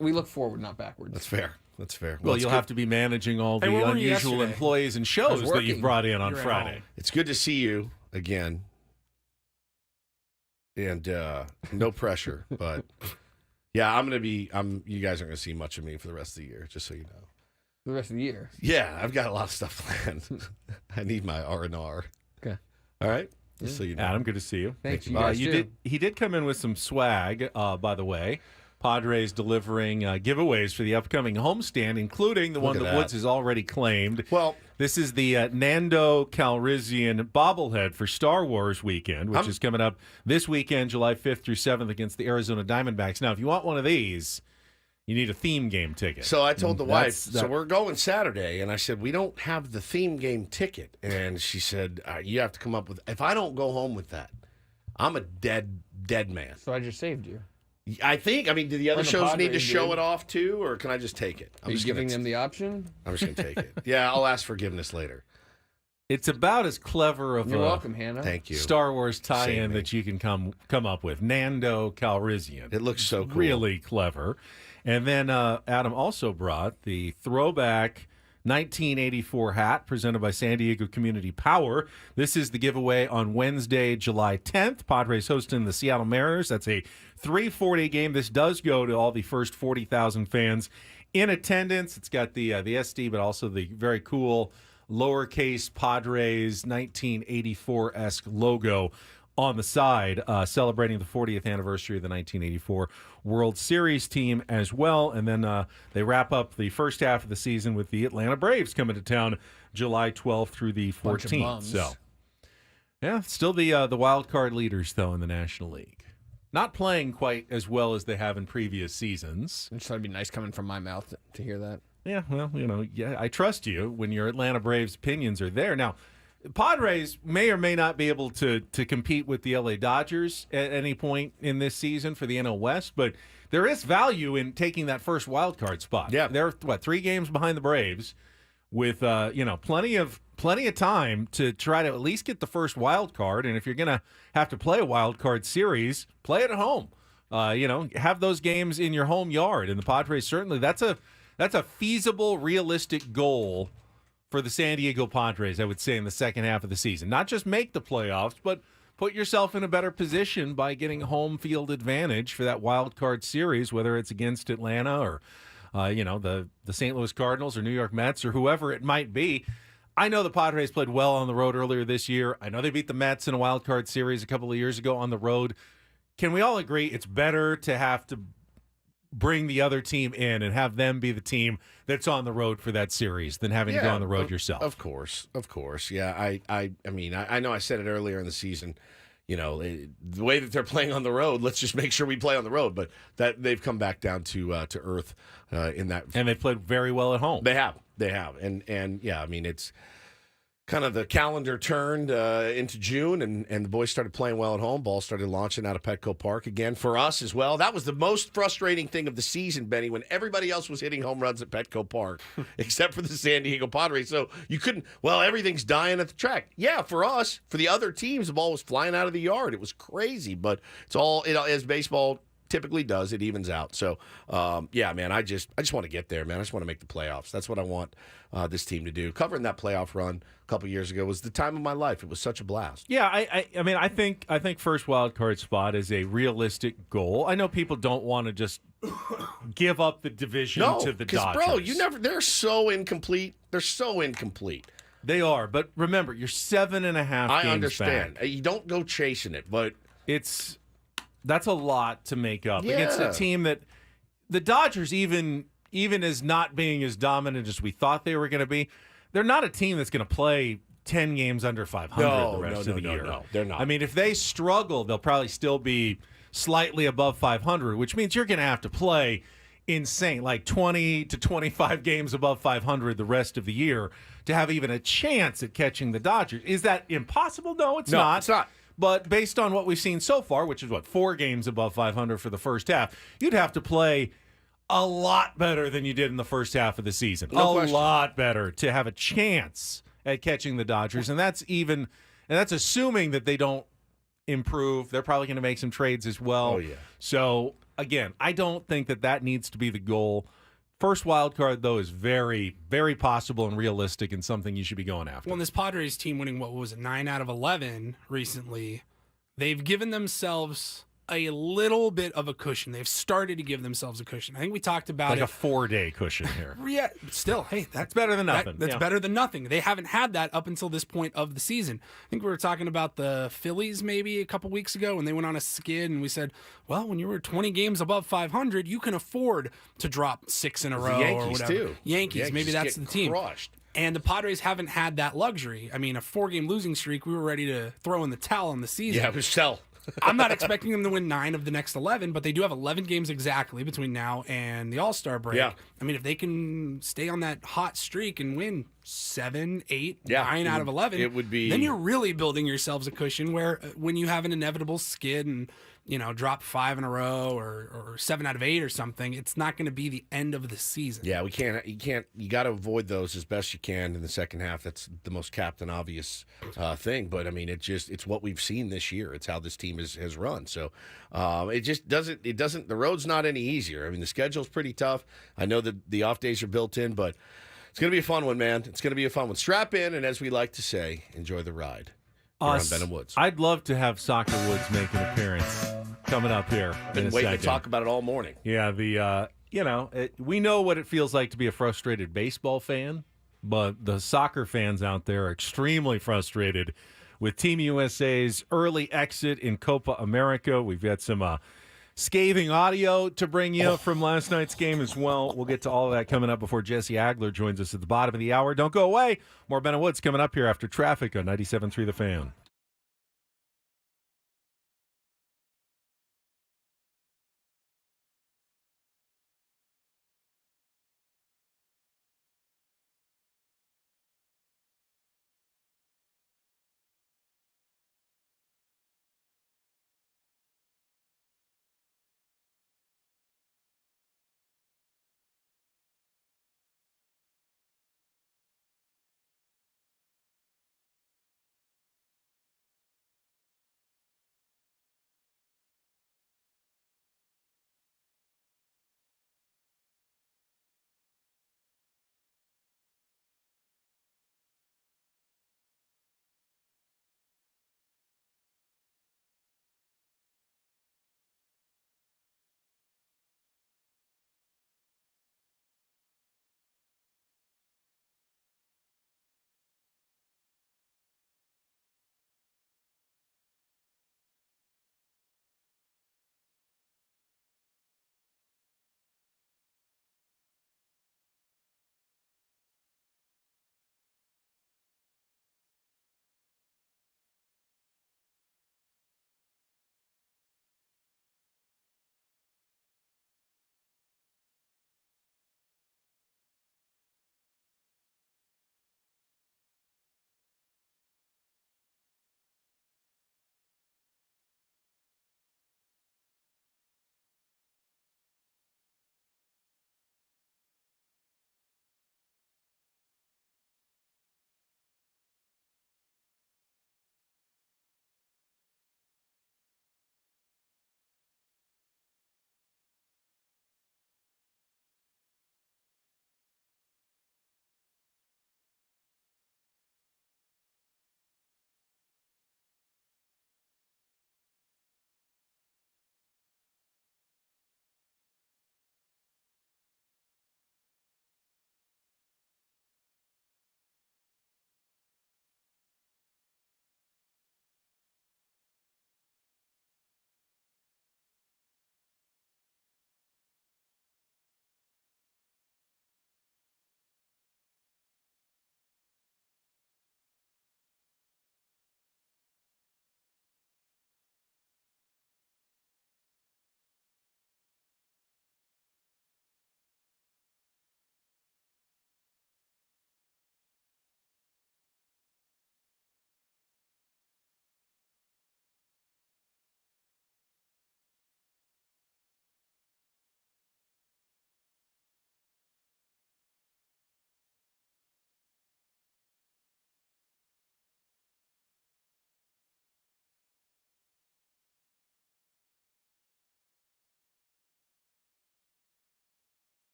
We look forward, not backwards. that's fair. That's fair. Well, it's you'll good. have to be managing all the Hey, where were you unusual yesterday? employees and shows that you've working. brought in on You were at Friday. home. It's good to see you again, and no pressure. But yeah, I'm gonna be. You guys aren't gonna see much of me for the rest of the year, just so you know. The rest of the year. Yeah, I've got a lot of stuff planned. I need my R&R. Okay. All right. Just so you know. Adam, good to see you. Thanks, you guys too. He did come in with some swag, by the way. Padres delivering giveaways for the upcoming homestand, including the Look one at that that. Woods has already claimed. Well, this is the Nando Calrissian bobblehead for Star Wars weekend, which is coming up this weekend, July 5th through 7th against the Arizona Diamondbacks. Now, if you want one of these, you need a theme game ticket. So I told the And wife, that's- so we're going Saturday, and I said, we don't have the theme game ticket. And she said, you have to come up with, if I don't go home with that, I'm a dead man. So I just saved you. I mean, do the other Or the shows need to Padres show did. it off too, or can I just take it? Are you giving them the option? I'm just going to take it. Yeah, I'll ask forgiveness later. It's about as clever of You're a welcome, Hannah. Thank you. Star Wars Save tie-in me. that you can come up with. Nando Calrissian. It looks so cool. Really clever. And then Adam also brought the throwback 1984 hat presented by San Diego Community Power. This is the giveaway on Wednesday, July 10th. Padres hosting the Seattle Mariners. That's a 3:40 game. This does go to all the first 40,000 fans in attendance. It's got the SD, but also the very cool lowercase Padres 1984-esque logo on the side, celebrating the 40th anniversary of the 1984 World Series team as well. And then they wrap up the first half of the season with the Atlanta Braves coming to town July 12th through the Bunch of 14th. bums. So Yeah, still the wild card leaders, though, in the National League. Not playing quite as well as they have in previous seasons. I just thought it'd be nice coming from my mouth to hear that. Yeah, well, I trust you when your Atlanta Braves opinions are there. Now, Padres may or may not be able to compete with the LA Dodgers at any point in this season for the NL West, but there is value in taking that first wild card spot. Yeah. They're, 3 games behind the Braves with, plenty of time to try to at least get the first wild card. And if you're going to have to play a wild card series, play it at home. Have those games in your home yard. And the Padres, certainly, that's a feasible, realistic goal for the San Diego Padres, I would say, in the second half of the season. Not just make the playoffs, but put yourself in a better position by getting home field advantage for that wild card series, whether it's against Atlanta or, the St. Louis Cardinals or New York Mets or whoever it might be. I know the Padres played well on the road earlier this year. I know they beat the Mets in a wild card series a couple of years ago on the road. Can we all agree it's better to have to bring the other team in and have them be the team that's on the road for that series than having to go on the road yourself? Of course. Yeah, I mean, I know I said it earlier in the season. The way that they're playing on the road, let's just make sure we play on the road. But that they've come back down to earth in that, and they've played very well at home. They have, and yeah, I mean, it's kind of the calendar turned into June, and the boys started playing well at home. Ball started launching out of Petco Park again for us as well. That was the most frustrating thing of the season, Benny, when everybody else was hitting home runs at Petco Park, except for the San Diego Padres. So you couldn't, everything's dying at the track. Yeah, for us, for the other teams, the ball was flying out of the yard. It was crazy, but it's all, as baseball typically does, it evens out. So, yeah, man, I just want to get there, man. I just want to make the playoffs. That's what I want this team to do. Covering that playoff run a couple years ago was the time of my life. It was such a blast. Yeah, I mean, I think first wild card spot is a realistic goal. I know people don't want to just give up the division to the Dodgers. Bro, they're so incomplete. They're so incomplete. They are, but remember, you're 7.5 games I understand. back. You don't go chasing it, but that's a lot to make up against a team that the Dodgers, even as not being as dominant as we thought they were going to be, they're not a team that's going to play 10 games under 500 the rest of the year. No, they're not. I mean, if they struggle, they'll probably still be slightly above 500, which means you're going to have to play insane, like 20 to 25 games above 500 the rest of the year to have even a chance at catching the Dodgers. Is that impossible? No, it's not. It's not. But based on what we've seen so far, which is 4 games above 500 for the first half, you'd have to play a lot better than you did in the first half of the season. No question. Lot better to have a chance at catching the Dodgers. And that's assuming that they don't improve. They're probably going to make some trades as well. Oh, yeah. So, again, I don't think that needs to be the goal. First wild card, though, is very, very possible and realistic and something you should be going after. Well, this Padres team winning, 9 out of 11 recently, they've given themselves a little bit of a cushion. They've started to give themselves a cushion. I think we talked about like a 4-day cushion here. Yeah, still, hey, that's better than nothing. That's better than nothing. They haven't had that up until this point of the season. I think we were talking about the Phillies maybe a couple weeks ago when they went on a skid, and we said, well, when you were 20 games above 500, you can afford to drop 6 in a row Yankees or whatever. Too. Yankees, maybe that's the team. Crushed. And the Padres haven't had that luxury. I mean, a 4-game losing streak, we were ready to throw in the towel on the season. Yeah, it was sell. I'm not expecting them to win 9 of the next 11, but they do have 11 games exactly between now and the All-Star break. Yeah. I mean, if they can stay on that hot streak and win 7, 8, Yeah, 9 out of 11, it would be. then you're really building yourselves a cushion where when you have an inevitable skid and, drop 5 in a row or 7 out of 8 or something, it's not going to be the end of the season. Yeah, you got to avoid those as best you can in the second half. That's the most captain obvious thing. But I mean, it's what we've seen this year. It's how this team has run. So it just doesn't, the road's not any easier. I mean, the schedule's pretty tough. I know that the off days are built in, but it's going to be a fun one, man. It's going to be a fun one. Strap in, and as we like to say, enjoy the ride. Here on Ben and Woods. I'd love to have Soccer Woods make an appearance coming up here. Been waiting to talk about it all morning. Yeah, we know what it feels like to be a frustrated baseball fan, but the soccer fans out there are extremely frustrated with Team USA's early exit in Copa America. We've got some scathing audio to bring you from last night's game as well. We'll get to all of that coming up before Jesse Agler joins us at the bottom of the hour. Don't go away. More Ben and Woods coming up here after traffic on 97.3 The Fan.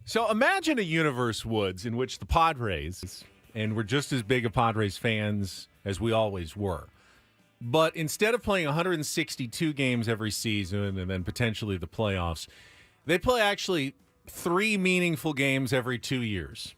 So imagine a universe, Woods, in which the Padres, and we're just as big of Padres fans as we always were, but instead of playing 162 games every season and then potentially the playoffs, they play actually 3 meaningful games every 2 years.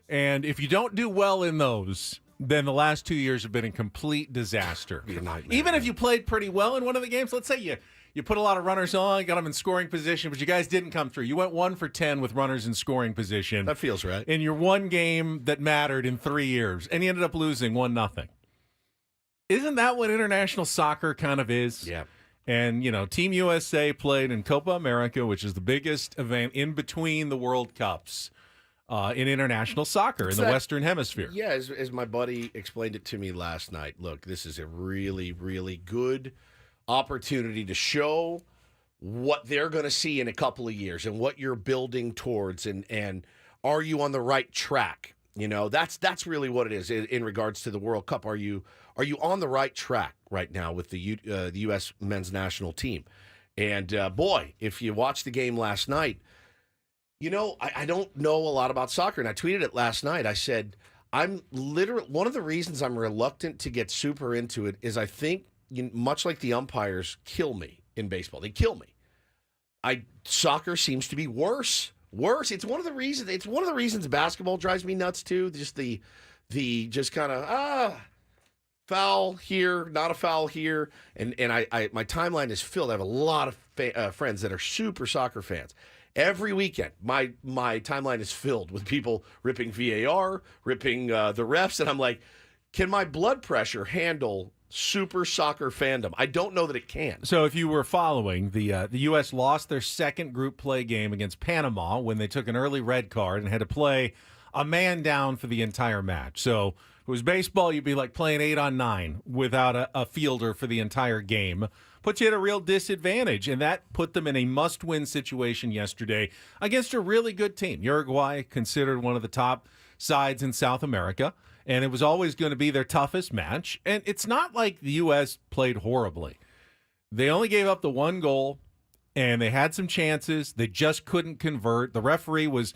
And if you don't do well in those, then the last 2 years have been a complete disaster. Even if you played pretty well in one of the games, let's say you put a lot of runners on, got them in scoring position, but you guys didn't come through. You went 1 for 10 with runners in scoring position. That feels right. In your one game that mattered in 3 years, and you ended up losing 1-0. Isn't that what international soccer kind of is? Yeah. And, Team USA played in Copa America, which is the biggest event in between the World Cups in international soccer in the Western Hemisphere. Yeah, as my buddy explained it to me last night, look, this is a really, really good opportunity to show what they're going to see in a couple of years and what you're building towards, and are you on the right track? That's really what it is in regards to the World Cup. Are you on the right track right now with the U.S. men's national team? And boy, if you watched the game last night, I don't know a lot about soccer, and I tweeted it last night. I said I'm literally one of the reasons I'm reluctant to get super into it is I think much like the umpires kill me in baseball. They kill me. Soccer seems to be worse. It's one of the reasons basketball drives me nuts too. Just the just kind of foul here, not a foul here, and my timeline is filled. I have a lot of friends that are super soccer fans. Every weekend, my timeline is filled with people ripping VAR, ripping the refs, and I'm like, can my blood pressure handle super soccer fandom? I don't know that it can. So if you were following, the U.S. lost their second group play game against Panama when they took an early red card and had to play a man down for the entire match. So if it was baseball, you'd be like playing 8-on-9 without a fielder for the entire game. Puts you at a real disadvantage, and that put them in a must-win situation yesterday against a really good team. Uruguay, considered one of the top sides in South America, and it was always going to be their toughest match. And it's not like the U.S. played horribly. They only gave up the 1 goal, and they had some chances. They just couldn't convert. The referee was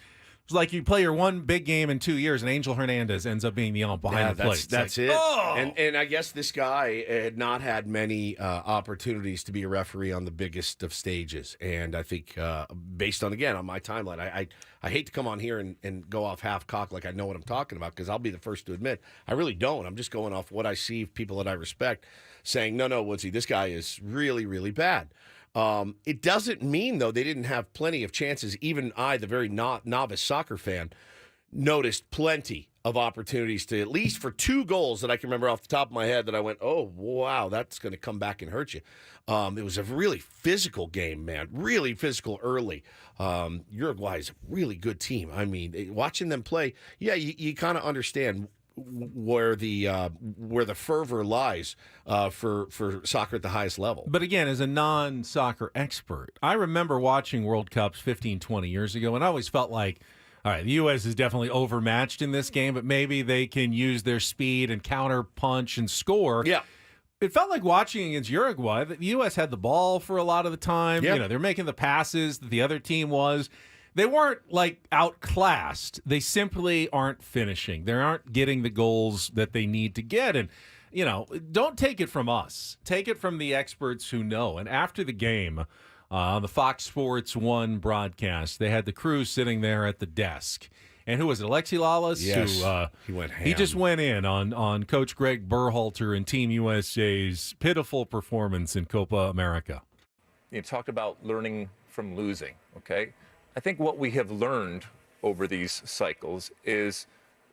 like you play your one big game in 2 years, and Angel Hernandez ends up being the ump behind the plate. That's like, it. Oh! And I guess this guy had not had many opportunities to be a referee on the biggest of stages. And I think based on my timeline, I hate to come on here and go off half-cock like I know what I'm talking about, because I'll be the first to admit I really don't. I'm just going off what I see people that I respect saying, no, Woodsy, this guy is really, really bad. It doesn't mean, though, they didn't have plenty of chances. Even I, the very novice soccer fan, noticed plenty of opportunities to, at least for 2 goals that I can remember off the top of my head, that I went, oh, wow, that's going to come back and hurt you. It was a really physical game, man, really physical early. Uruguay is a really good team. I mean, watching them play, yeah, you kind of understand where the fervor lies for soccer at the highest level. But again, as a non-soccer expert, I remember watching World Cups 15, 20 years ago, and I always felt like, all right, the U.S. is definitely overmatched in this game, but maybe they can use their speed and counter punch and score. Yeah. It felt like watching against Uruguay that the U.S. had the ball for a lot of the time. Yep. They're making the passes that the other team was. They weren't like outclassed. They simply aren't finishing. They aren't getting the goals that they need to get. And, don't take it from us. Take it from the experts who know. And after the game, on the Fox Sports 1 broadcast, they had the crew sitting there at the desk. And who was it? Alexi Lalas? Yes. He went ham. He just went in on Coach Greg Berhalter and Team USA's pitiful performance in Copa America. You talked about learning from losing, okay? I think what we have learned over these cycles is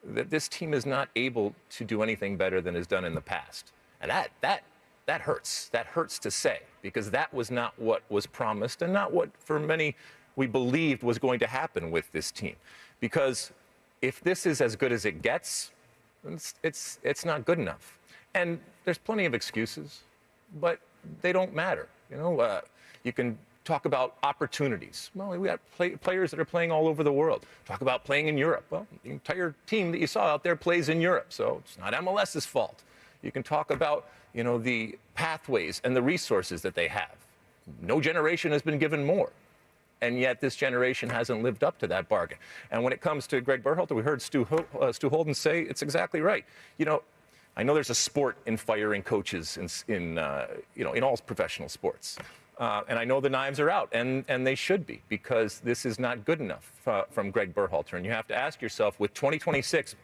that this team is not able to do anything better than is done in the past. And that hurts. That hurts to say, because that was not what was promised and not what, for many, we believed was going to happen with this team. Because if this is as good as it gets, it's not good enough. And there's plenty of excuses, but they don't matter. You can talk about opportunities. Well, we got players that are playing all over the world. Talk about playing in Europe. Well, the entire team that you saw out there plays in Europe, so it's not MLS's fault. You can talk about, the pathways and the resources that they have. No generation has been given more. And yet this generation hasn't lived up to that bargain. And when it comes to Greg Berhalter, we heard Stu Holden say it's exactly right. You know, I know there's a sport in firing coaches in all professional sports. And I know the knives are out, and they should be, because this is not good enough from Greg Berhalter. And you have to ask yourself, with 2026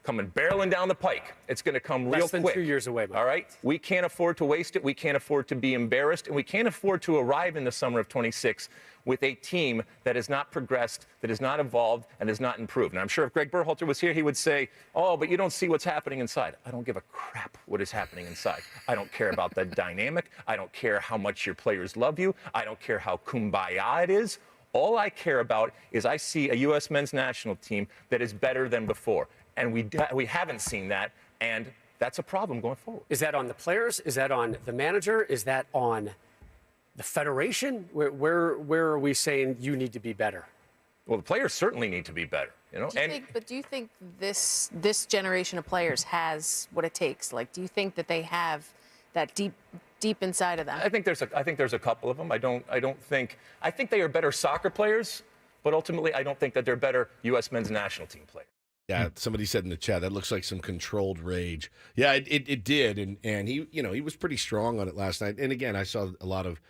coming barreling down the pike, it's going to come real Less than quick. 2 years away, Mike. All right? We can't afford to waste it. We can't afford to be embarrassed. And we can't afford to arrive in the summer of 26 with a team that has not progressed, that has not evolved, and has not improved. And I'm sure if Greg Berhalter was here, he would say, oh, but you don't see what's happening inside. I don't give a crap what is happening inside. I don't care about the dynamic. I don't care how much your players love you. I don't care how kumbaya it is. All I care about is I see a U.S. men's national team that is better than before. And we haven't seen that, and that's a problem going forward. Is that on the players? Is that on the manager? Is that on the federation? Where are we saying you need to be better? Well, the players certainly need to be better, you know. Do you think this generation of players has what it takes? Like, do you think that they have that deep inside of them? I think there's a couple of them. I think they are better soccer players, but ultimately I don't think that they're better U.S. men's national team players. Yeah, somebody said in the chat that looks like some controlled rage. Yeah, it did, and he he was pretty strong on it last night. And again, I saw a lot of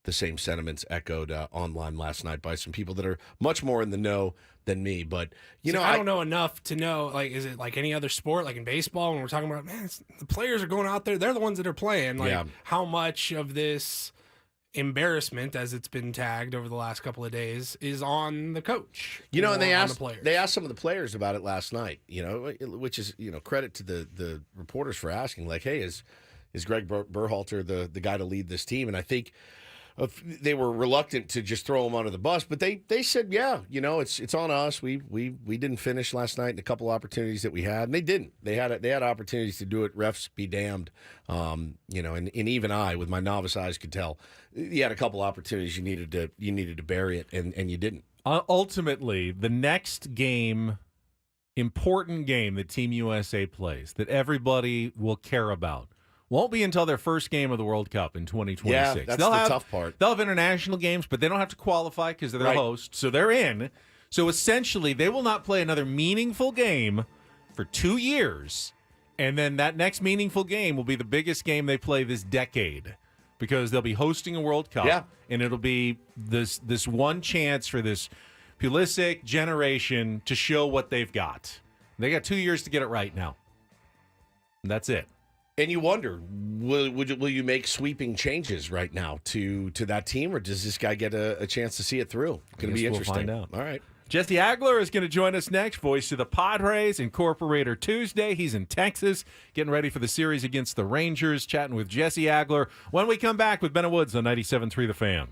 the same sentiments echoed online last night by some people that are much more in the know than me. But I don't know enough to know. Like, is it like any other sport, like in baseball, when we're talking about the players are going out there, they're the ones that are playing. Like, how much of this embarrassment, as it's been tagged over the last couple of days, is on the coach. And they asked the players. They asked some of the players about it last night. Which is credit to the reporters for asking. Like, hey, is Greg Berhalter the guy to lead this team? And I think they were reluctant to just throw him under the bus, but they said, yeah, it's on us. We didn't finish last night in a couple opportunities that we had, and they didn't. They had opportunities to do it. Refs be damned. And even I, with my novice eyes, could tell you had a couple opportunities you needed to bury it, and you didn't. Ultimately, the next game, important game that Team USA plays that everybody will care about, won't be until their first game of the World Cup in 2026. Yeah, that's the tough part. They'll have international games, but they don't have to qualify because they're the host, so they're in. So essentially, they will not play another meaningful game for 2 years, and then that next meaningful game will be the biggest game they play this decade because they'll be hosting a World Cup, and it'll be this one chance for this Pulisic generation to show what they've got. They got 2 years to get it right now. And that's it. And you wonder, will you make sweeping changes right now to that team, or does this guy get a chance to see it through? Going to be interesting. We'll find out. All right. Jesse Agler is going to join us next, voice of the Padres, Incorporator Tuesday. He's in Texas, getting ready for the series against the Rangers, chatting with Jesse Agler when we come back with Ben and Woods on 97.3 The Fan.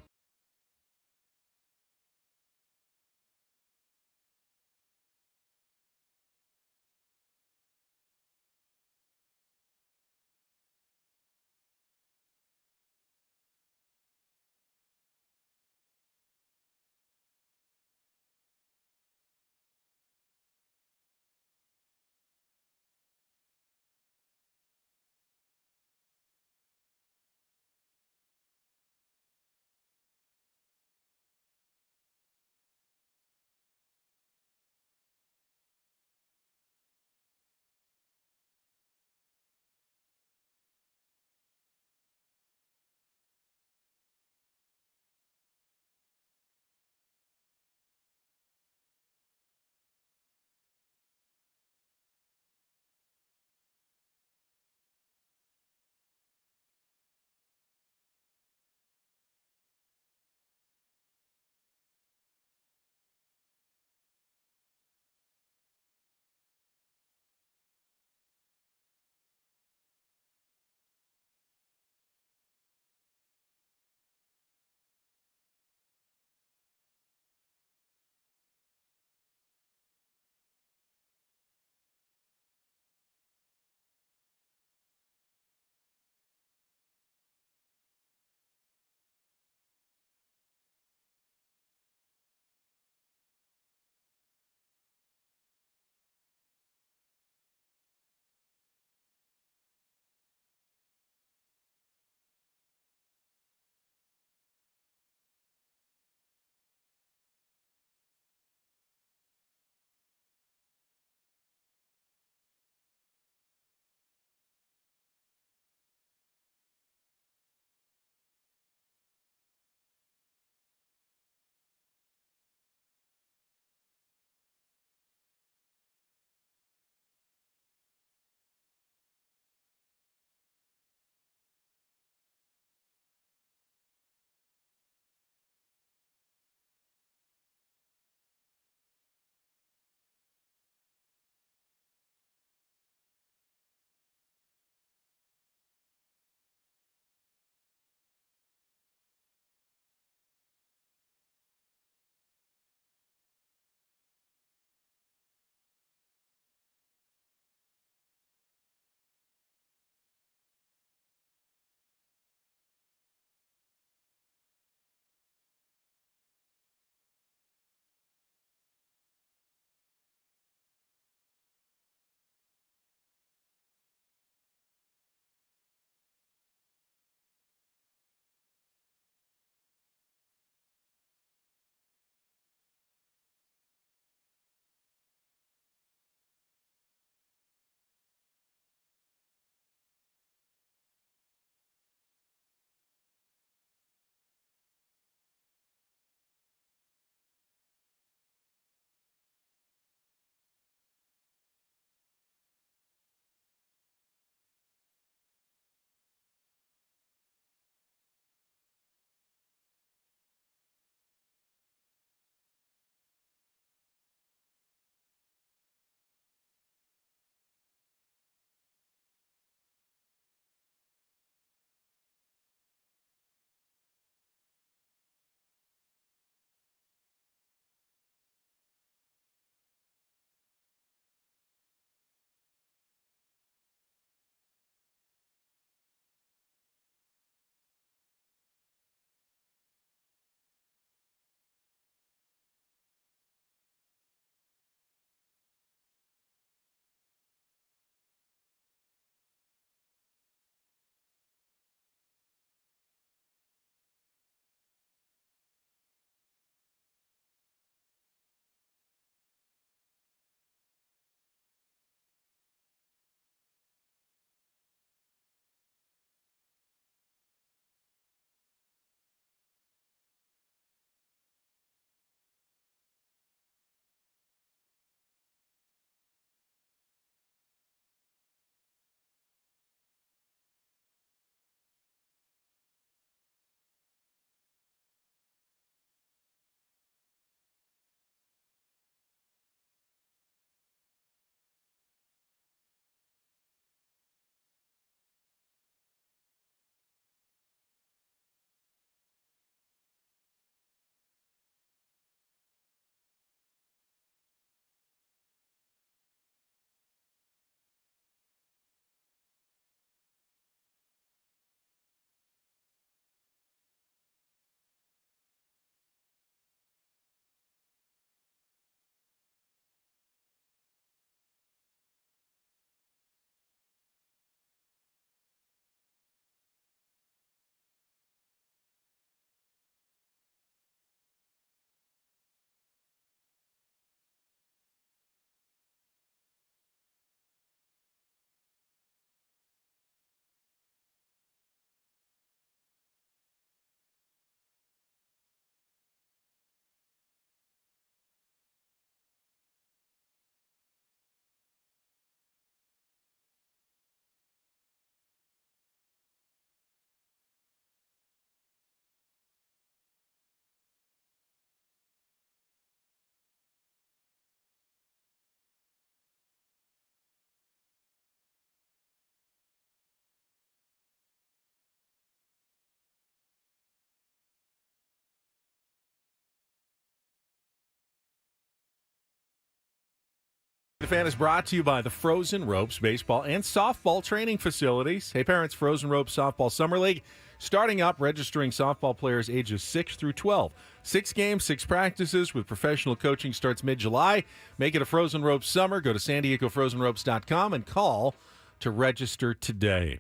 The Fan is brought to you by the Frozen Ropes baseball and softball training facilities. Hey, parents, Frozen Ropes Softball Summer League starting up, registering softball players ages 6 through 12. 6 games, 6 practices with professional coaching starts mid-July. Make it a Frozen Ropes summer. Go to SanDiegoFrozenRopes.com and call to register today.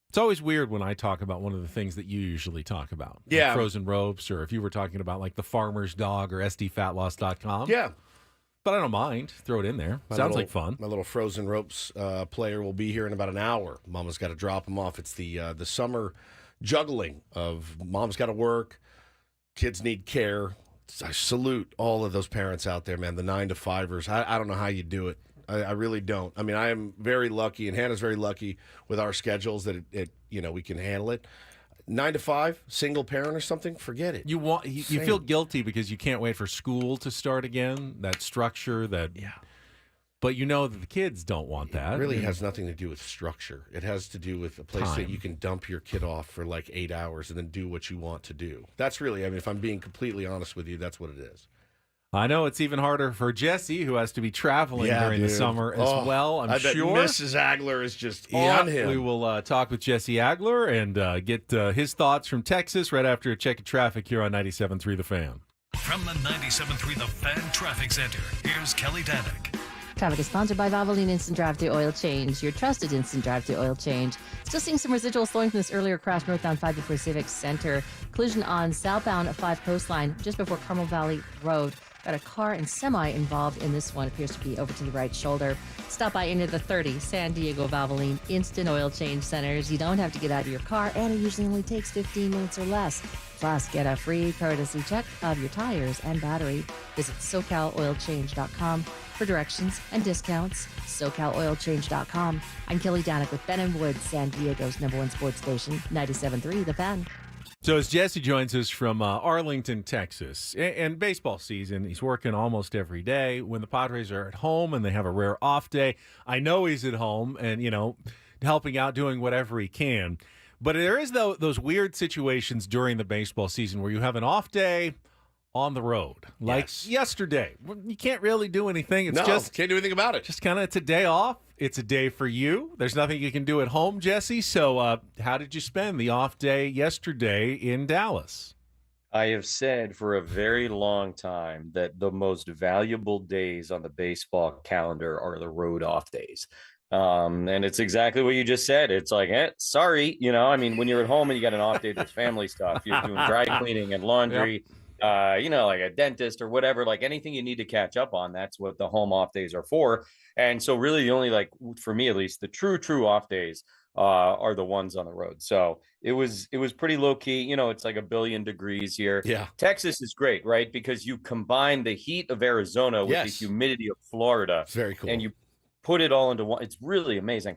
It's always weird when I talk about one of the things that you usually talk about. Yeah. Like Frozen Ropes, or if you were talking about like the Farmer's Dog or SDFatLoss.com. Yeah. But I don't mind. Throw it in there. Sounds like fun. My little Frozen Ropes player will be here in about an hour. Mama's got to drop him off. It's the summer juggling of mom's got to work, kids need care. I salute all of those parents out there, man, the 9-to-5ers. I don't know how you do it. I really don't. I mean, I am very lucky, and Hannah's very lucky with our schedules that we can handle it. 9 to 5, single parent or something, forget it. You feel guilty because you can't wait for school to start again, that structure, but you know that the kids don't want that. It really has nothing to do with structure. It has to do with a place that you can dump your kid off for like 8 hours and then do what you want to do. That's really, I mean, if I'm being completely honest with you, that's what it is. I know it's even harder for Jesse, who has to be traveling during the summer as well. I bet Mrs. Agler is just on him. We will talk with Jesse Agler and get his thoughts from Texas right after a check of traffic here on 97.3 The Fan. From the 97.3 The Fan Traffic Center, here's Kelly Danick. Traffic is sponsored by Valvoline Instant Drive-Thru Oil Change, your trusted instant drive-thru oil change. Still seeing some residual slowing from this earlier crash northbound 5 before Civic Center. Collision on southbound 5 Coastline just before Carmel Valley Road. Got a car and semi involved in this one. Appears to be over to the right shoulder. Stop by any of the 30 San Diego Valvoline Instant Oil Change Centers. You don't have to get out of your car, and it usually only takes 15 minutes or less. Plus, get a free courtesy check of your tires and battery. Visit SoCalOilChange.com for directions and discounts. SoCalOilChange.com. I'm Kelly Danick with Ben & Woods, San Diego's #1 sports station, 97.3 The Fan. So as Jesse joins us from Arlington, Texas, and baseball season, he's working almost every day. When the Padres are at home and they have a rare off day, I know he's at home and, helping out, doing whatever he can. But there is those weird situations during the baseball season where you have an off day on the road. Like yesterday. You can't really do anything. Can't do anything about it. Just it's a day off. It's a day for you. There's nothing you can do at home, Jesse. So how did you spend the off day yesterday in Dallas? I have said for a very long time that the most valuable days on the baseball calendar are the road off days. And it's exactly what you just said. It's like, sorry, when you're at home and you got an off day, there's family stuff. You're doing dry cleaning and laundry. Yep. Like a dentist or whatever, like anything you need to catch up on, that's what the home off days are for. And so really the only, for me at least, the true off days are the ones on the road. So it was pretty low key. It's like 1 billion degrees here. Yeah. Texas is great, right? Because you combine the heat of Arizona with the humidity of Florida. It's very cool. And you put it all into one. It's really amazing.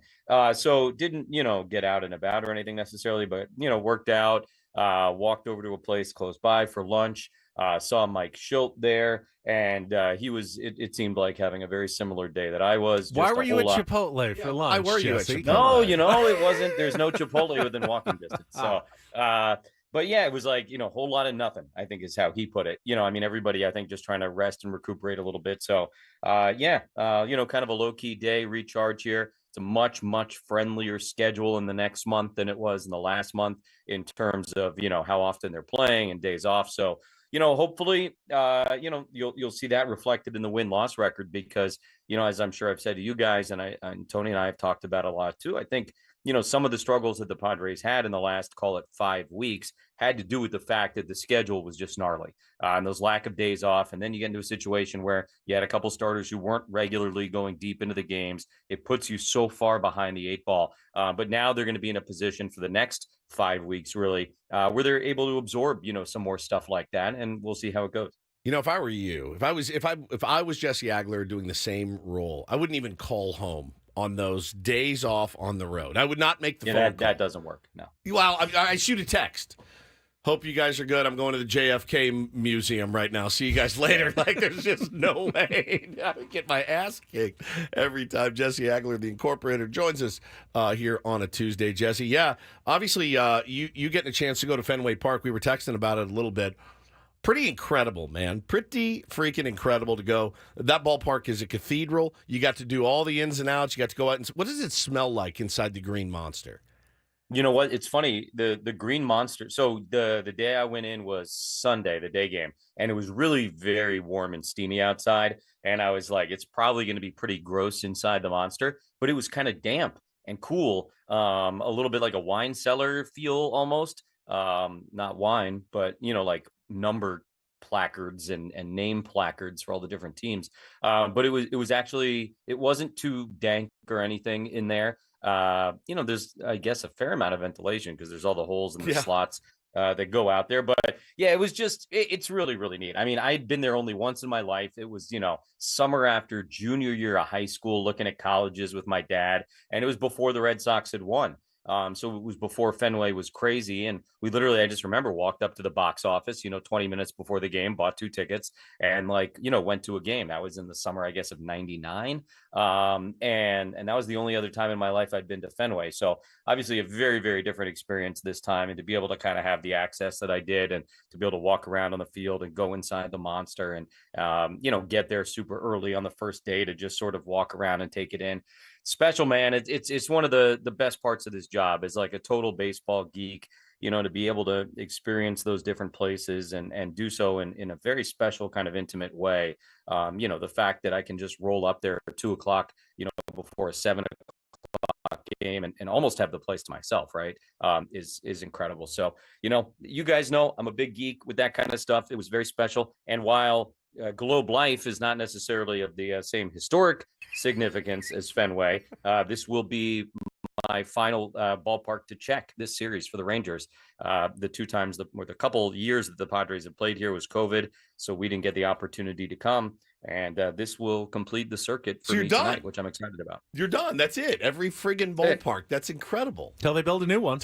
So didn't, get out and about or anything necessarily, but, worked out. Walked over to a place close by for lunch, saw Mike Schilt there, and he was, it seemed like having a very similar day that I was. Why were you at Chipotle for lunch? Why were you at No, Chipotle? it wasn't. There's no Chipotle within walking distance. So, but yeah, it was like, whole lot of nothing, I think is how he put it. Everybody, I think, just trying to rest and recuperate a little bit. So, kind of a low key day, recharge here. It's a much, much friendlier schedule in the next month than it was in the last month in terms of, how often they're playing and days off. So, hopefully, you'll see that reflected in the win-loss record because, as I'm sure I've said to you guys and Tony and I have talked about a lot too, I think, some of the struggles that the Padres had in the last, call it 5 weeks, had to do with the fact that the schedule was just gnarly and those lack of days off. And then you get into a situation where you had a couple starters who weren't regularly going deep into the games. It puts you so far behind the 8 ball. But now they're going to be in a position for the next 5 weeks, really, where they're able to absorb, some more stuff like that. And we'll see how it goes. If I were you, if I was Jesse Agler doing the same role, I wouldn't even call home on those days off on the road. I would not make the phone call. That doesn't work, no. Well, I shoot a text. Hope you guys are good. I'm going to the JFK Museum right now. See you guys later. There's just no way. I get my ass kicked every time Jesse Agler, the Incorporator, joins us here on a Tuesday. Jesse, obviously you getting a chance to go to Fenway Park. We were texting about it a little bit. Pretty incredible, man. Pretty freaking incredible to go. That ballpark is a cathedral. You got to do all the ins and outs. You got to go out and... What does it smell like inside the Green Monster? You know what? It's funny. The Green Monster. So the day I went in was Sunday, the day game, and it was really very warm and steamy outside. And I was like, it's probably going to be pretty gross inside the Monster, but it was kind of damp and cool. A little bit like a wine cellar feel almost. Not wine, but like number placards and name placards for all the different teams. But it was actually, it wasn't too dank or anything in there. There's, I guess, a fair amount of ventilation because there's all the holes in the slots that go out there. But yeah, it was just, it's really, really neat. I mean, I'd been there only once in my life. It was, summer after junior year of high school, looking at colleges with my dad. And it was before the Red Sox had won. So it was before Fenway was crazy. And we literally, I just remember, walked up to the box office, 20 minutes before the game, bought 2 tickets and went to a game. That was in the summer, I guess, of 99. And that was the only other time in my life I'd been to Fenway. So obviously a very, very different experience this time. And to be able to kind of have the access that I did and to be able to walk around on the field and go inside the Monster and, get there super early on the first day to just sort of walk around and take it in. Special, man. It's one of the best parts of this job as like a total baseball geek, to be able to experience those different places and do so in a very special kind of intimate way. The fact that I can just roll up there at 2:00, before a 7:00 game and almost have the place to myself, right? Is incredible. So, you guys know I'm a big geek with that kind of stuff. It was very special. And while Globe Life is not necessarily of the same historic significance as Fenway, this will be my final ballpark to check this series for the Rangers. The 2 times, the couple years that the Padres have played here was COVID, so we didn't get the opportunity to come. And this will complete the circuit for me tonight, which I'm excited about. You're done. That's it. Every friggin' ballpark. That's incredible. Till they build a new one.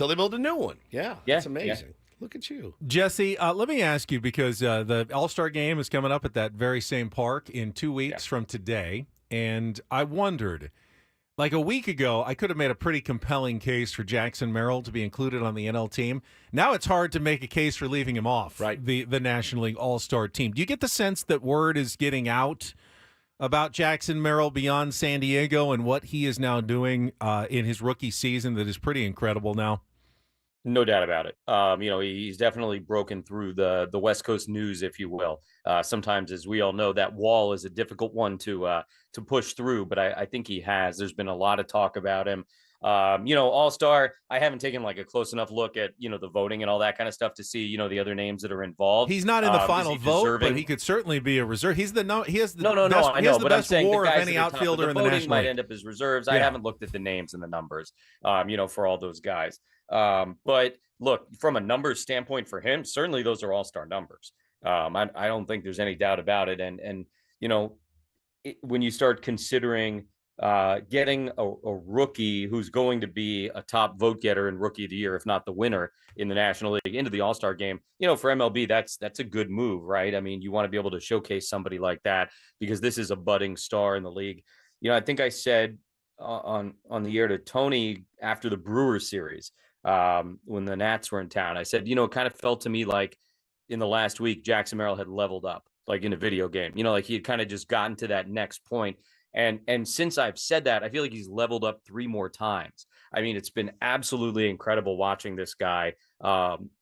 Yeah. That's amazing. Yeah. Look at you. Jesse, let me ask you, because the All-Star game is coming up at that very same park in 2 weeks from today. And I wondered, like a week ago, I could have made a pretty compelling case for Jackson Merrill to be included on the NL team. Now it's hard to make a case for leaving him off the National League All-Star team. Do you get the sense that word is getting out about Jackson Merrill beyond San Diego and what he is now doing in his rookie season that is pretty incredible now? No doubt about it. He's definitely broken through the West Coast news, if you will. Sometimes, as we all know, that wall is a difficult one to push through, but I think he has. There's been a lot of talk about him. All-Star, I haven't taken like a close enough look at, the voting and all that kind of stuff to see, the other names that are involved. He's not in the final vote, but he could certainly be a reserve. He has the best WAR of any outfielder in the National League. Might end up as reserves. Yeah. I haven't looked at the names and the numbers, for all those guys. But look, from a numbers standpoint for him, certainly those are all-star numbers. I don't think there's any doubt about it. And when you start considering getting a rookie who's going to be a top vote getter and rookie of the year, if not the winner in the National League, into the All-Star game, for MLB, that's a good move, right? I mean, you want to be able to showcase somebody like that because this is a budding star in the league. I think I said on the air to Tony after the Brewers series, when the Nats were in town, I said, it kind of felt to me like in the last week, Jackson Merrill had leveled up, like in a video game, like he had kind of just gotten to that next point. And since I've said that, I feel like he's leveled up 3 more times. I mean, it's been absolutely incredible watching this guy,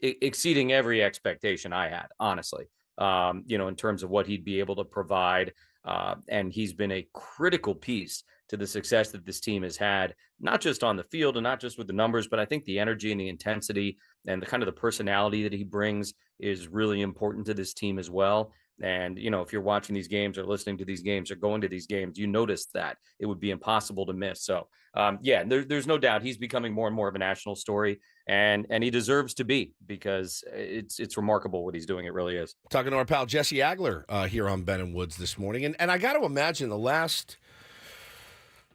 exceeding every expectation I had, honestly, in terms of what he'd be able to provide. And he's been a critical piece to the success that this team has had, not just on the field and not just with the numbers, but I think the energy and the intensity and the kind of the personality that he brings is really important to this team as well. And, if you're watching these games or listening to these games or going to these games, you notice that it would be impossible to miss. So, there's no doubt he's becoming more and more of a national story, and he deserves to be, because it's remarkable what he's doing. It really is. Talking to our pal Jesse Agler here on Ben and Woods this morning. And I got to imagine the last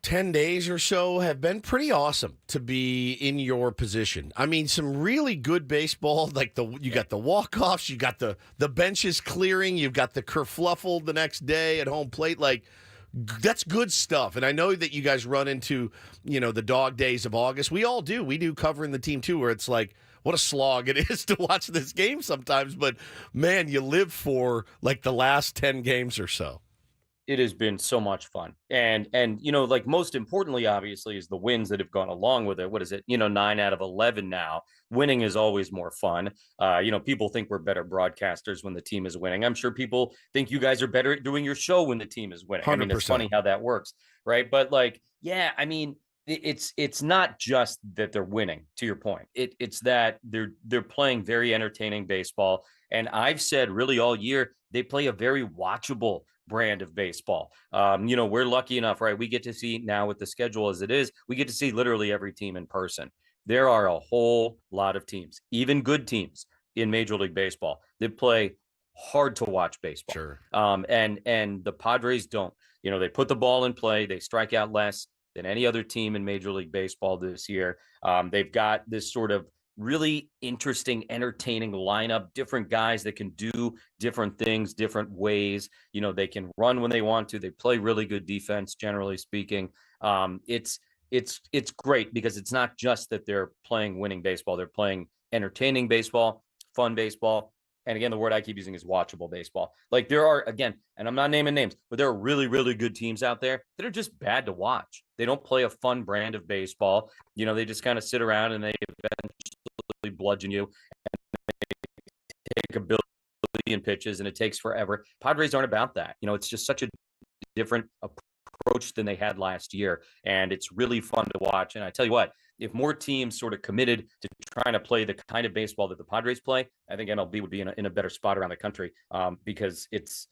10 days or so have been pretty awesome to be in your position. I mean, some really good baseball, like you got the walk-offs, you got the benches clearing, you've got the kerfluffle the next day at home plate. Like, that's good stuff. And I know that you guys run into, the dog days of August. We all do. We do covering the team too, where it's like, what a slog it is to watch this game sometimes. But, man, you live for, like, the last 10 games or so. It has been so much fun. And like, most importantly, obviously, is the wins that have gone along with it. What is it? 9 out of 11 now. Winning is always more fun. People think we're better broadcasters when the team is winning. I'm sure people think you guys are better at doing your show when the team is winning. 100%. I mean, it's funny how that works, right? But, like, yeah, I mean, it's not just that they're winning, to your point. It's that they're playing very entertaining baseball. And I've said really all year, they play a very watchable brand of baseball. We're lucky enough, right? We get to see now with the schedule as it is, we get to see literally every team in person. There are a whole lot of teams, even good teams in Major League Baseball, that play hard to watch baseball. Sure. And the Padres don't. They put the ball in play. They strike out less than any other team in Major League Baseball this year. They've got this sort of really interesting, entertaining lineup, different guys that can do different things, different ways. They can run when they want to. They play really good defense, generally speaking. It's great because it's not just that they're playing winning baseball. They're playing entertaining baseball, fun baseball. And again, the word I keep using is watchable baseball. Like, there are, again, and I'm not naming names, but there are really, really good teams out there that are just bad to watch. They don't play a fun brand of baseball. They just kind of sit around and they eventually bludgeon you and they take a billion pitches and it takes forever. Padres aren't about that. It's just such a different approach than they had last year. And it's really fun to watch. And I tell you what, if more teams sort of committed to trying to play the kind of baseball that the Padres play, I think MLB would be in a better spot around the country, because it's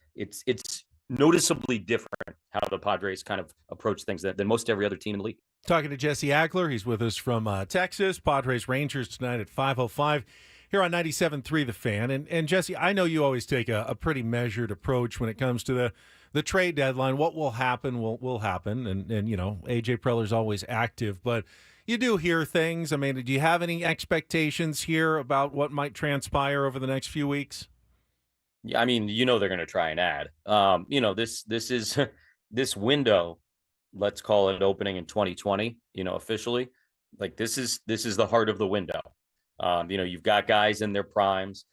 noticeably different how the Padres kind of approach things than most every other team in the league. Talking to Jesse Agler. He's with us from Texas. Padres Rangers tonight at 5:05 here on 97.3 The Fan. And Jesse, I know you always take a pretty measured approach when it comes to the trade deadline. What will happen will happen. And AJ Preller's always active, but you do hear things. I mean, do you have any expectations here about what might transpire over the next few weeks? Yeah, I mean, they're going to try and add. This window, let's call it opening in 2020. Officially, like this is the heart of the window. You've got guys in their primes.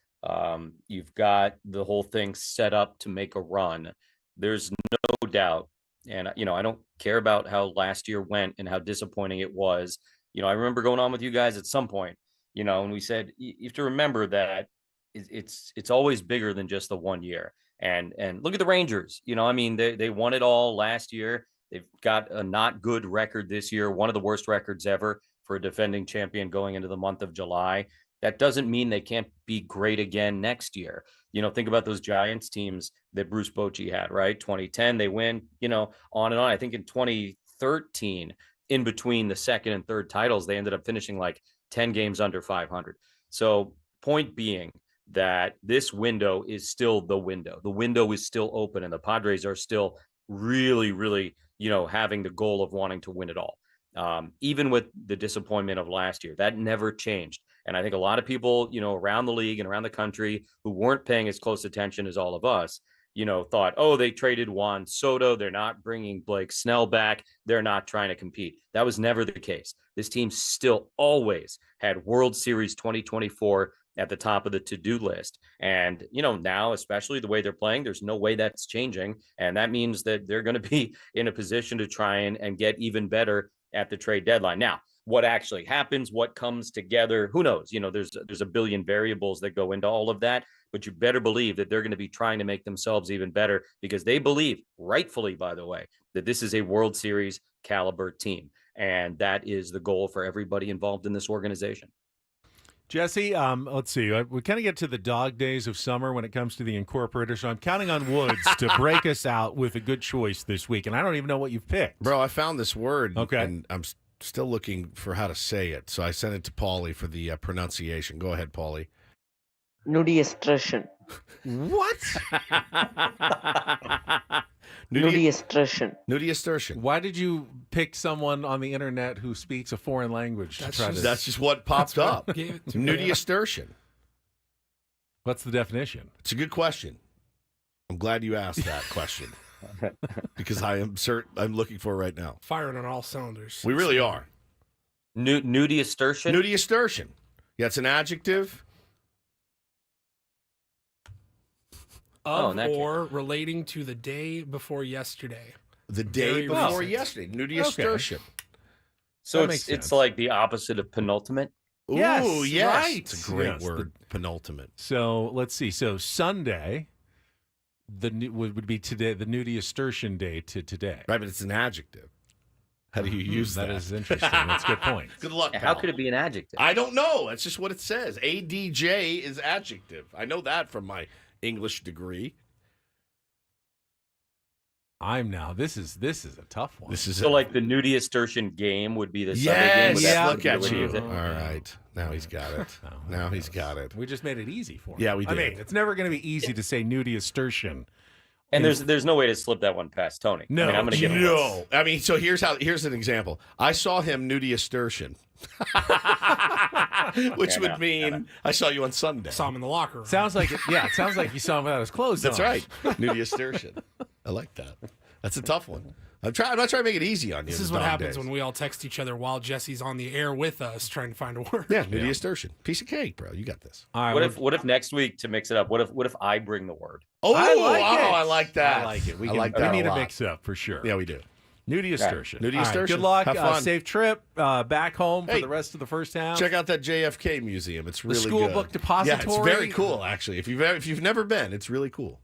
You've got the whole thing set up to make a run. There's no doubt. And, I don't care about how last year went and how disappointing it was. I remember going on with you guys at some point, and we said, you have to remember that it's always bigger than just the 1 year. And look at the Rangers. They won it all last year. They've got a not good record this year, one of the worst records ever for a defending champion going into the month of July. That doesn't mean they can't be great again next year. Think about those Giants teams that Bruce Bochy had, right? 2010, they win, on and on. I think in 2013, in between the second and third titles, they ended up finishing like 10 games under 500. So point being that this window is still the window. The window is still open, and the Padres are still really, really, having the goal of wanting to win it all. Even with the disappointment of last year, that never changed. And I think a lot of people, around the league and around the country who weren't paying as close attention as all of us, thought, oh, they traded Juan Soto. They're not bringing Blake Snell back. They're not trying to compete. That was never the case. This team still always had World Series 2024 at the top of the to-do list. And, now, especially the way they're playing, there's no way that's changing. And that means that they're going to be in a position to try and get even better at the trade deadline. Now, what actually happens, what comes together, who knows? There's a billion variables that go into all of that, but you better believe that they're going to be trying to make themselves even better because they believe, rightfully, by the way, that this is a World Series caliber team. And that is the goal for everybody involved in this organization. Jesse, let's see. We kind of get to the dog days of summer when it comes to the incorporator, so I'm counting on Woods to break us out with a good choice this week, and I don't even know what you've picked. Bro, I found this word, okay, and I'm still looking for how to say it, so I sent it to Paulie for the pronunciation. Go ahead, Paulie. Nudiestration. What? Nudiestration. Nudiestration. Why did you pick someone on the internet who speaks a foreign language? That's just what popped up. Nudiestration. What's the definition? It's a good question. I'm glad you asked that question because I'm looking for it right now. Firing on all cylinders. We really are. Nudiestration? Nudiestration. Yeah, it's an adjective. Of in that or relating to the day before yesterday. The day Very before recent. yesterday. Nudiastertium. So That makes it's sense. like the opposite of penultimate. Ooh, Yes, yes. right. It's a great Yes, word, penultimate. So let's see. So Sunday, would be today, the nudiastertian day to today. Right, but it's an adjective. How do you use that? That is interesting. That's a good point. Good luck, How pal. could it be an adjective? I don't know. That's just what it says. ADJ is adjective. I know that from my English degree. This is a tough one. This is So like the nudiastertian game would be the Sunday game. Yes. Would that Yeah. be Look the at way to you. use it? All right. Now he's got it. Now he's got it. We just made it easy for him. Yeah, we I did. mean, it's never going to be easy to say nudiastertian. And there's no way to slip that one past Tony. No, I mean, I'm going to give him this. No. I mean, so here's an example. I saw him nudiastertian. Which Okay, would mean I saw you on Sunday. Saw him in the locker room. Sounds like it sounds like you saw him without his clothes That's on. right. Nudiastertian. I like that. That's a tough one. I'm not trying to make it easy on you. This is what happens when we all text each other while Jesse's on the air with us trying to find a word. Yeah, nudiastertian. Piece of cake, bro. You got this. All right. What if next week, to mix it up, what if I bring the word? Oh, I like it. I like that. I like it. We like that need a a lot. mix up for sure. Yeah, we do. Nudiastertian. Right. All right, Nudiastertian. good luck. Have fun. Safe trip back home for Hey, the rest of the first half. Check out that JFK museum. It's really school good. book Yeah, it's depository. very cool, actually. If you've never been, it's really cool.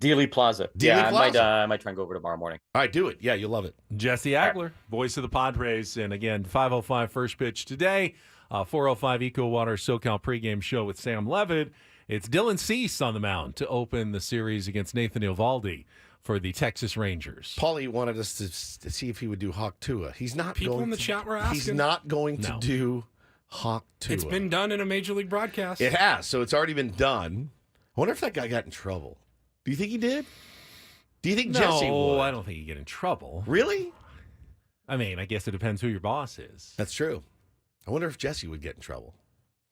Dealey Plaza. Dealey Plaza. I might try and go over tomorrow morning. All right, do it. Yeah, you'll love it. Jesse Agler, voice of the Padres. And again, 5:05 first pitch today. 4:05 Eco Water SoCal pregame show with Sam Levitt. It's Dylan Cease on the mound to open the series against Nathan Eovaldi for the Texas Rangers. Paulie wanted us to see if he would do Hawk Tua. He's not People going in the to, chat were asking. He's not going to do Hawk Tua. It's been done in a Major League broadcast. It has, so it's already been done. I wonder if that guy got in trouble. Do you think he did? Do you think Jesse would? No, I don't think he'd get in trouble. Really? I mean, I guess it depends who your boss is. That's true. I wonder if Jesse would get in trouble.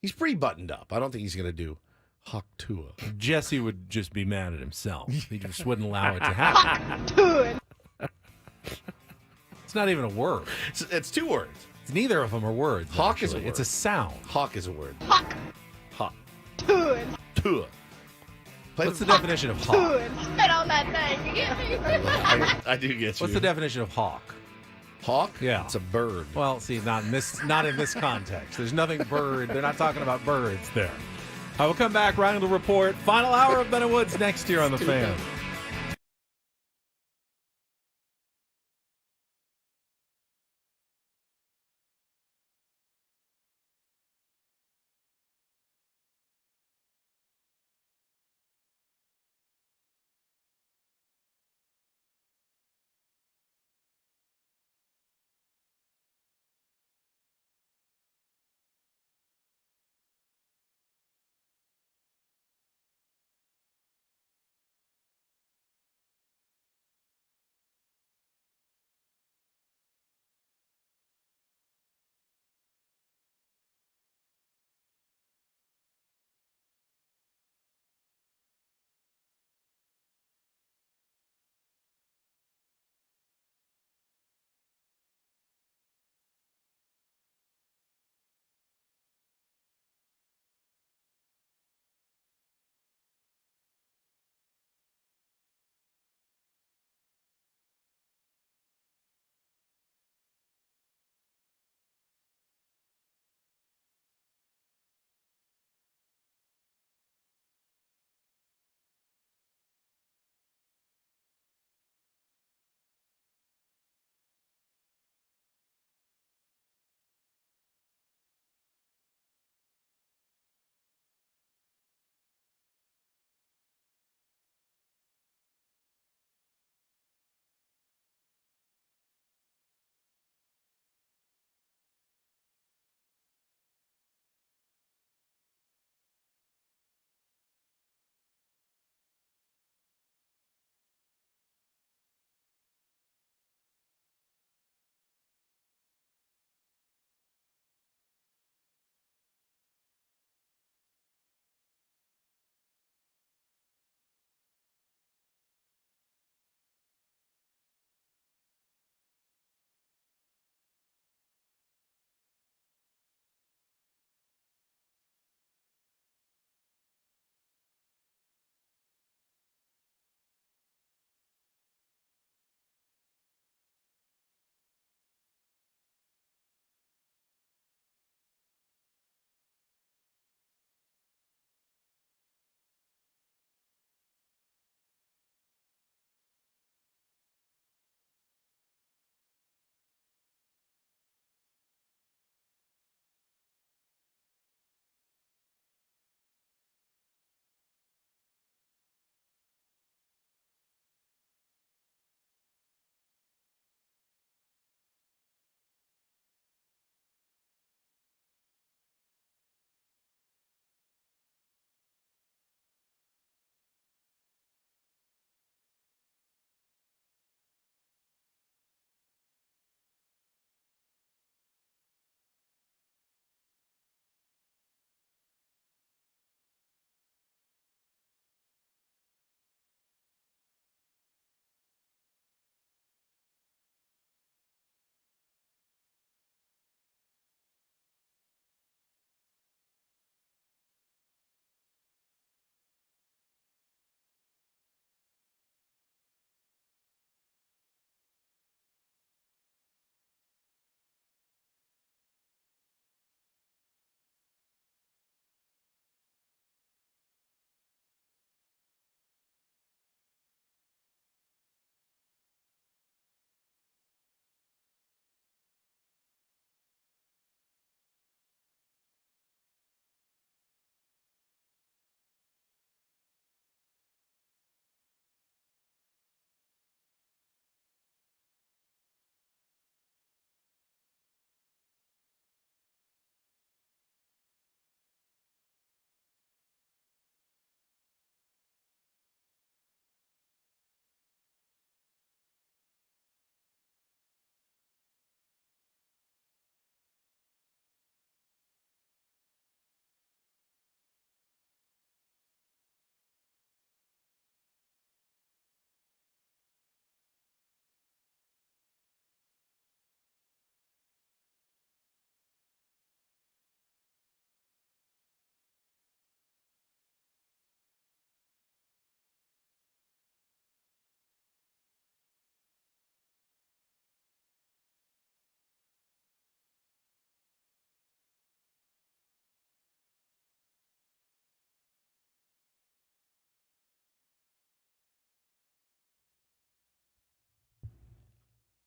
He's pretty buttoned up. I don't think he's going to do Hawk Tua. Jesse would just be mad at himself. He just wouldn't allow it to happen. It's not even a word. It's two words. Neither of them are words. Hawk is a actually. word. It's a sound. Hawk is a word. Hawk. Hawk. Tua. Tua. What's the definition of hawk? Spit on that thing. You get me? I do get you. What's the definition of hawk? Hawk? Yeah. It's a bird. Well, see, not in this context. There's nothing bird. They're not talking about birds there. I will come back. Reindl Report. Final hour of Ben and Woods next year on the Fan.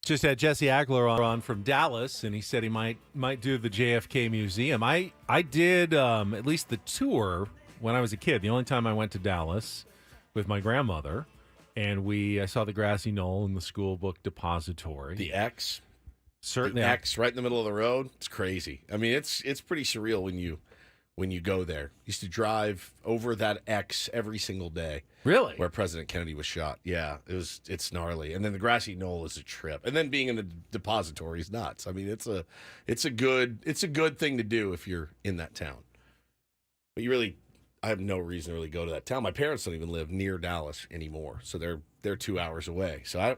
Just had Jesse Agler on from Dallas, and he said he might do the JFK Museum. I did at least the tour when I was a kid. The only time I went to Dallas with my grandmother, and I saw the grassy knoll and the school book depository. The X. Certainly. The X right in the middle of the road. It's crazy. I mean, it's pretty surreal when you go there. Used to drive over that X every single day. Really? Where President Kennedy was shot. Yeah, it's gnarly. And then the grassy knoll is a trip. And then being in the depository is nuts. I mean, it's a good thing to do if you're in that town. But I have no reason to really go to that town. My parents don't even live near Dallas anymore, so they're 2 hours away. So I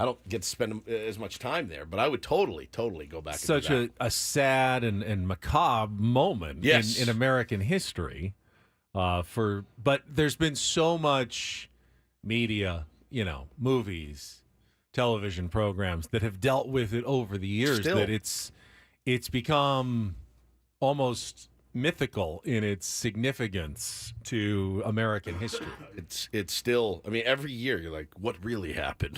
don't get to spend as much time there, but I would totally go back. Such a sad and macabre moment in American history. But there's been so much media, movies, television programs that have dealt with it over the years that it's become almost mythical in its significance to American history. It's still, I mean, every year you're like, what really happened?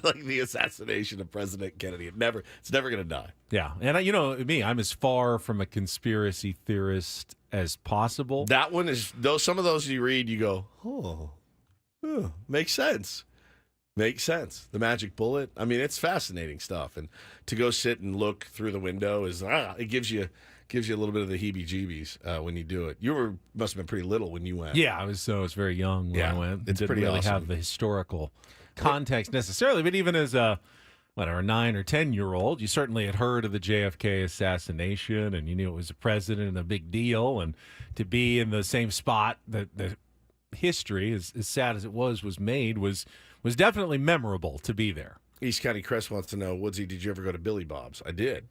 Like the assassination of President Kennedy. It's never going to die. Yeah. And me, I'm as far from a conspiracy theorist as possible. That one is, some of those you read, you go, oh, makes sense. Makes sense. The magic bullet. I mean, it's fascinating stuff. And to go sit and look through the window it gives you a little bit of the heebie-jeebies when you do it. You must have been pretty little when you went. Yeah, I was very young when I went. It's didn't pretty really awesome. have the historical context necessarily, but even as a 9 or 10-year-old, you certainly had heard of the JFK assassination, and you knew it was a president and a big deal, and to be in the same spot that the history, as sad as it was made, was definitely memorable to be there. East County Crest wants to know, Woodsy, did you ever go to Billy Bob's? I did.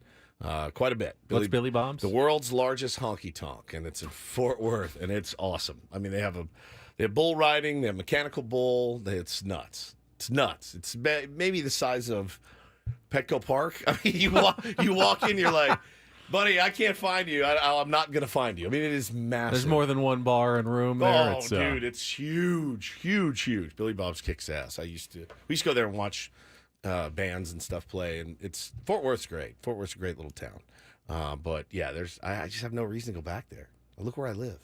Quite a bit. What's Billy Bob's? The world's largest honky tonk, and it's in Fort Worth, and it's awesome. I mean, they have bull riding, they have mechanical bull. It's nuts. It's nuts. It's maybe the size of Petco Park. I mean, you walk in, you're like, buddy, I can't find you. I'm not going to find you. I mean, it is massive. There's more than one bar and room there. Oh, dude, it's huge, huge, huge. Billy Bob's kicks ass. We used to go there and watch bands and stuff play, and Fort Worth's great. Fort Worth's a great little town. But yeah, I just have no reason to go back there. Look where I live.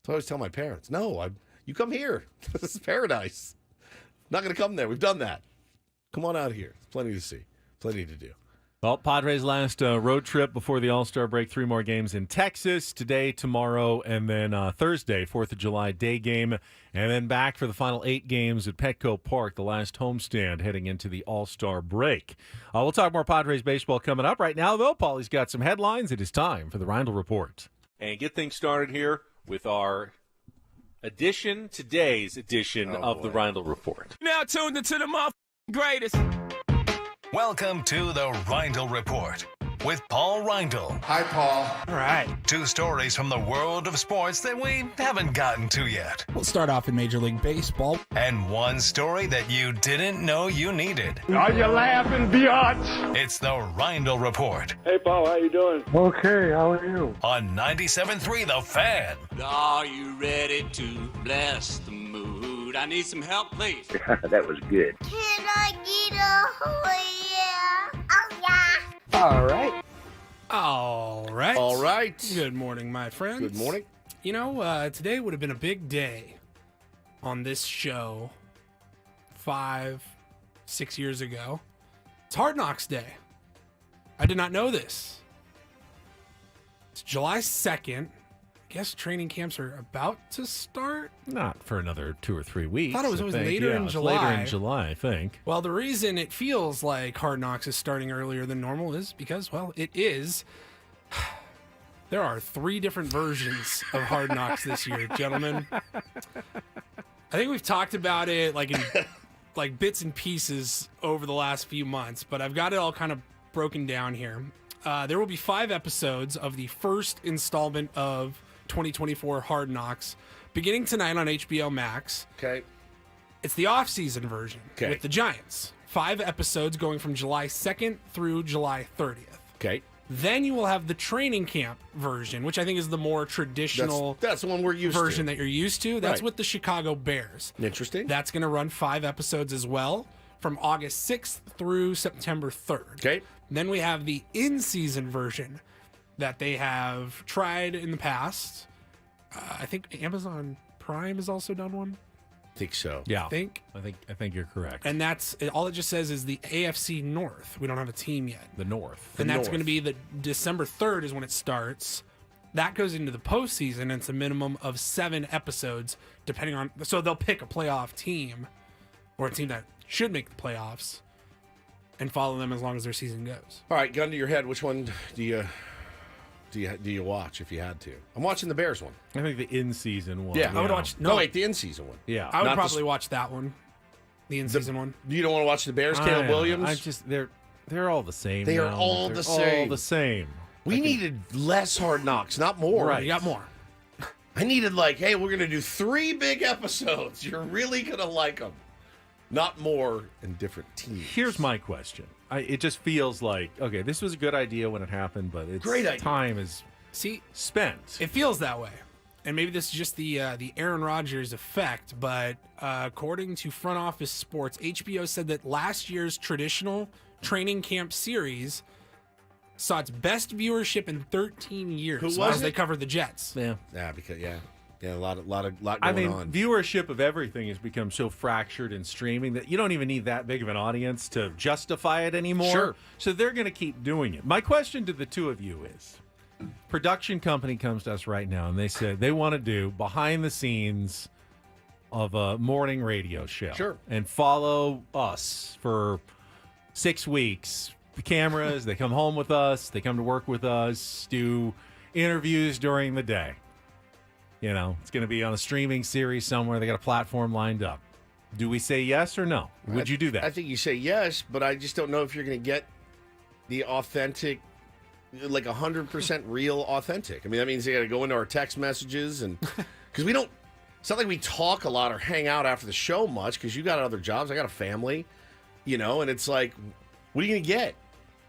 So I always tell my parents, no, you come here. This is paradise. Not going to come there. We've done that. Come on out here. There's plenty to see. Plenty to do. Well, Padres' last road trip before the All-Star break. 3 more games in Texas today, tomorrow, and then Thursday, 4th of July day game, and then back for the final 8 games at Petco Park, the last homestand heading into the All-Star break. We'll talk more Padres baseball coming up. Right now, though, Paulie's got some headlines. It is time for the Reindl Report. And get things started here with our today's edition of the Reindl Report. Now tuned into the greatest. Welcome to the Reindl Report with Paul Reindl. Hi, Paul. All right. 2 stories from the world of sports that we haven't gotten to yet. We'll start off in Major League Baseball. And 1 story that you didn't know you needed. Are you laughing, biatch? It's the Reindl Report Hey, Paul, how you doing? Okay, how are you? on 97.3 The Fan. Are you ready to bless the mood? I need some help, please. That was good. Can I get a yeah? Oh, yeah. All right. All right. Good morning, my friends. Good morning. Today would have been a big day on this show 5-6 years ago. It's Hard Knocks Day. I did not know this. It's July 2nd. I guess training camps are about to start. Not for another 2 or 3 weeks. I thought it was always think. later in it's July. Later in July, I think. Well, the reason it feels like Hard Knocks is starting earlier than normal is because, well, it is. There are 3 different versions of Hard Knocks this year, gentlemen. I think we've talked about it in bits and pieces over the last few months, but I've got it all kind of broken down here. There will be 5 episodes of the first installment of 2024 Hard Knocks beginning tonight on HBO Max. Okay. It's the off-season version with the Giants. 5 episodes going from July 2nd through July 30th. Okay. Then you will have the training camp version, which I think is the more traditional That's the one we're used that you're used to. That's Right. with the Chicago Bears. Interesting. That's going to run 5 episodes as well, from August 6th through September 3rd. Okay. Then we have the in-season version that they have tried in the past. I think Amazon Prime has also done one. I think so. Yeah. I think you're correct. And that's all it just says is the AFC North. We don't have a team yet. The North. And that's going to be the December 3rd is when it starts. That goes into the postseason, and it's a minimum of 7 episodes, depending on. So they'll pick a playoff team, or a team that should make the playoffs, and follow them as long as their season goes. All right, gun to your head. Which one do you watch if you had to? I'm watching the Bears one. I think the in-season one. Yeah, I would watch. No, wait, the in-season one. Yeah, I would probably watch that one, the in-season one. You don't want to watch the Bears, Caleb Williams? They're all the same. They are now. all They're the same. All the same. We needed less Hard Knocks, not more. Right, you got more. I needed hey, we're going to do 3 big episodes. You're really going to like them. Not more and different teams. Here's my question. It just feels like, okay, this was a good idea when it happened, but it's Great idea. time is spent. It feels that way. And maybe this is just the Aaron Rodgers effect, but according to Front Office Sports, HBO said that last year's traditional training camp series saw its best viewership in 13 years. Who was as it? they covered the Jets. Yeah. A lot going I mean, on. viewership of everything has become so fractured in streaming that you don't even need that big of an audience to justify it anymore. Sure. So they're going to keep doing it. My question to the two of you is, production company comes to us right now and they said they want to do behind the scenes of a morning radio show. Sure. And follow us for 6 weeks. The cameras, they come home with us, they come to work with us, do interviews during the day. You know, it's going to be on a streaming series somewhere. They got a platform lined up. Do we say yes or no? Would you do that? I think you say yes, but I just don't know if you're going to get the authentic, 100% real authentic. I mean, that means they got to go into our text messages and because we don't. It's not like we talk a lot or hang out after the show much because you got other jobs. I got a family, and it's like, what are you going to get?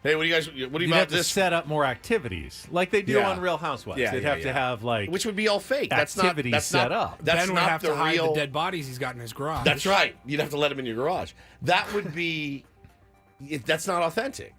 Hey, what do you You'd about have to this? set up more activities like they do Yeah. on Real Housewives. Yeah, They'd yeah, have to yeah. have which would be all fake. That's activities not set up. That's Ben would not have the to hide real. the dead bodies he's got in his garage. That's right. You'd have to let him in your garage. That would be. That's not authentic.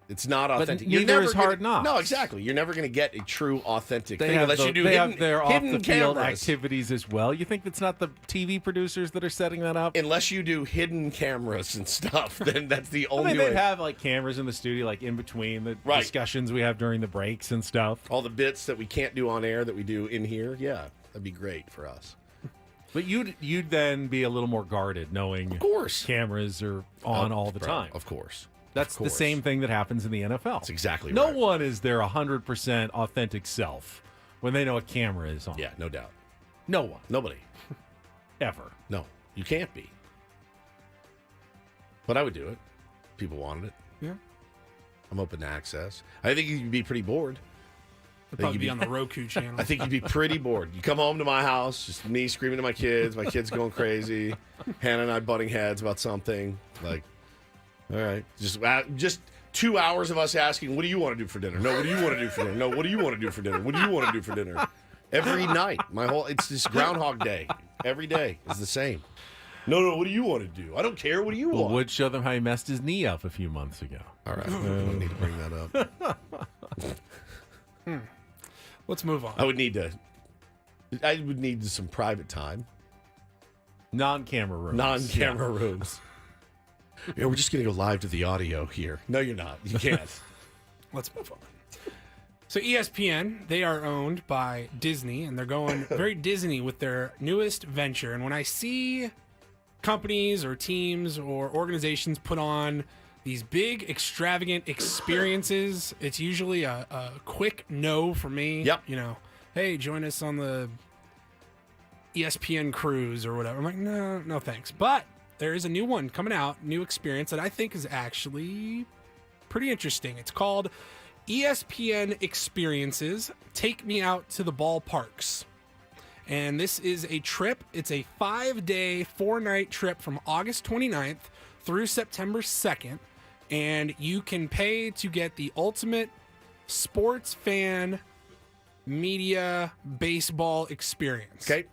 It's not authentic. neither never is Hard gonna- Knocks. No, exactly. You're never going to get a true authentic They thing have, unless you do they hidden, have their hidden off-the-field cameras. activities as well. You think that's not the TV producers that are setting that up? Unless you do hidden cameras and stuff, then that's the I only mean, way. they'd have cameras in the studio, in between the Right. discussions we have during the breaks and stuff. All the bits that we can't do on air that we do in here. Yeah, that'd be great for us. But you'd then be a little more guarded, knowing Of course. cameras are on all the Bro, time. Of course. That's the same thing that happens in the NFL. That's exactly No right. one is their 100% authentic self when they know a camera is on. Yeah, no doubt. No one. Nobody. Ever. No, you can't be. But I would do it. People wanted it. Yeah. I'm open to access. I think you'd be pretty bored. It'd probably be on the Roku channel. I think you'd be pretty bored. You come home to my house, just me screaming to my kids going crazy, Hannah and I butting heads about something. All right, just 2 hours of us asking, what do you want to do for dinner? No, what do you want to do for dinner? No, what do you want to do for dinner? What do you want to do for dinner? Every night. It's this Groundhog Day. Every day is the same. No, what do you want to do? I don't care. What do you want? Would show them how he messed his knee up a few months ago. All right. I don't need to bring that up. Let's move on. I would need some private time. Non-camera rooms. Non-camera rooms. Yeah, we're just going to go live to the audio here. No, you're not. You can't. Let's move on. So ESPN, they are owned by Disney, and they're going very Disney with their newest venture. And when I see companies or teams or organizations put on these big, extravagant experiences, it's usually a quick no for me. Yep. Hey, join us on the ESPN cruise or whatever. I'm like, no thanks. But there is a new one coming out, new experience that I think is actually pretty interesting. It's called ESPN Experiences Take Me Out to the Ballparks. And this is a trip. It's a 5-day, 4-night trip from August 29th through September 2nd. And you can pay to get the ultimate sports fan media baseball experience. Okay.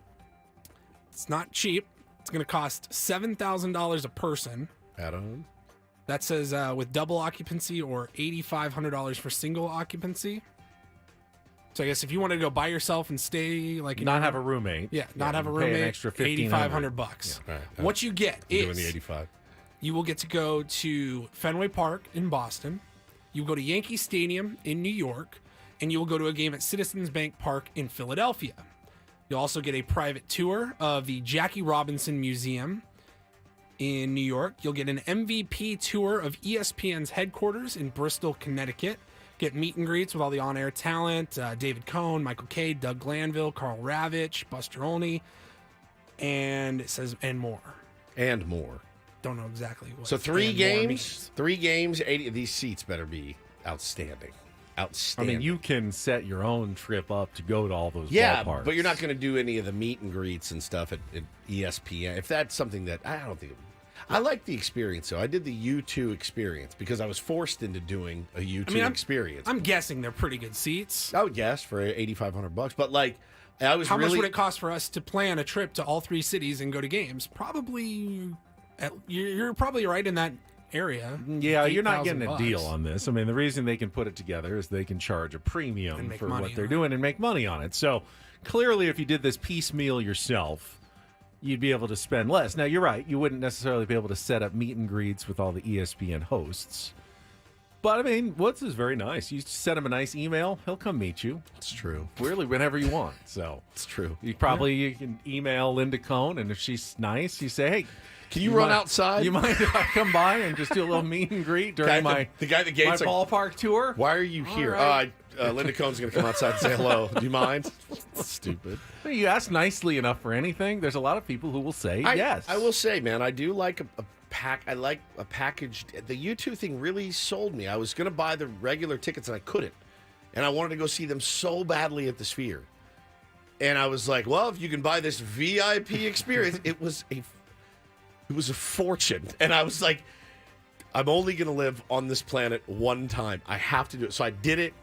It's not cheap. It's going to cost $7,000 a person. At home. That says with double occupancy or $8,500 for single occupancy. So I guess if you wanted to go by yourself and stay like not have a roommate. Yeah, not have a pay roommate. An extra $8,500. Yeah. Right. What you get I'm is doing the 85. you will get to go to Fenway Park in Boston. You will go to Yankee Stadium in New York, and you will go to a game at Citizens Bank Park in Philadelphia. You'll also get a private tour of the Jackie Robinson Museum in New York. You'll get an MVP tour of ESPN's headquarters in Bristol, Connecticut. Get meet and greets with all the on-air talent, David Cohn, Michael Cade, Doug Glanville, Carl Ravitch, Buster Olney, and it says, and more. And more. Don't know exactly what. So three and more games, means. 3 games, 80. These seats better be outstanding. I Outstanding. mean, you can set your own trip up to go to all those yeah, ballparks. but you're not going to do any of the meet and greets and stuff at ESPN. If that's something that I don't think. I like the experience, though. I did the U2 experience because I was forced into doing a U2 experience. I'm guessing they're pretty good seats. I would guess for $8,500, but like I was. How much would it cost for us to plan a trip to all 3 cities and go to games? Probably, you're probably right in that area. Yeah, you're not getting $8,000. a deal on this. I mean, the reason they can put it together is they can charge a premium for what they're on doing and make money on it. So clearly, if you did this piecemeal yourself, you'd be able to spend less. Now, you're right. You wouldn't necessarily be able to set up meet and greets with all the ESPN hosts. But, I mean, Woods is very nice. You send him a nice email, he'll come meet you. It's true. Really, whenever you want. So it's true. You can email Linda Cohn, and if she's nice, you say, hey, can you run outside? You mind if I come by and just do a little meet and greet during the guy at the gate's my ballpark tour? Why are you here? right. Linda Cohn's going to come outside and say hello. Do you mind? Stupid. You ask nicely enough for anything. There's a lot of people who will say yes. I will say, man, I do like a pack. I like a package. The U2 thing really sold me. I was going to buy the regular tickets and I couldn't, and I wanted to go see them so badly at the Sphere. And I was like, well, if you can buy this VIP experience, it was a fortune. And I was like, I'm only going to live on this planet one time. I have to do it. So I did it.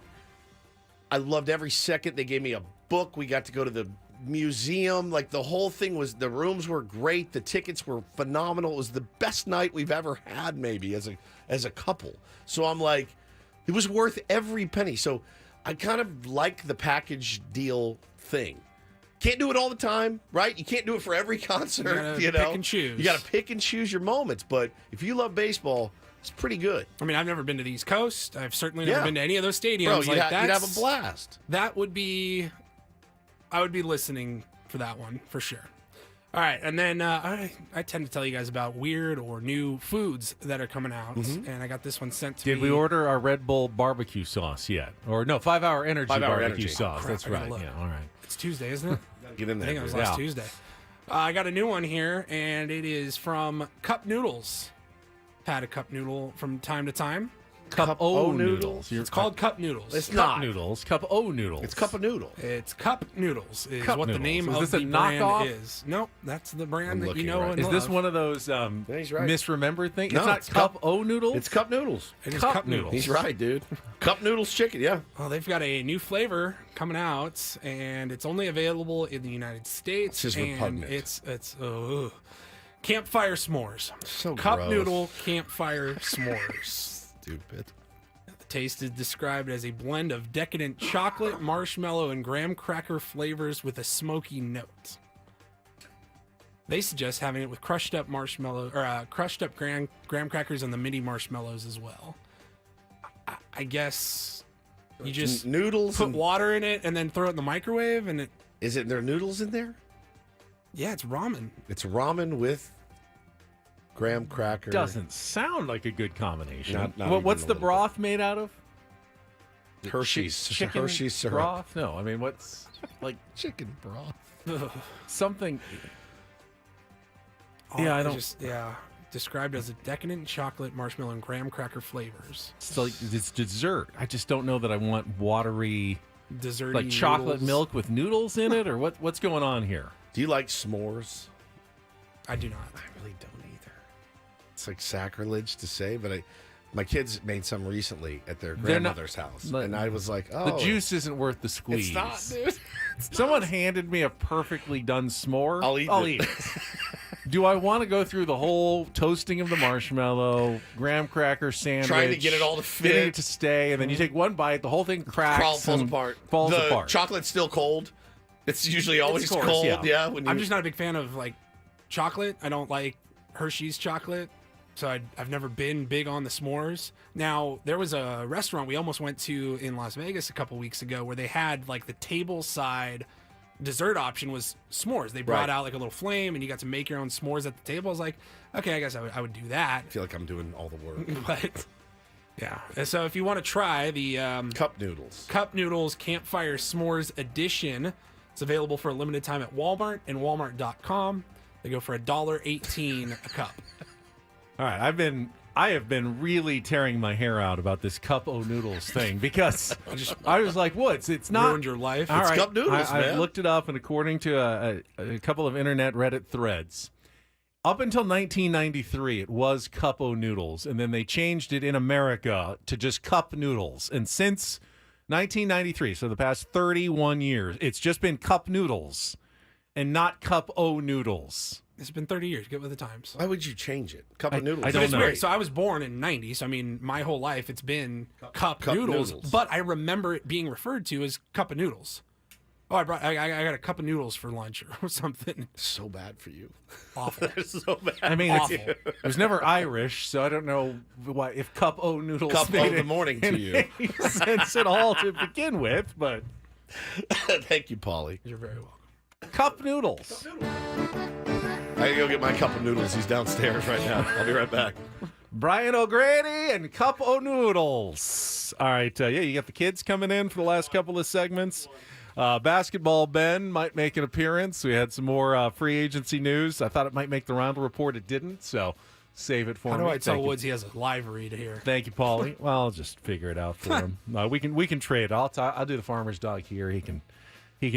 I loved every second. They gave me a book. We got to go to the museum. Like the whole thing was, the rooms were great. The tickets were phenomenal. It was the best night we've ever had, maybe as a couple. So I'm like, it was worth every penny. So I kind of like the package deal thing. Can't do it all the time, right? You can't do it for every concert. You gotta pick and choose. You got to pick and choose your moments. But if you love baseball, it's pretty good. I mean, I've never been to the East Coast. I've certainly never been to any of those stadiums. Bro, like you'd have a blast. That would be, I would be listening for that one for sure. All right, and then I tend to tell you guys about weird or new foods that are coming out, and I got this one sent to me. Did we order our Red Bull barbecue sauce yet? Or no, 5 Hour Energy 5 Hour barbecue Energy. sauce. Crap, That's I gotta right. look. Yeah, all right. It's Tuesday, isn't it? Get in there. I think it was dude. last Tuesday. I got a new one here, and it is from Cup Noodles. Had a cup noodle from time to time. Cup O noodles. It's called Cup Noodles. It's Cup not. noodles. Cup O noodles. It's Cup of Noodle. It's Cup Noodles is Cup what Noodles. the name Is of this the a brand knockoff? is. Nope, that's the brand I'm that you looking know right and Is this love. one of those he's right. misremembered things? No, it's not it's Cup O noodles? It's Cup Noodles. It is Cup noodles. He's right, dude. Cup Noodles chicken, yeah. Well, they've got a new flavor coming out, and it's only available in the United States. This is and repugnant. It's campfire s'mores. So Cup gross. noodle campfire s'mores. Stupid. The taste is described as a blend of decadent chocolate, marshmallow, and graham cracker flavors with a smoky note. They suggest having it with crushed up marshmallow or crushed up graham crackers and the mini marshmallows as well. I guess you just noodles put and- water in it and then throw it in the microwave, and it. Is it there noodles in there? Yeah, it's ramen. It's ramen with graham cracker. Doesn't sound like a good combination. Not What's even a the little broth made out of? Hershey's. Chicken Hershey's syrup. broth? No, I mean, what's like Chicken broth. something? Oh, Yeah, I it's don't- Just, described as a decadent chocolate, marshmallow, and graham cracker flavors. It's like it's dessert. I just don't know that I want watery, Desserty like chocolate noodles. milk with noodles in it, or what's going on here? Do you like s'mores? I do not. I really don't either. It's like sacrilege to say, but my kids made some recently at their They're not- grandmother's house, but and I was like, "Oh, The juice isn't worth the squeeze. It's not, dude. Someone handed me a perfectly done s'more. I'll eat it. do I want to go through the whole toasting of the marshmallow, graham cracker sandwich, trying to get it all to fit, getting it to stay, and then you take one bite, the whole thing cracks, falls apart. Falls the apart. chocolate's still cold. It's usually always cold. Yeah. When I'm just not a big fan of like chocolate. I don't like Hershey's chocolate, so I've never been big on the s'mores. Now there was a restaurant we almost went to in Las Vegas a couple weeks ago where they had like the table side dessert option was s'mores. They brought out like a little flame and you got to make your own s'mores at the table. I was like, okay, I guess I would do that. I feel like I'm doing all the work. But yeah, and so if you want to try the cup noodles campfire s'mores edition, it's available for a limited time at Walmart and Walmart.com. They go for $1.18 a cup. All right, I have been really tearing my hair out about this cup o' noodles thing because I was like, "What? It's not ruined your life." All it's right, cup noodles, man. I looked it up, and according to a couple of internet Reddit threads, up until 1993, it was cup o' noodles, and then they changed it in America to just cup noodles. And since 1993, so the past 31 years, it's just been cup noodles and not cup o' noodles. It's been 30 years. Get with the times. Why would you change it? Cup of noodles. I don't know. Weird. So I was born in '90. So I mean, my whole life it's been cup noodles. But I remember it being referred to as cup of noodles. Oh, I got a cup of noodles for lunch or something. So bad for you. Awful. So bad. I mean, Awful. it was never Irish, so I don't know why if cup o' noodles Cup made of the morning to you. any sense at all to begin with. But thank you, Paulie. You're very welcome. Cup noodles. I gotta go get my cup of noodles. He's downstairs right now. I'll be right back. Brian O'Grady and cup o' noodles. All right, yeah, you got the kids coming in for the last couple of segments. Basketball Ben might make an appearance. We had some more free agency news. I thought it might make the Reindl Report. It didn't, so save it for me. How do I tell Thank you. Woods he has a live read here? Thank you, Paulie. Well, I'll just figure it out for him. We can trade. I'll do the farmer's dog here. He can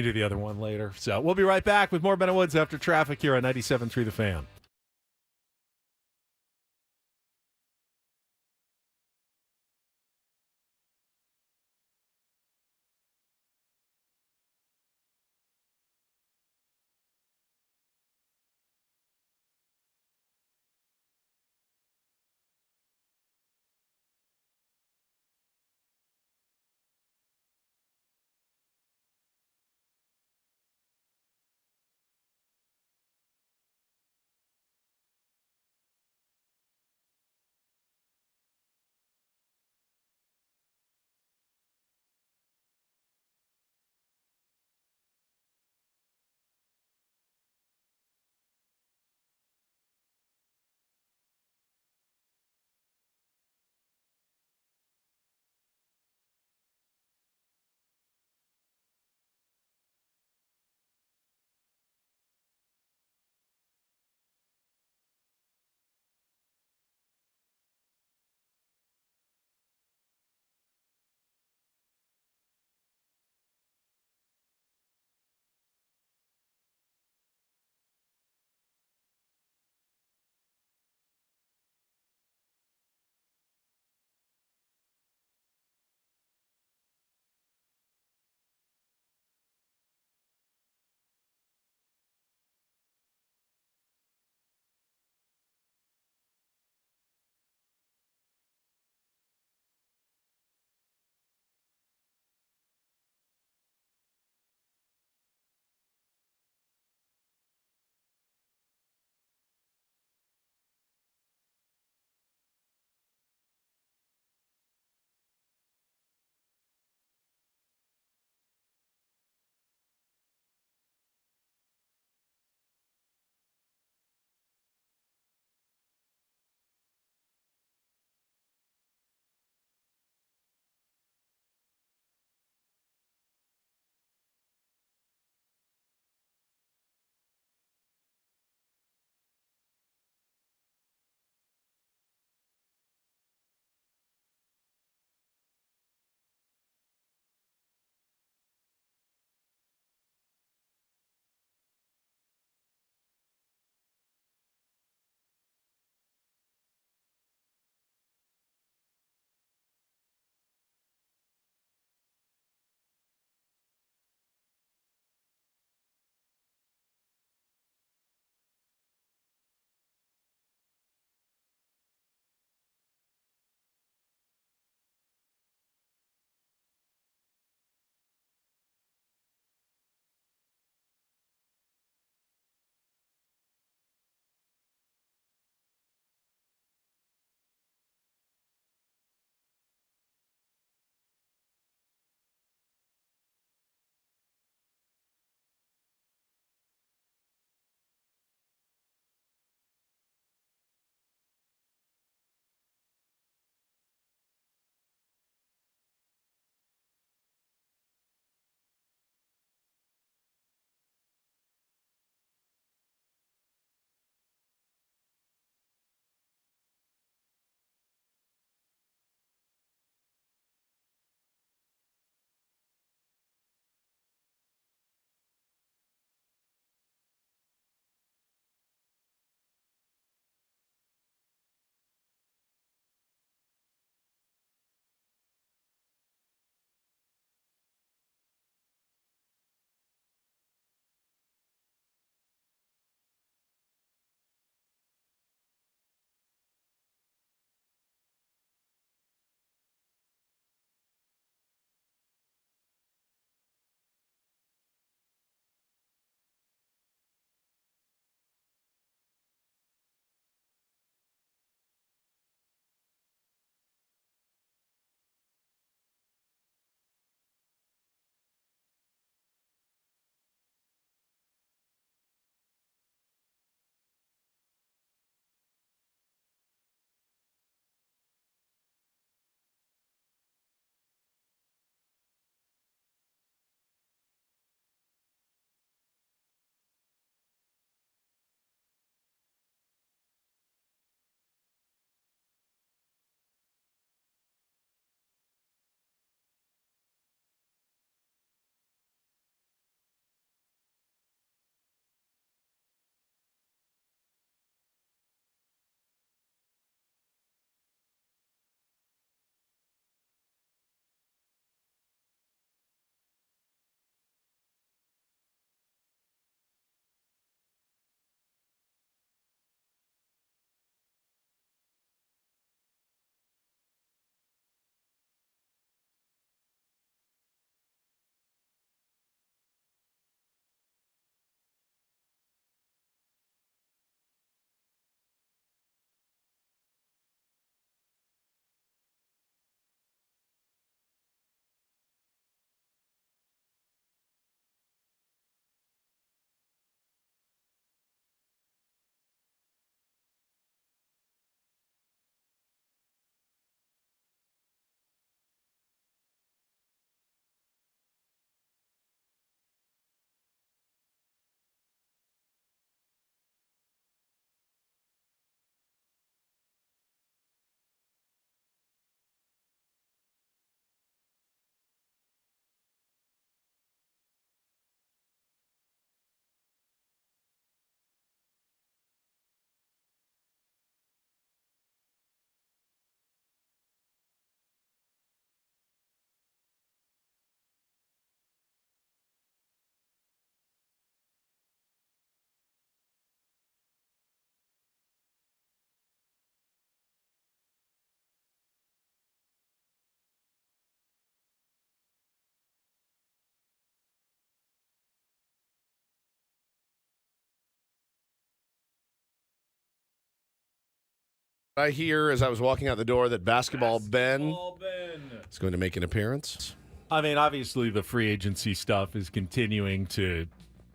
do the other one later. So we'll be right back with more Ben and Woods after traffic here on 97.3 The Fan. I hear as I was walking out the door that Basketball Ben is going to make an appearance. I mean, obviously the free agency stuff is continuing to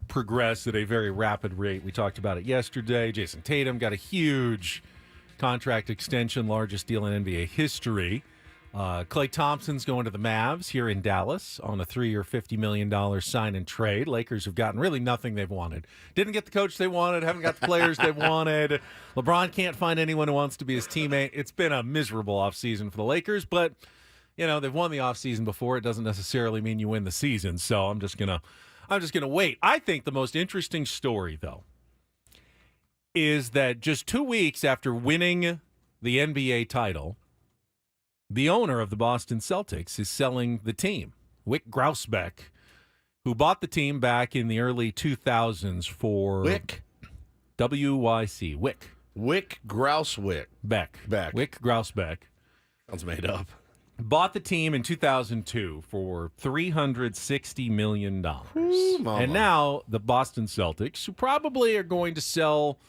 progress at a very rapid rate. We talked about it yesterday. Jason Tatum got a huge contract extension, largest deal in NBA history. Klay Thompson's going to the Mavs here in Dallas on a 3-year, $50 million sign and trade. Lakers have gotten really nothing they've wanted. Didn't get the coach they wanted, haven't got the players they wanted. LeBron can't find anyone who wants to be his teammate. It's been a miserable offseason for the Lakers, but they've won the offseason before. It doesn't necessarily mean you win the season, so I'm just gonna wait. I think the most interesting story, though, is that just 2 weeks after winning the NBA title, the owner of the Boston Celtics is selling the team. Wyc Grousbeck, who bought the team back in the early 2000s for W-Y-C. Wyc Grousbeck. Wyc Grousbeck. Sounds made up. Bought the team in 2002 for $360 million. Ooh, and now the Boston Celtics, who probably are going to sell,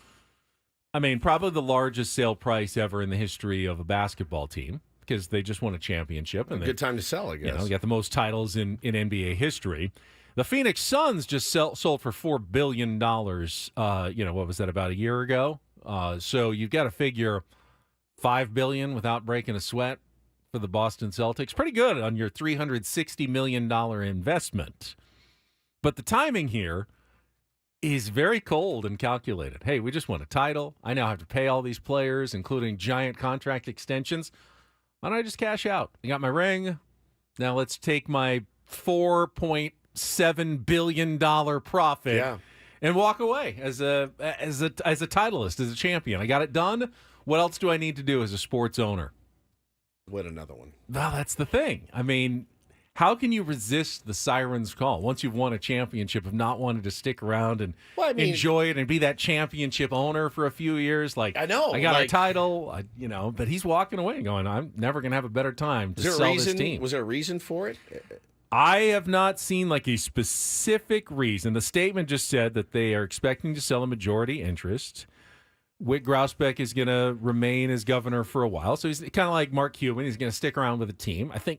probably the largest sale price ever in the history of a basketball team, because they just won a championship. And good time to sell, I guess. They got the most titles in NBA history. The Phoenix Suns just sold for $4 billion, what was that, about a year ago? So you've got to figure $5 billion without breaking a sweat for the Boston Celtics. Pretty good on your $360 million investment. But the timing here is very cold and calculated. Hey, we just won a title. I now have to pay all these players, including giant contract extensions. Why don't I just cash out? I got my ring. Now let's take my $4.7 billion profit and walk away as a titleist, as a champion. I got it done. What else do I need to do as a sports owner? Win another one. Well, that's the thing. How can you resist the siren's call once you've won a championship of not wanting to stick around and enjoy it and be that championship owner for a few years? Like, I know. I got a title, but he's walking away going, I'm never going to have a better time to sell this team. Was there a reason for it? I have not seen a specific reason. The statement just said that they are expecting to sell a majority interest. Wyc Grousbeck is going to remain as governor for a while. So he's kind of like Mark Cuban. He's going to stick around with the team. I think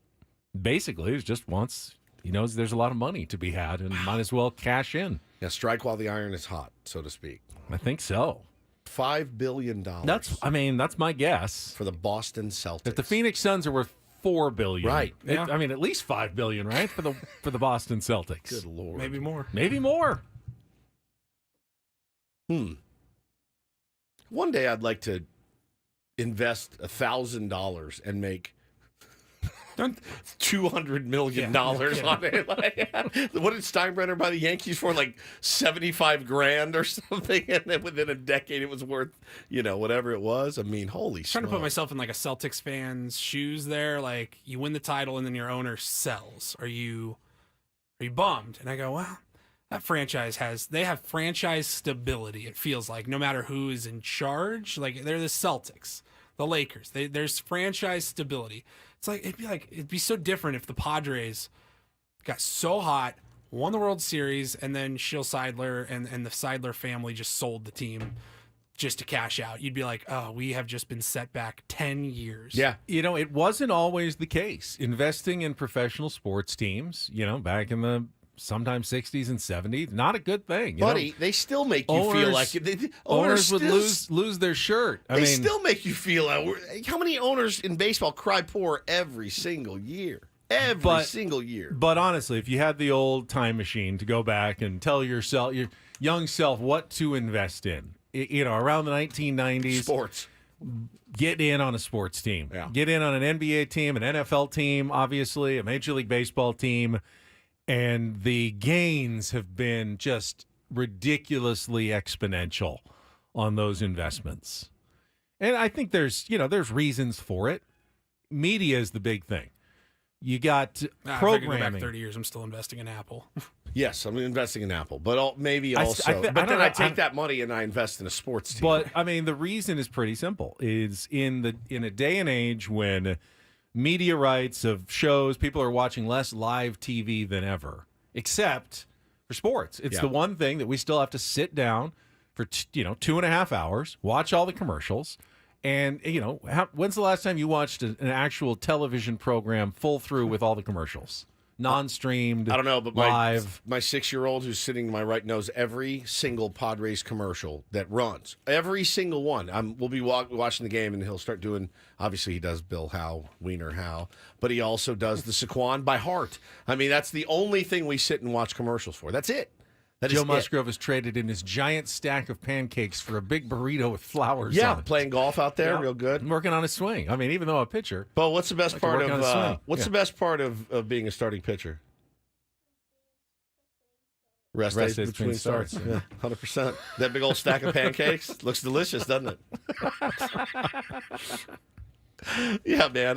basically he just wants, he knows there's a lot of money to be had and might as well cash in. Yeah, strike while the iron is hot, so to speak. I think so. $5 billion. That's my guess. For the Boston Celtics. If the Phoenix Suns are worth $4 billion. Right. Yeah. At least $5 billion, right? For the Boston Celtics. Good Lord. Maybe more. Maybe more. One day I'd like to invest $1,000 and make $200 million on it. What did Steinbrenner buy the Yankees for? Like $75,000 or something, and then within a decade it was worth, whatever it was. Holy shit. Trying to put myself in a Celtics fan's shoes there. Like, you win the title and then your owner sells. Are you bummed? And I go, well, that franchise they have franchise stability. It feels like no matter who is in charge, they're the Celtics, the Lakers. There's franchise stability. It's it'd be so different if the Padres got so hot, won the World Series, and then Shiel Seidler and the Seidler family just sold the team just to cash out. You'd be like, oh, we have just been set back 10 years. Yeah. It wasn't always the case. Investing in professional sports teams, back in the sometimes 60s and 70s, not a good thing. Buddy, they still make you feel like it. Owners would lose their shirt. They still make you feel how many owners in baseball cry poor every single year? Every single year. But honestly, if you had the old time machine to go back and tell your young self what to invest in, around the 1990s. Sports. Get in on a sports team. Yeah. Get in on an NBA team, an NFL team, obviously, a Major League Baseball team. And the gains have been just ridiculously exponential on those investments. And I think there's reasons for it. Media is the big thing. You got programming. If I go back 30 years, I'm still investing in Apple. Yes, I'm investing in Apple, but maybe also. I take that money and I invest in a sports team. But the reason is pretty simple. Is in a day and age when media rights of shows, people are watching less live TV than ever, except for sports. It's the one thing that we still have to sit down for 2.5 hours, watch all the commercials, And, when's the last time you watched an actual television program full through with all the commercials? Non-streamed, I don't know, but live. my 6-year-old who's sitting to my right knows every single Padres commercial that runs. Every single one. We'll be watching the game, and he'll start doing, obviously he does Bill Howe, Wiener Howe, but he also does the Saquon by heart. I mean, that's the only thing we sit and watch commercials for. That's it. Joe Musgrove has traded in his giant stack of pancakes for a big burrito with flowers Yeah, on it. playing golf out there, real good. I'm working on his swing. I mean, even though a pitcher. But what's the best part of the best part of being a starting pitcher? Rest days between starts. Yeah, 100%. That big old stack of pancakes looks delicious, doesn't it? Yeah, man.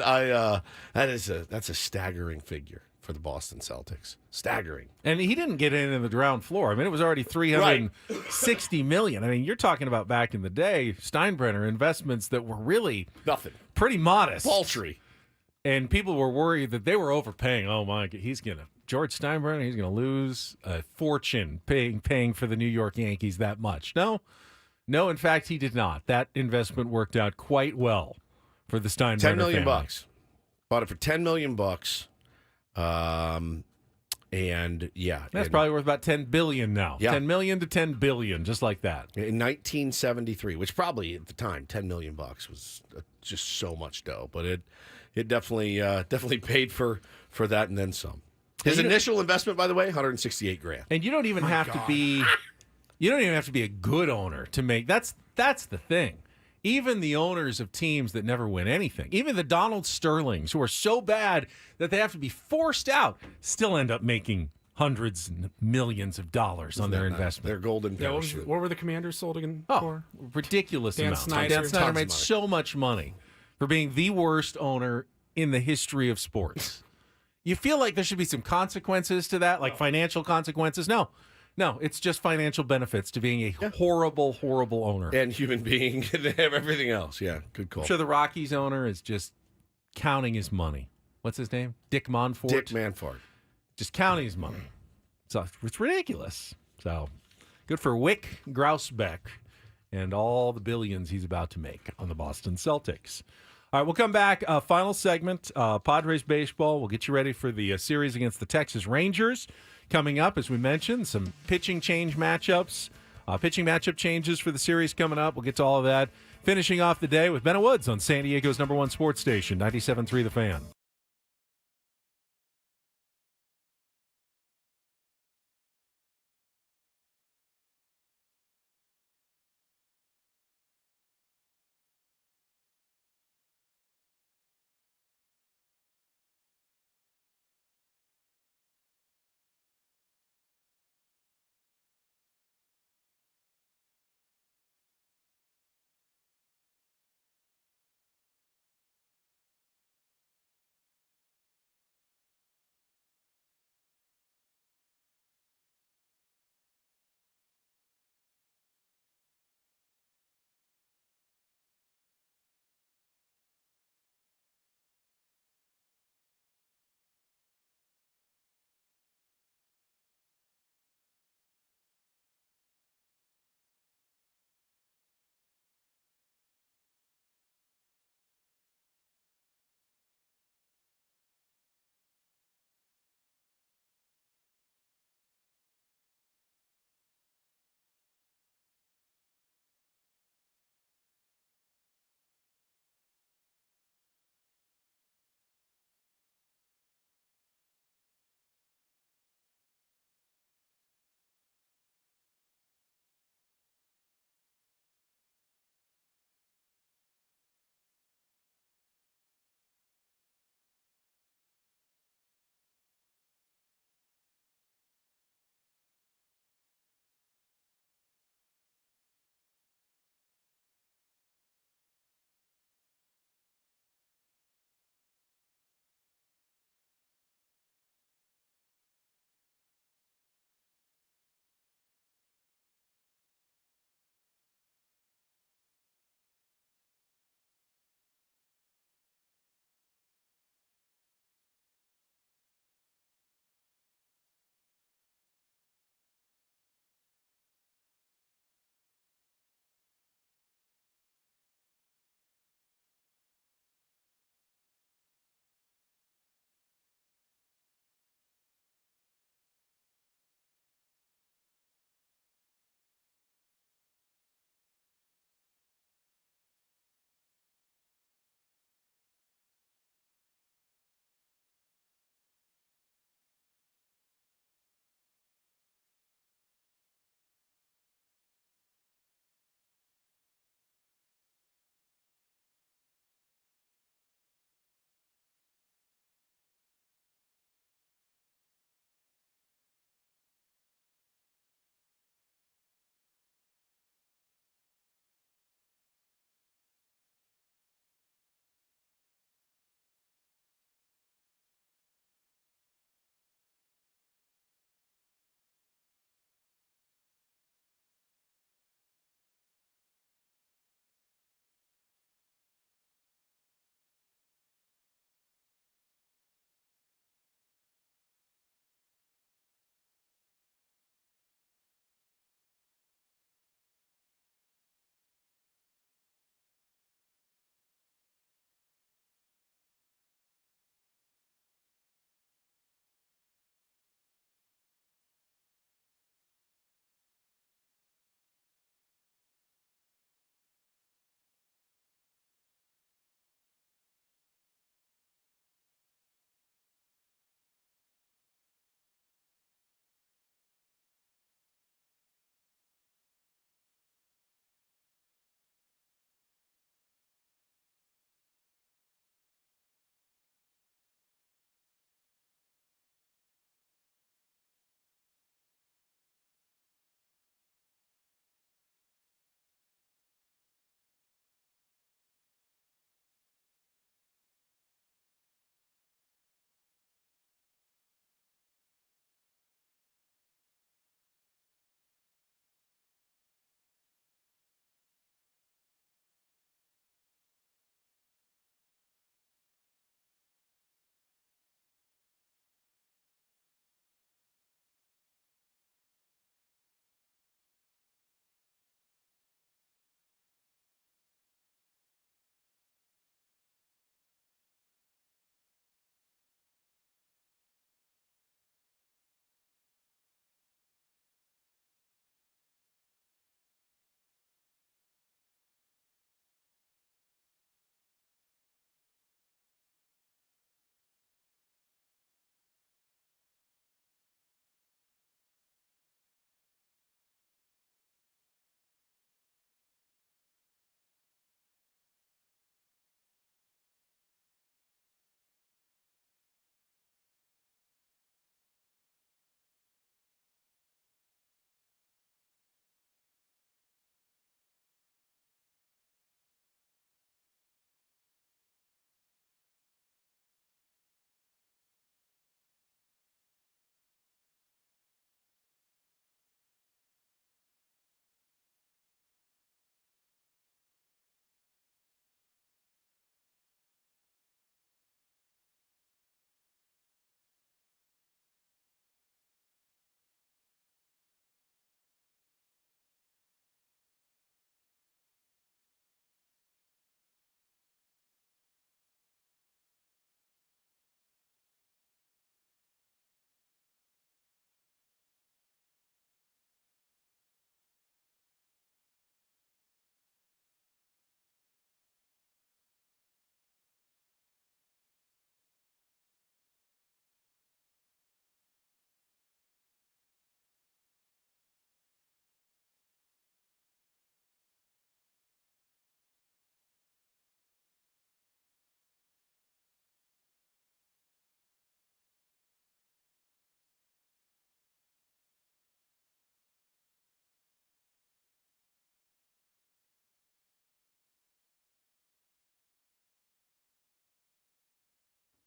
That's a staggering figure for the Boston Celtics. Staggering. And he didn't get in the ground floor. I mean, it was already $360 million. I mean, you're talking about back in the day, Steinbrenner investments that were really nothing, pretty modest, paltry, and people were worried that they were overpaying. Oh my, George Steinbrenner, he's gonna lose a fortune paying for the New York Yankees that much. No. In fact, he did not. That investment worked out quite well for the Steinbrenner $10 million family. bucks. Bought it for $10 million bucks. And yeah, that's probably worth about $10 billion now. Yeah. 10 million to 10 billion, just like that. In 1973, which probably at the time, $10 million bucks was just so much dough, but it definitely paid for that and then some. His initial investment, by the way, $168,000. And you don't even have to be a good owner to make that's the thing. Even the owners of teams that never win anything, even the Donald Sterlings, who are so bad that they have to be forced out, still end up making hundreds and millions of dollars on their investment. Their golden parachute. What were the Commanders sold again for? Ridiculous Dan amounts. Snyder. Dan Snyder made money. so much money for being the worst owner in the history of sports. You feel like there should be some consequences to that, like financial consequences. No, it's just financial benefits to being a horrible, horrible owner. And human being and everything else. Yeah, good call. I'm sure the Rockies owner is just counting his money. What's his name? Dick Monfort? Dick Manfort. Just counting his money. So it's ridiculous. So good for Wick Grousebeck and all the billions he's about to make on the Boston Celtics. All right, we'll come back. Final segment, Padres baseball. We'll get you ready for the series against the Texas Rangers. Coming up, as we mentioned, some pitching matchup changes for the series coming up. We'll get to all of that. Finishing off the day with Ben Woods on San Diego's #1 sports station, 97.3 The Fan.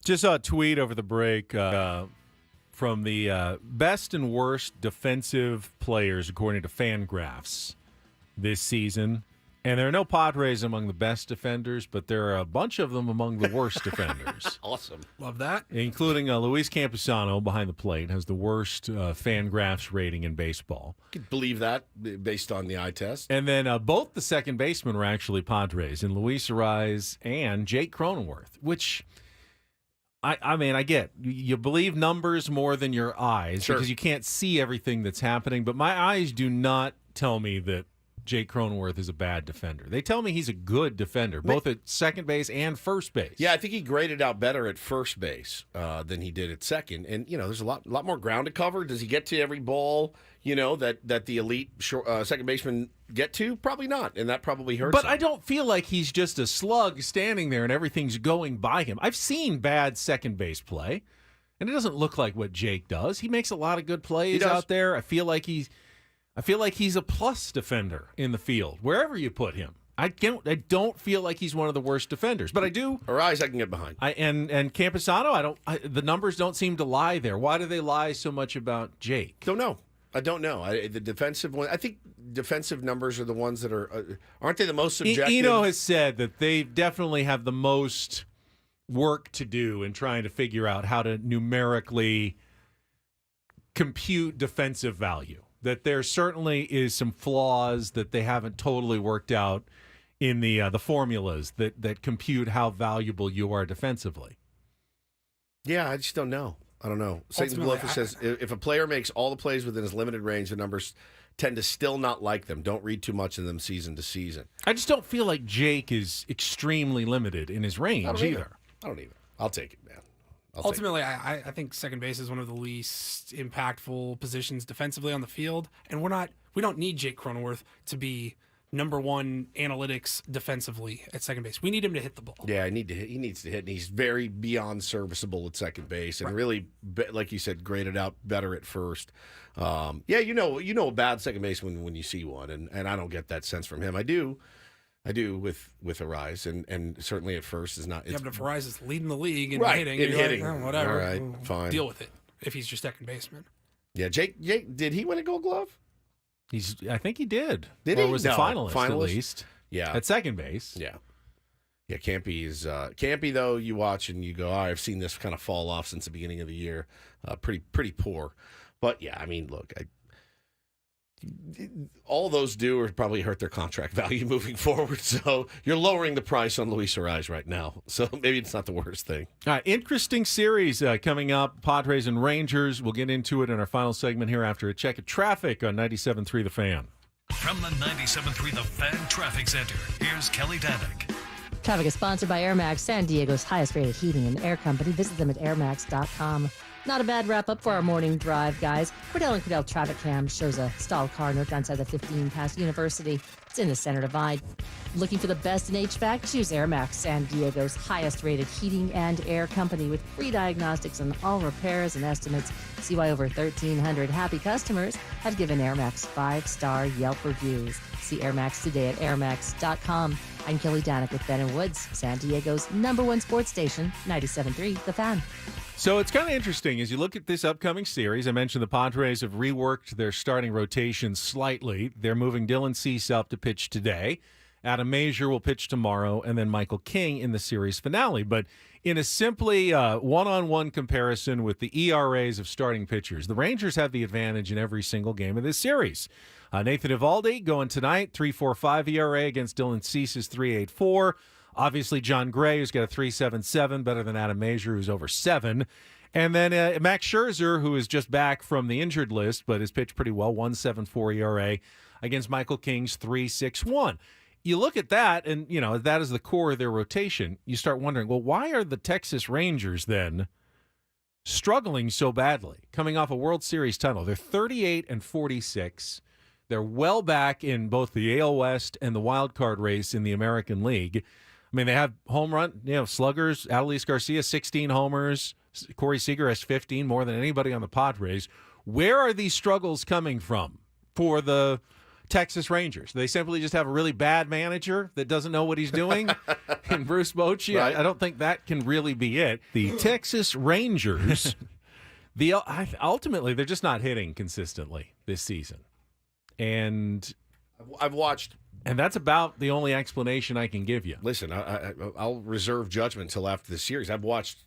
Just saw a tweet over the break from the best and worst defensive players according to Fangraphs this season. And there are no Padres among the best defenders, but there are a bunch of them among the worst defenders. Awesome. Love that. Including Luis Campusano behind the plate has the worst Fangraphs rating in baseball. I could believe that based on the eye test. And then both the second basemen were actually Padres, in Luis Ariz and Jake Cronenworth, which... I mean, I get you believe numbers more than your eyes because you can't see everything that's happening. But my eyes do not tell me that Jake Cronenworth is a bad defender. They tell me he's a good defender, both at second base and first base. Yeah, I think he graded out better at first base than he did at second. And, there's a lot more ground to cover. Does he get to every ball, that the elite second baseman get to? Probably not, and that probably hurts But him. I don't feel like he's just a slug standing there and everything's going by him. I've seen bad second base play, and it doesn't look like what Jake does. He makes a lot of good plays out there. I feel like he's a plus defender in the field, wherever you put him. I don't feel like he's one of the worst defenders, but I do. Ariz, I can get behind. And Campusano, the numbers don't seem to lie there. Why do they lie so much about Jake? I don't know. The defensive one, I think defensive numbers are the ones that aren't they the most subjective? Eno has said that they definitely have the most work to do in trying to figure out how to numerically compute defensive value. That there certainly is some flaws that they haven't totally worked out in the formulas that compute how valuable you are defensively. Yeah, I just don't know. I don't know. Satan Bluffer says if a player makes all the plays within his limited range, the numbers tend to still not like them. Don't read too much in them season to season. I just don't feel like Jake is extremely limited in his range either. I don't either. I'll take it, man. Ultimately, I think second base is one of the least impactful positions defensively on the field, and we don't need Jake Cronenworth to be number one analytics defensively at second base. We need him to hit the ball. Yeah, he needs to hit, and he's very beyond serviceable at second base, and really, like you said, graded out better at first. A bad second baseman when you see one, and I don't get that sense from him. I do with Ariz, and certainly at first is not. Yeah, but if Ariz is leading the league in hitting, like, oh, whatever. All right, fine. Deal with it if he's your second baseman. Yeah, Jake, did he win a Gold Glove? I think he did. Did he? Was a finalist at least? Yeah, at second base. Yeah. Campy though. You watch and you go, oh, I've seen this kind of fall off since the beginning of the year. Pretty poor. But yeah, I mean, look, all those do is probably hurt their contract value moving forward. So you're lowering the price on Luis Ariz right now. So maybe it's not the worst thing. All right, interesting series coming up. Padres and Rangers. We'll get into it in our final segment here after a check of traffic on 97.3 The Fan. From the 97.3 The Fan Traffic Center, here's Kelly Danick. Traffic is sponsored by Air Max, San Diego's highest-rated heating and air company. Visit them at airmax.com. Not a bad wrap-up for our morning drive, guys. Cordell and Cordell Traffic Cam shows a stalled car north outside the 15 past University. It's in the center divide. Looking for the best in HVAC? Choose Air Max, San Diego's highest-rated heating and air company with free diagnostics on all repairs and estimates. See why over 1,300 happy customers have given Air Max 5-star Yelp reviews. See Air Max today at airmax.com. I'm Kelly Danick with Ben & Woods, San Diego's #1 sports station, 97.3 The Fan. So it's kind of interesting as you look at this upcoming series. I mentioned the Padres have reworked their starting rotation slightly. They're moving Dylan Cease up to pitch today. Adam Mazur will pitch tomorrow, and then Michael King in the series finale. But in a simply one-on-one comparison with the ERAs of starting pitchers, the Rangers have the advantage in every single game of this series. Nathan Eovaldi going tonight, 3.45 ERA against Dylan Cease's 3.84. Obviously, John Gray, who's got a 3.77, better than Adam Mazur, who's over 7. And then Max Scherzer, who is just back from the injured list, but has pitched pretty well, 1.74 ERA against Michael King's 3.61. You look at that, and, that is the core of their rotation. You start wondering, well, why are the Texas Rangers then struggling so badly, coming off a World Series title? They're 38-46. They're well back in both the AL West and the wild card race in the American League. I mean, they have home run, sluggers. Adolis Garcia, 16 homers. Corey Seager has 15, more than anybody on the Padres. Where are these struggles coming from for the Texas Rangers? They simply just have a really bad manager that doesn't know what he's doing in Bruce Bochy? Right. I don't think that can really be it. The Texas Rangers, ultimately, they're just not hitting consistently this season. And I've watched... And that's about the only explanation I can give you. Listen, I'll reserve judgment until after the series. I've watched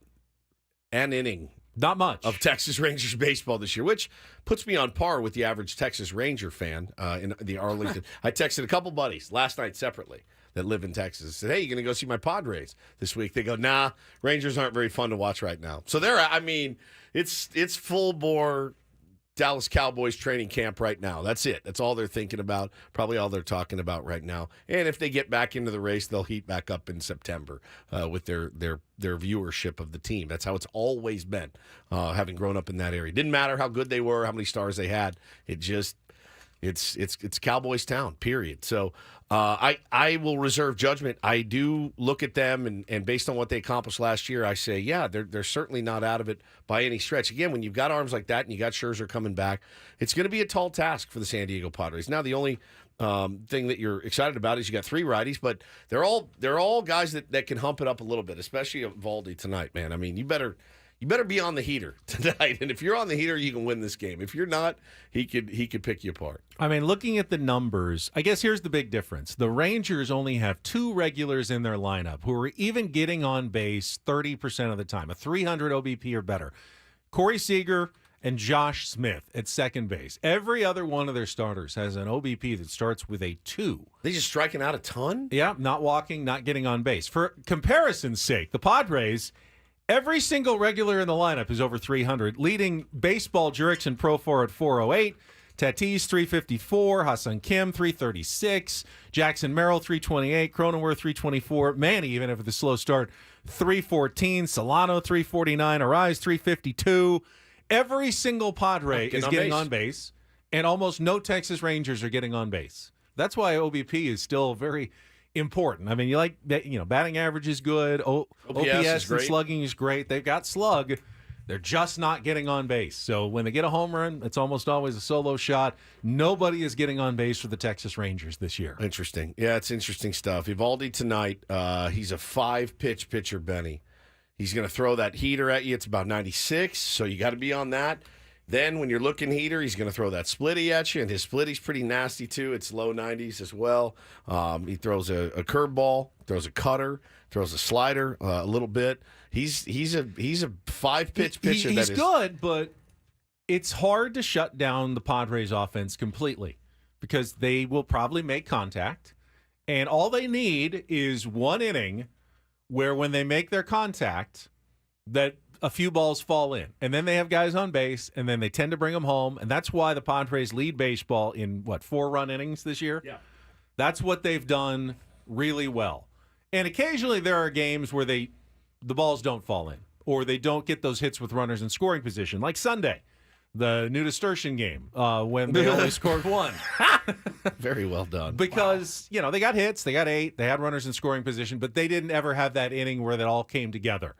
an inning, not much, of Texas Rangers baseball this year, which puts me on par with the average Texas Ranger fan in the Arlington. I texted a couple buddies last night separately that live in Texas. I said, hey, you going to go see my Padres this week? They go, nah, Rangers aren't very fun to watch right now. So it's full bore Dallas Cowboys training camp right now. That's it. That's all they're thinking about, probably all they're talking about right now. And if they get back into the race, they'll heat back up in September with their viewership of the team. That's how it's always been, having grown up in that area. Didn't matter how good they were, how many stars they had. It's Cowboys town, period. So I will reserve judgment. I do look at them, and based on what they accomplished last year, I say, yeah, they're certainly not out of it by any stretch. Again, when you've got arms like that and you got Scherzer coming back, it's going to be a tall task for the San Diego Padres. Now, the only thing that you're excited about is you got 3 righties, but they're all guys that can hump it up a little bit, especially Valdi tonight, man. I mean, you better be on the heater tonight. And if you're on the heater, you can win this game. If you're not, he could pick you apart. I mean, looking at the numbers, I guess here's the big difference. The Rangers only have 2 regulars in their lineup who are even getting on base 30% of the time, a 300 OBP or better. Corey Seager and Josh Smith at second base. Every other one of their starters has an OBP that starts with a 2. They just striking out a ton? Yeah, not walking, not getting on base. For comparison's sake, the Padres... Every single regular in the lineup is over 300, leading baseball Jurickson Profar at 408, Tatis 354, Hassan Kim 336, Jackson Merrill 328, Cronenworth 324, Manny, even after the slow start, 314, Solano 349, Arise 352. Every single Padre is getting on base, and almost no Texas Rangers are getting on base. That's why OBP is still very important. I mean, you like that, batting average is good. OPS and slugging is great. They've got slug. They're just not getting on base. So when they get a home run, it's almost always a solo shot. Nobody is getting on base for the Texas Rangers this year. Interesting. Yeah, it's interesting stuff. Evaldi tonight, he's a 5-pitch pitcher, Benny. He's going to throw that heater at you. It's about 96, so you got to be on that. Then when you're looking heater, he's going to throw that splitty at you, and his splitty's pretty nasty too. It's low 90s as well. He throws a curveball, throws a cutter, throws a slider a little bit. He's a 5-pitch pitcher. He's good, but it's hard to shut down the Padres offense completely because they will probably make contact, and all they need is one inning where when they make their contact that a few balls fall in, and then they have guys on base, and then they tend to bring them home, and that's why the Padres lead baseball in, 4-run innings this year? Yeah. That's what they've done really well. And occasionally there are games where the balls don't fall in, or they don't get those hits with runners in scoring position, like Sunday, the New Distortion game, when they only scored 1. Very well done. Because, they got hits, they got 8, they had runners in scoring position, but they didn't ever have that inning where that all came together.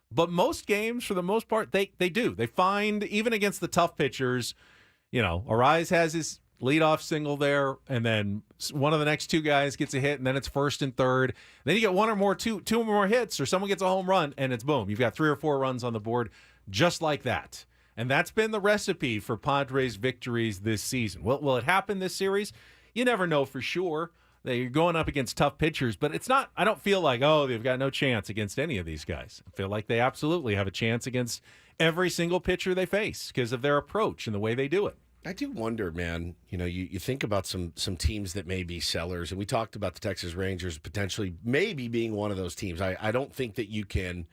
But most games, for the most part, they do. They find, even against the tough pitchers, Arise has his leadoff single there, and then one of the next 2 guys gets a hit, and then it's first and third. Then you get two or more hits, or someone gets a home run, and it's boom. You've got 3 or 4 runs on the board just like that. And that's been the recipe for Padres victories this season. Will it happen this series? You never know for sure. They're going up against tough pitchers, but it's not. I don't feel like, they've got no chance against any of these guys. I feel like they absolutely have a chance against every single pitcher they face because of their approach and the way they do it. I do wonder, man, you think about some teams that may be sellers, and we talked about the Texas Rangers potentially maybe being one of those teams. I don't think that you can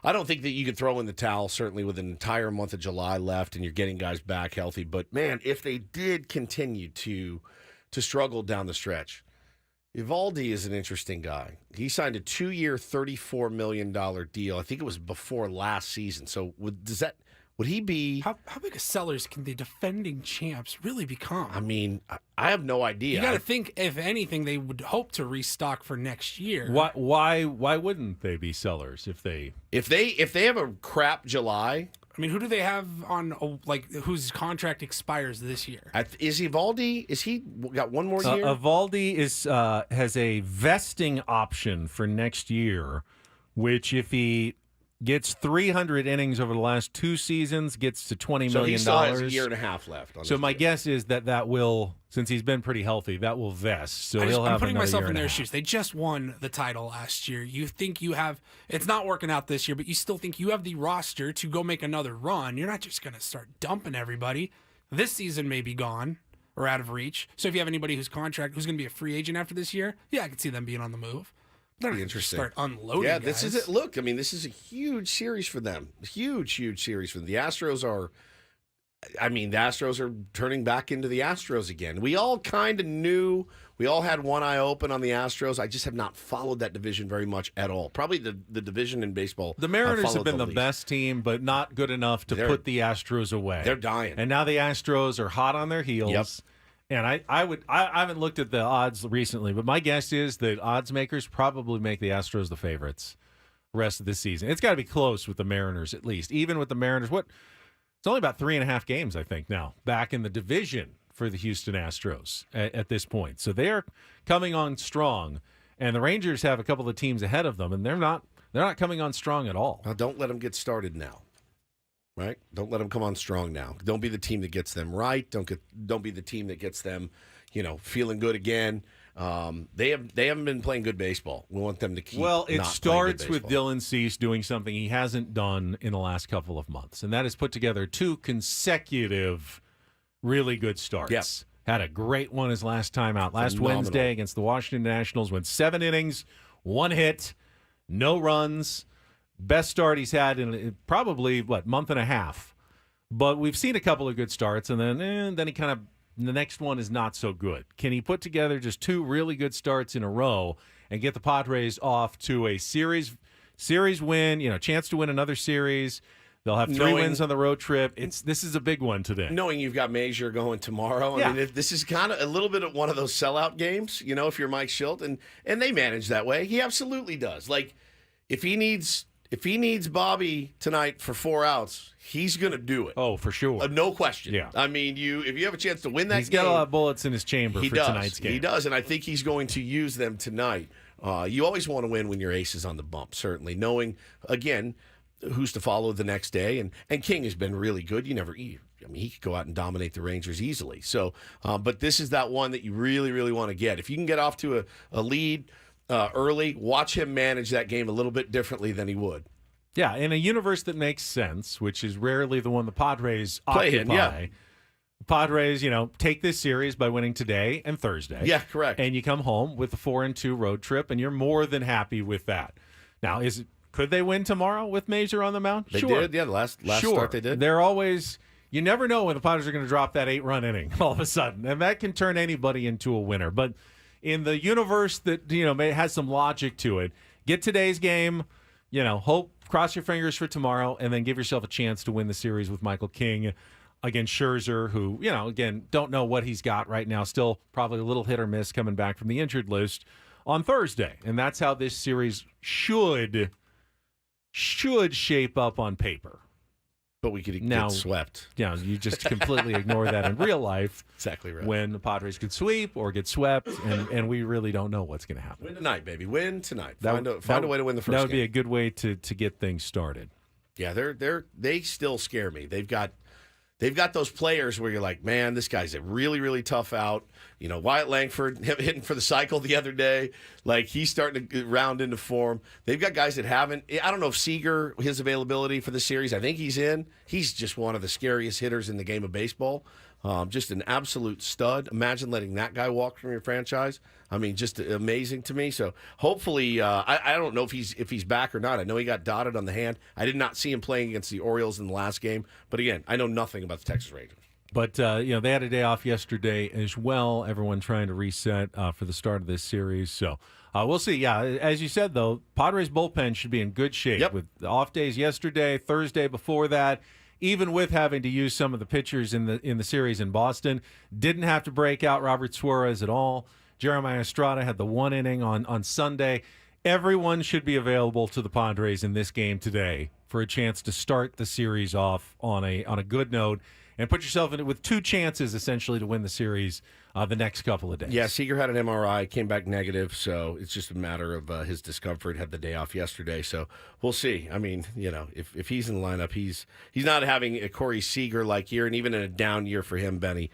throw in the towel, certainly with an entire month of July left and you're getting guys back healthy. But, man, if they did continue to struggle down the stretch, Evaldi is an interesting guy. He signed a 2-year, $34 million deal. I think it was before last season. So would he be... How big a sellers can the defending champs really become? I mean, I have no idea. You got to think, if anything, they would hope to restock for next year. Why wouldn't they be sellers if they have a crap July I mean, who do they have on whose contract expires this year? Is Evaldi? Is he got one more year? Evaldi has a vesting option for next year, which if he gets 300 innings over the last 2 seasons, gets to $20 million. So he still has a year and a half left. So my guess is that will, since he's been pretty healthy, that will vest. So he'll have I'm putting another myself year in and a their half. shoes. They just won the title last year. You think you have, it's not working out this year, but you still think you have the roster to go make another run. You're not just going to start dumping everybody. This season may be gone or out of reach. So if you have anybody who's going to be a free agent after this year, yeah, I could see them being on the move. Pretty interesting. Start unloading. Yeah, guys. this is it. Look, I mean, this is a huge series for them. Huge series for them. The Astros are turning back into the Astros again. We all kind of knew. We all had one eye open on the Astros. I just have not followed that division very much at all. Probably the division in baseball. The Mariners have been the least. best team, but not good enough to put the Astros away. They're dying. And now the Astros are hot on their heels. Yep. And I haven't looked at the odds recently, but my guess is that odds makers probably make the Astros the favorites the rest of the season. It's got to be close with the Mariners at least. Even with the Mariners, it's only about 3.5 games, I think, now back in the division for the Houston Astros at this point. So they're coming on strong, and the Rangers have a couple of teams ahead of them, and they're not coming on strong at all. Now, don't let them get started now. Right? Don't let them come on strong now. Don't be the team that gets them right. Don't be the team that gets them, feeling good again. They haven't been playing good baseball. We want them to keep. Well, it not starts playing good with Dylan Cease doing something he hasn't done in the last couple of months, and that is put together 2 consecutive really good starts. Yes. Had a great one his last time out. Last Phenomenal. Wednesday against the Washington Nationals, went 7 innings, 1 hit, no runs. Best start he's had in probably, month and a half. But we've seen a couple of good starts, and then he kind of, the next one is not so good. Can he put together just 2 really good starts in a row and get the Padres off to a series win, chance to win another series? They'll have 3 wins on the road trip. This is a big one today. Knowing you've got Major going tomorrow, I mean, this is kind of a little bit of one of those sellout games, if you're Mike Schilt, and they manage that way. He absolutely does. Like, if he needs Bobby tonight for 4 outs, he's going to do it. Oh, for sure. No question. Yeah. I mean, if you have a chance to win that game. He's got a lot of bullets in his chamber for tonight's game. He does, and I think he's going to use them tonight. You always want to win when your ace is on the bump, certainly. Knowing, again, who's to follow the next day. And King has been really good. He could go out and dominate the Rangers easily. So, but this is that one that you really, really want to get. If you can get off to a lead early, watch him manage that game a little bit differently than he would. Yeah, in a universe that makes sense, which is rarely the one the Padres Play occupy. in, yeah. Padres, take this series by winning today and Thursday. Yeah, correct. And you come home with a 4-2 road trip, and you're more than happy with that. Now, could they win tomorrow with Major on the mound? They Sure. did, yeah. The last Sure. start they did. They're always. You never know when the Padres are going to drop that 8-run inning all of a sudden, and that can turn anybody into a winner. But in the universe that has some logic to it, get today's game. Hope, cross your fingers for tomorrow, and then give yourself a chance to win the series with Michael King against Scherzer, who again don't know what he's got right now. Still probably a little hit or miss coming back from the injured list on Thursday, and that's how this series should shape up on paper. But we could get swept. Yeah, you just completely ignore that in real life. Exactly right. When the Padres could sweep or get swept, and we really don't know what's going to happen. Win tonight, baby. Win tonight. Find a way to win the first game. That would be a good way to get things started. Yeah, they still scare me. They've got those players where you're like, man, this guy's a really, really tough out. Wyatt Langford hitting for the cycle the other day. Like, he's starting to round into form. They've got guys that haven't. I don't know if Seager, his availability for the series, I think he's in. He's just one of the scariest hitters in the game of baseball. Just an absolute stud. Imagine letting that guy walk from your franchise. I mean, just amazing to me. So hopefully, I don't know if he's back or not. I know he got dotted on the hand. I did not see him playing against the Orioles in the last game. But again, I know nothing about the Texas Rangers. But they had a day off yesterday as well. Everyone trying to reset for the start of this series. So we'll see. Yeah, as you said though, Padres bullpen should be in good shape with the off days yesterday, Thursday before that. Even with having to use some of the pitchers in the series in Boston, didn't have to break out Robert Suarez at all. Jeremiah Estrada had the 1 inning on Sunday. everyone should be available to the Padres in this game today for a chance to start the series off on a good note and put yourself in it with 2 chances essentially to win the series the next couple of days. Yeah, Seager had an MRI, came back negative, so it's just a matter of his discomfort. Had the day off yesterday, so we'll see. I mean, if he's in the lineup, he's not having a Corey Seager-like year, and even in a down year for him, Benny,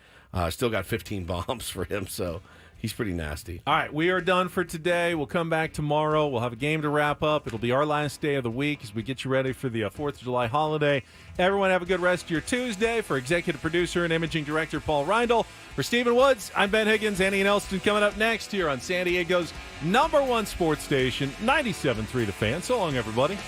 still got 15 bombs for him, so he's pretty nasty. All right, we are done for today. We'll come back tomorrow. We'll have a game to wrap up. It'll be our last day of the week as we get you ready for the 4th of July holiday. Everyone have a good rest of your Tuesday. For executive producer and imaging director Paul Reindl, for Stephen Woods, I'm Ben Higgins. Annie and Elston coming up next here on San Diego's #1 sports station, 97.3 The Fan. So long, everybody.